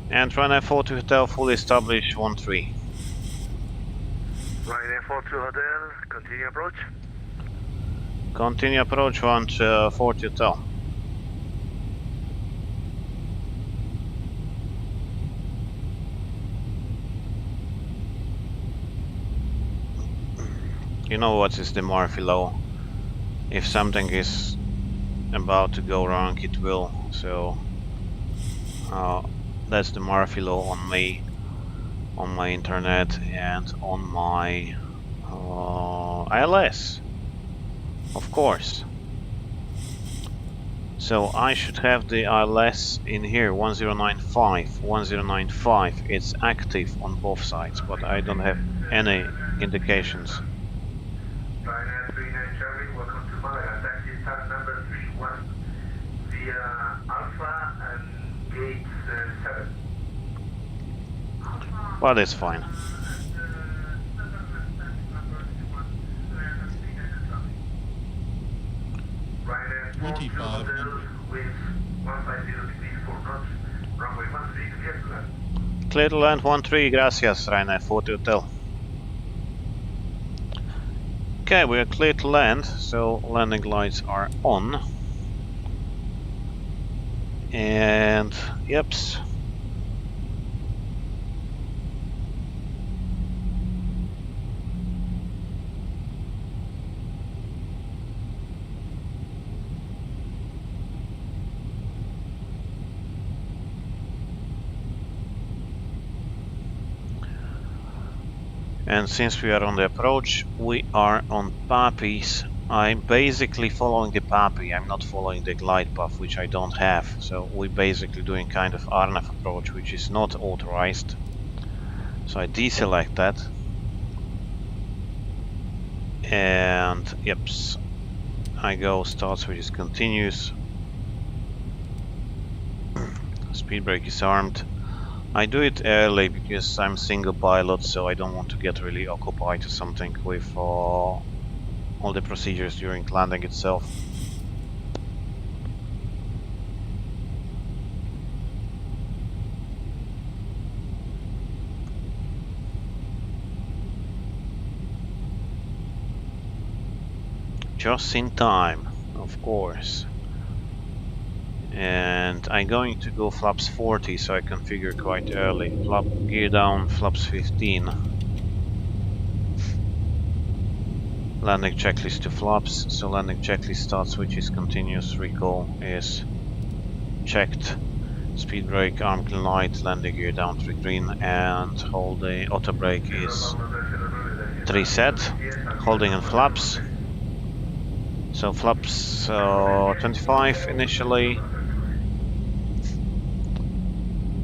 And Ryanair 40 Hotel, fully established 13. Ryanair 40 Hotel, continue approach. Continue approach 40 Hotel. You know what is the Murphy law? If something is about to go wrong, it will. So that's the Murphy law on me, on my internet, and on my ILS, of course. So I should have the ILS in here, 1095. 1095. It's active on both sides, but I don't have any indications. Ryanair 39 Charlie, welcome to Malaga. Taxi start number 31 via Alpha and gate 7. Well, that's fine. Ryanair 40 Hotel with 150 degrees 4 knots, runway 13 clear to land. clear to land 13, gracias, Ryanair 40 Hotel. Okay, we are clear to land, so landing lights are on. And, yeps. And since we are on the approach, we are on Papis. I'm basically following the Papi, I'm not following the glide path, which I don't have. So we're basically doing kind of RNAV approach, which is not authorized. So I deselect that. And yeps, I go start switch is continuous. Speed brake is armed. I do it early because I'm single pilot, so I don't want to get really occupied or something with all the procedures during landing itself. Just in time, of course. And I'm going to go flaps 40, so I configure quite early. Flap gear down, flaps 15. Landing checklist to flaps, so landing checklist start switch is continuous, recall is checked. Speed brake, arm clean light, landing gear down 3 green, and hold the auto brake is 3 set. Holding on flaps. So flaps 25 initially.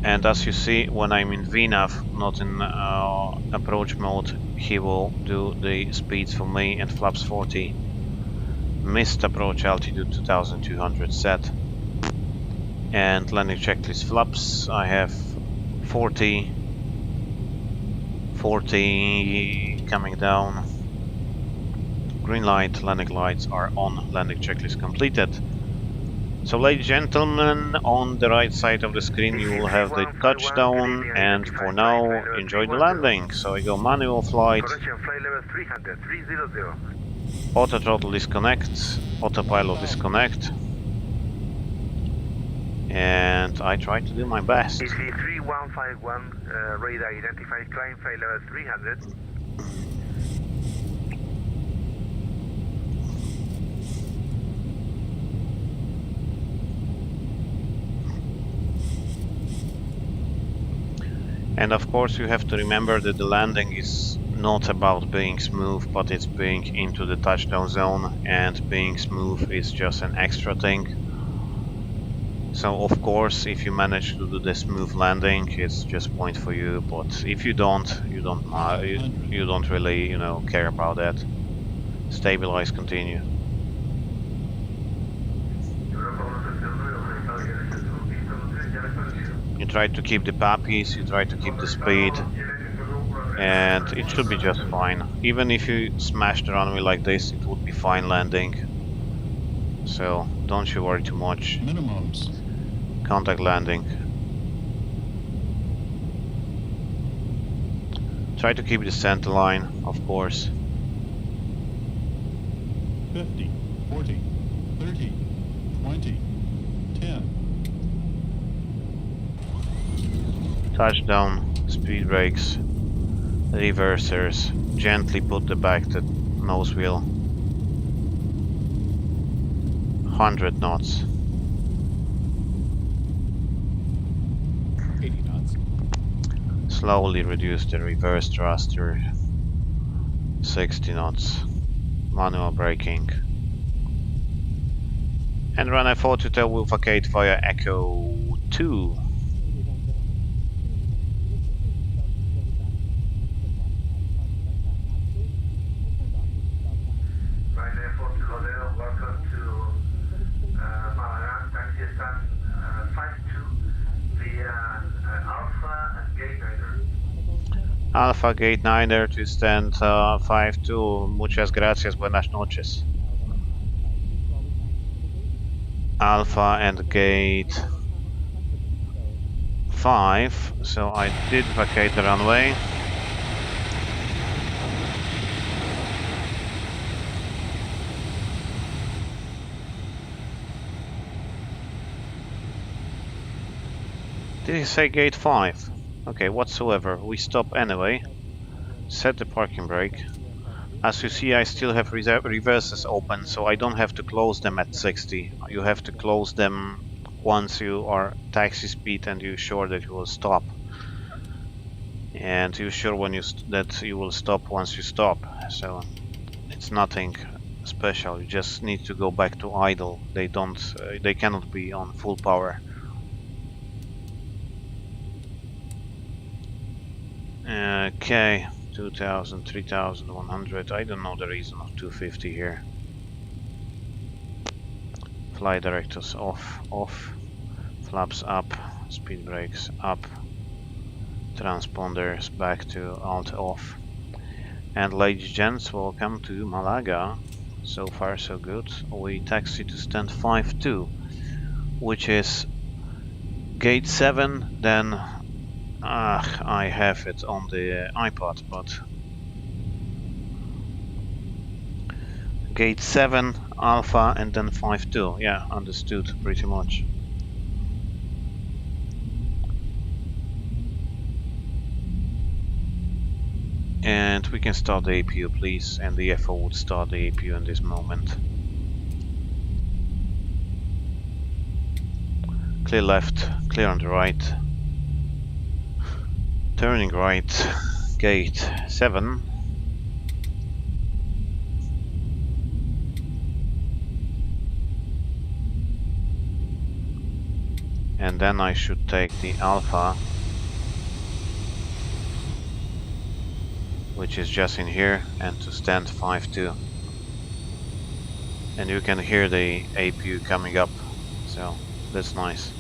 And as you see, when I'm in VNAV, not in approach mode, he will do the speeds for me and flaps 40. Missed approach altitude 2200 set. And landing checklist flaps, I have 40 coming down. Green light, landing lights are on, landing checklist completed. So ladies and gentlemen, on the right side of the screen you will have the touchdown, and for now enjoy the landing. So I go manual flight, auto throttle disconnect, autopilot disconnect, and I try to do my best. EC 3151, radar identified, climb flight level 300. And of course you have to remember that the landing is not about being smooth, but it's being into the touchdown zone, and being smooth is just an extra thing. So of course if you manage to do the smooth landing, it's just point for you, but if you don't, you don't really, you know, care about that. Stabilize, continue. You try to keep the pappies, you try to keep the speed, and it should be just fine. Even if you smash the runway like this, it would be fine landing. So don't you worry too much. Minimums. Contact landing. Try to keep the center line, of course. 50, 40, 30, 20, 10. Touchdown, speed brakes, reversers, gently put the back to nose wheel. 100 knots. 80 knots. Slowly reduce the reverse thruster. 60 knots. Manual braking. And Ryanair 40 Hotel will vacate via Echo 2. Ryanair 40 Hotel, welcome to Malaga, taxi stand 52 via Alpha and Gate 9er. Alpha Gate 9er to stand 52. Muchas gracias, buenas noches. Alpha and Gate 5, so I did vacate the runway. Did he say gate 5? Okay, whatsoever. We stop anyway. Set the parking brake. As you see, I still have reverses open, so I don't have to close them at 60. You have to close them once you are taxi speed and you're sure that you will stop. And you're sure when that you will stop once you stop. So it's nothing special. You just need to go back to idle. They cannot be on full power. Okay, 2000, 3100. I don't know the reason of 250 here. Fly directors off. Flaps up. Speed brakes up. Transponders back to alt off. And ladies and gents, welcome to Malaga. So far so good. We taxi to stand 5-2, which is gate 7, then I have it on the iPad, but gate 7, Alpha, and then 5-2. Yeah, understood pretty much. And we can start the APU, please, and the FO would start the APU in this moment. Clear left, clear on the right. Turning right, gate 7. And then I should take the Alpha, which is just in here, and to stand 5-2. And you can hear the APU coming up, so that's nice.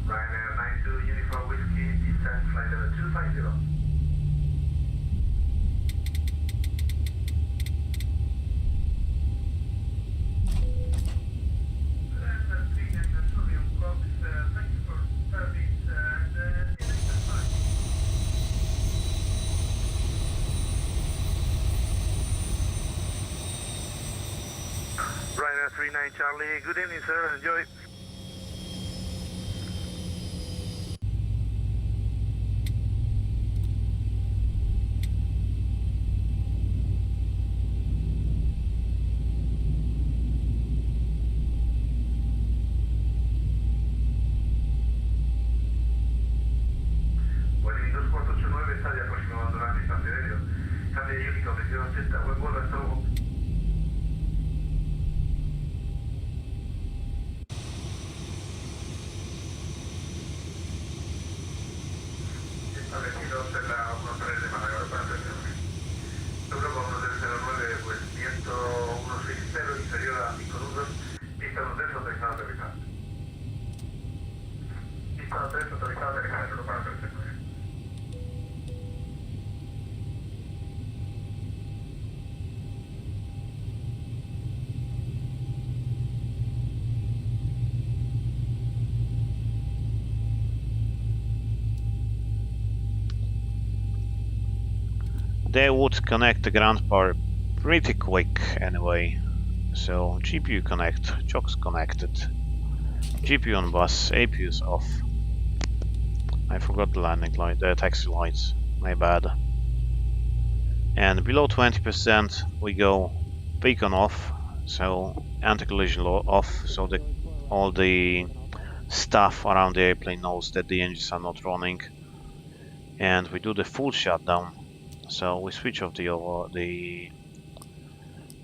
Ryanair 92 Uniform Whiskey, descent flight level 250. Ryanair 39 Charlie, good evening sir, enjoy. Boeing 2489 está ya próximo a abandonar el espacio aéreo. Cambia de única, presión 80, buen vuelo, hasta luego. Establecidos en la 1-3 de Malaga, para presiones. Europa 1309, pues viento 160 inferior a 5 nudos, pista 13 autorizada a aterrizar. Pista 13 autorizada a aterrizar, Europa 1309. They would connect the ground power pretty quick anyway. So GPU connect, chocks connected, GPU on bus, APU's off. I forgot the landing light, the taxi lights, my bad. And below 20% we go beacon off, so anti-collision off, so all the stuff around the airplane knows that the engines are not running. And we do the full shutdown. So we switch off the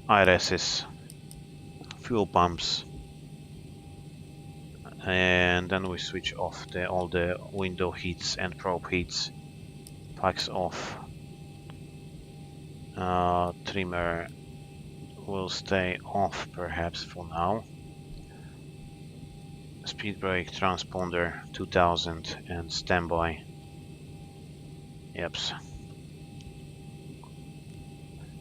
IRSs, fuel pumps, and then we switch off all the window heats and probe heats. Packs off. Trimmer will stay off perhaps for now. Speed brake, transponder 2000 and standby. Yeps.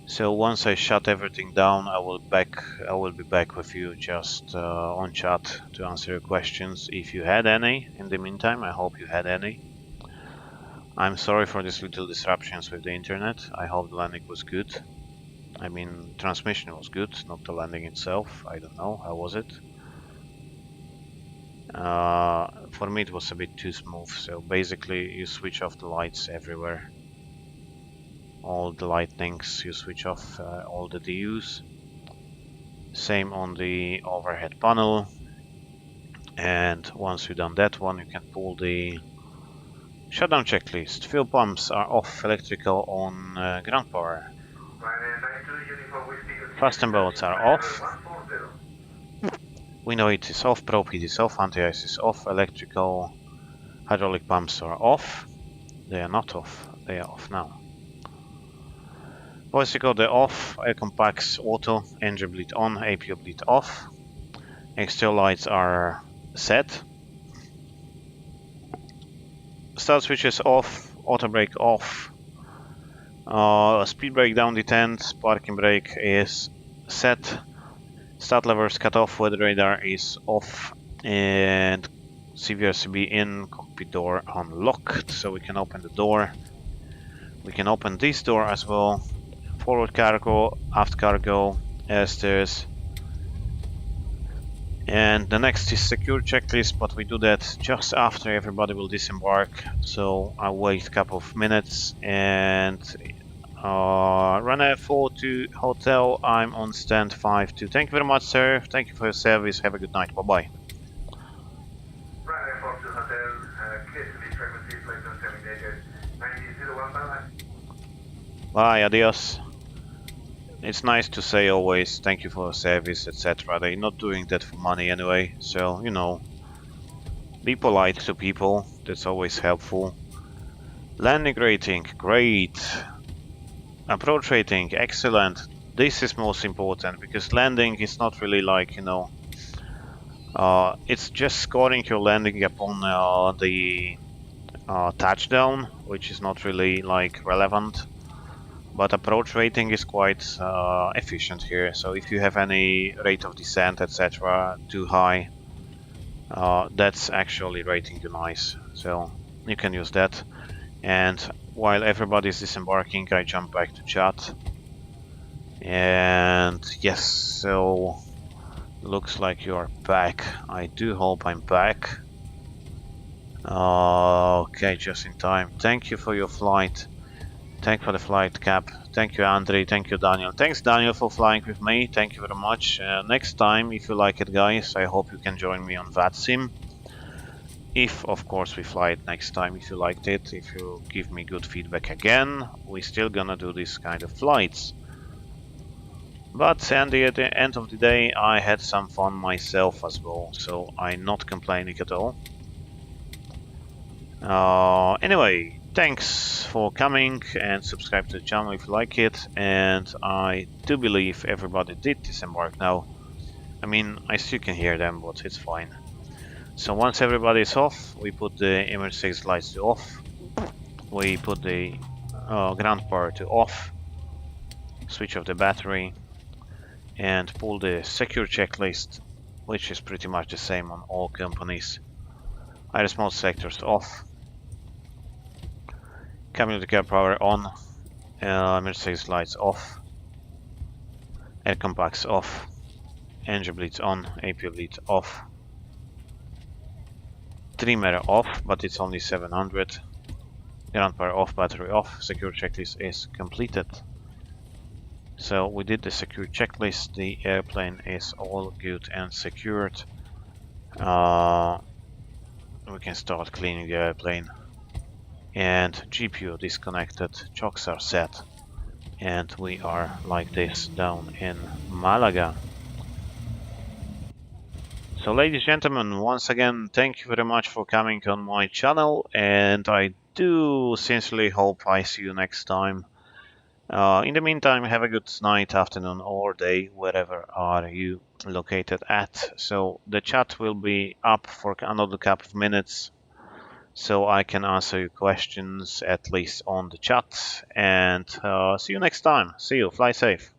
So once I shut everything down, I will be back with you just on chat to answer your questions if you had any. In the meantime, I hope you had any. I'm sorry for these little disruptions with the internet. I hope the landing was good. I mean, transmission was good, not the landing itself. I don't know, how was it? For me it was a bit too smooth, so basically you switch off the lights everywhere. All the lightnings, you switch off all the DUs. Same on the overhead panel. And once you've done that one, you can pull the shutdown checklist. Fuel pumps are off, electrical on ground power. Fasten belts are off. Window heat is off, probe heat is off, anti-ice is off, electrical hydraulic pumps are off. They are not off, they are off now. Bicycle, they're off, air compacts auto, engine bleed on, APO bleed off. Exterior lights are set. Start switches off, auto brake off. Speed brake down detent, parking brake is set. Start levers cut off, weather radar is off, and CVRCB in, cockpit door unlocked, so we can open the door. We can open this door as well. Forward cargo, aft cargo, air stairs. And the next is secure checklist, but we do that just after everybody will disembark. So I'll wait a couple of minutes and Ryanair 42 Hotel, I'm on stand 52. Thank you very much, sir. Thank you for your service. Have a good night. Bye-bye. Ryanair 42 Hotel, clear to leave frequency, flight on terminated, 9001, bye-bye. Bye, adios. It's nice to say always thank you for your service, etc. They're not doing that for money anyway, so, you know, be polite to people. That's always helpful. Landing rating, great. Approach rating, excellent. This is most important because landing is not really like, you know, it's just scoring your landing upon the touchdown, which is not really like relevant. But approach rating is quite efficient here. So if you have any rate of descent, etc., too high, that's actually rating you nice. So you can use that. And while everybody's disembarking, I jump back to chat. And yes, so looks like you're back. I do hope I'm back. Okay, just in time. Thank you for your flight. Thank you for the flight, Cap. Thank you, Andre. Thank you, Daniel. Thanks, Daniel, for flying with me. Thank you very much. Next time, if you like it, guys, I hope you can join me on VATSIM. If, of course, we fly it next time, if you liked it, if you give me good feedback again, we're still gonna do this kind of flights. But at the end of the day, I had some fun myself as well, so I'm not complaining at all. Anyway, thanks for coming and subscribe to the channel if you like it, and I do believe everybody did disembark now. I mean, I still can hear them, but it's fine. So once everybody is off, we put the emergency lights to off, we put the ground power to off, switch off the battery, and pull the secure checklist, which is pretty much the same on all companies. Iris mode sectors off, communicator power on, emergency lights off, air compacts off, engine bleeds on, APO bleeds off, trimmer off, but it's only 700, ground power off, battery off, secure checklist is completed. So we did the secure checklist, the airplane is all good and secured. We can start cleaning the airplane. And GPU disconnected, chocks are set, and we are like this down in Malaga. So ladies and gentlemen, once again, thank you very much for coming on my channel, and I do sincerely hope I see you next time. In the meantime, have a good night, afternoon or day, wherever are you located at. So the chat will be up for another couple of minutes, so I can answer your questions at least on the chat, and see you next time. See you, fly safe.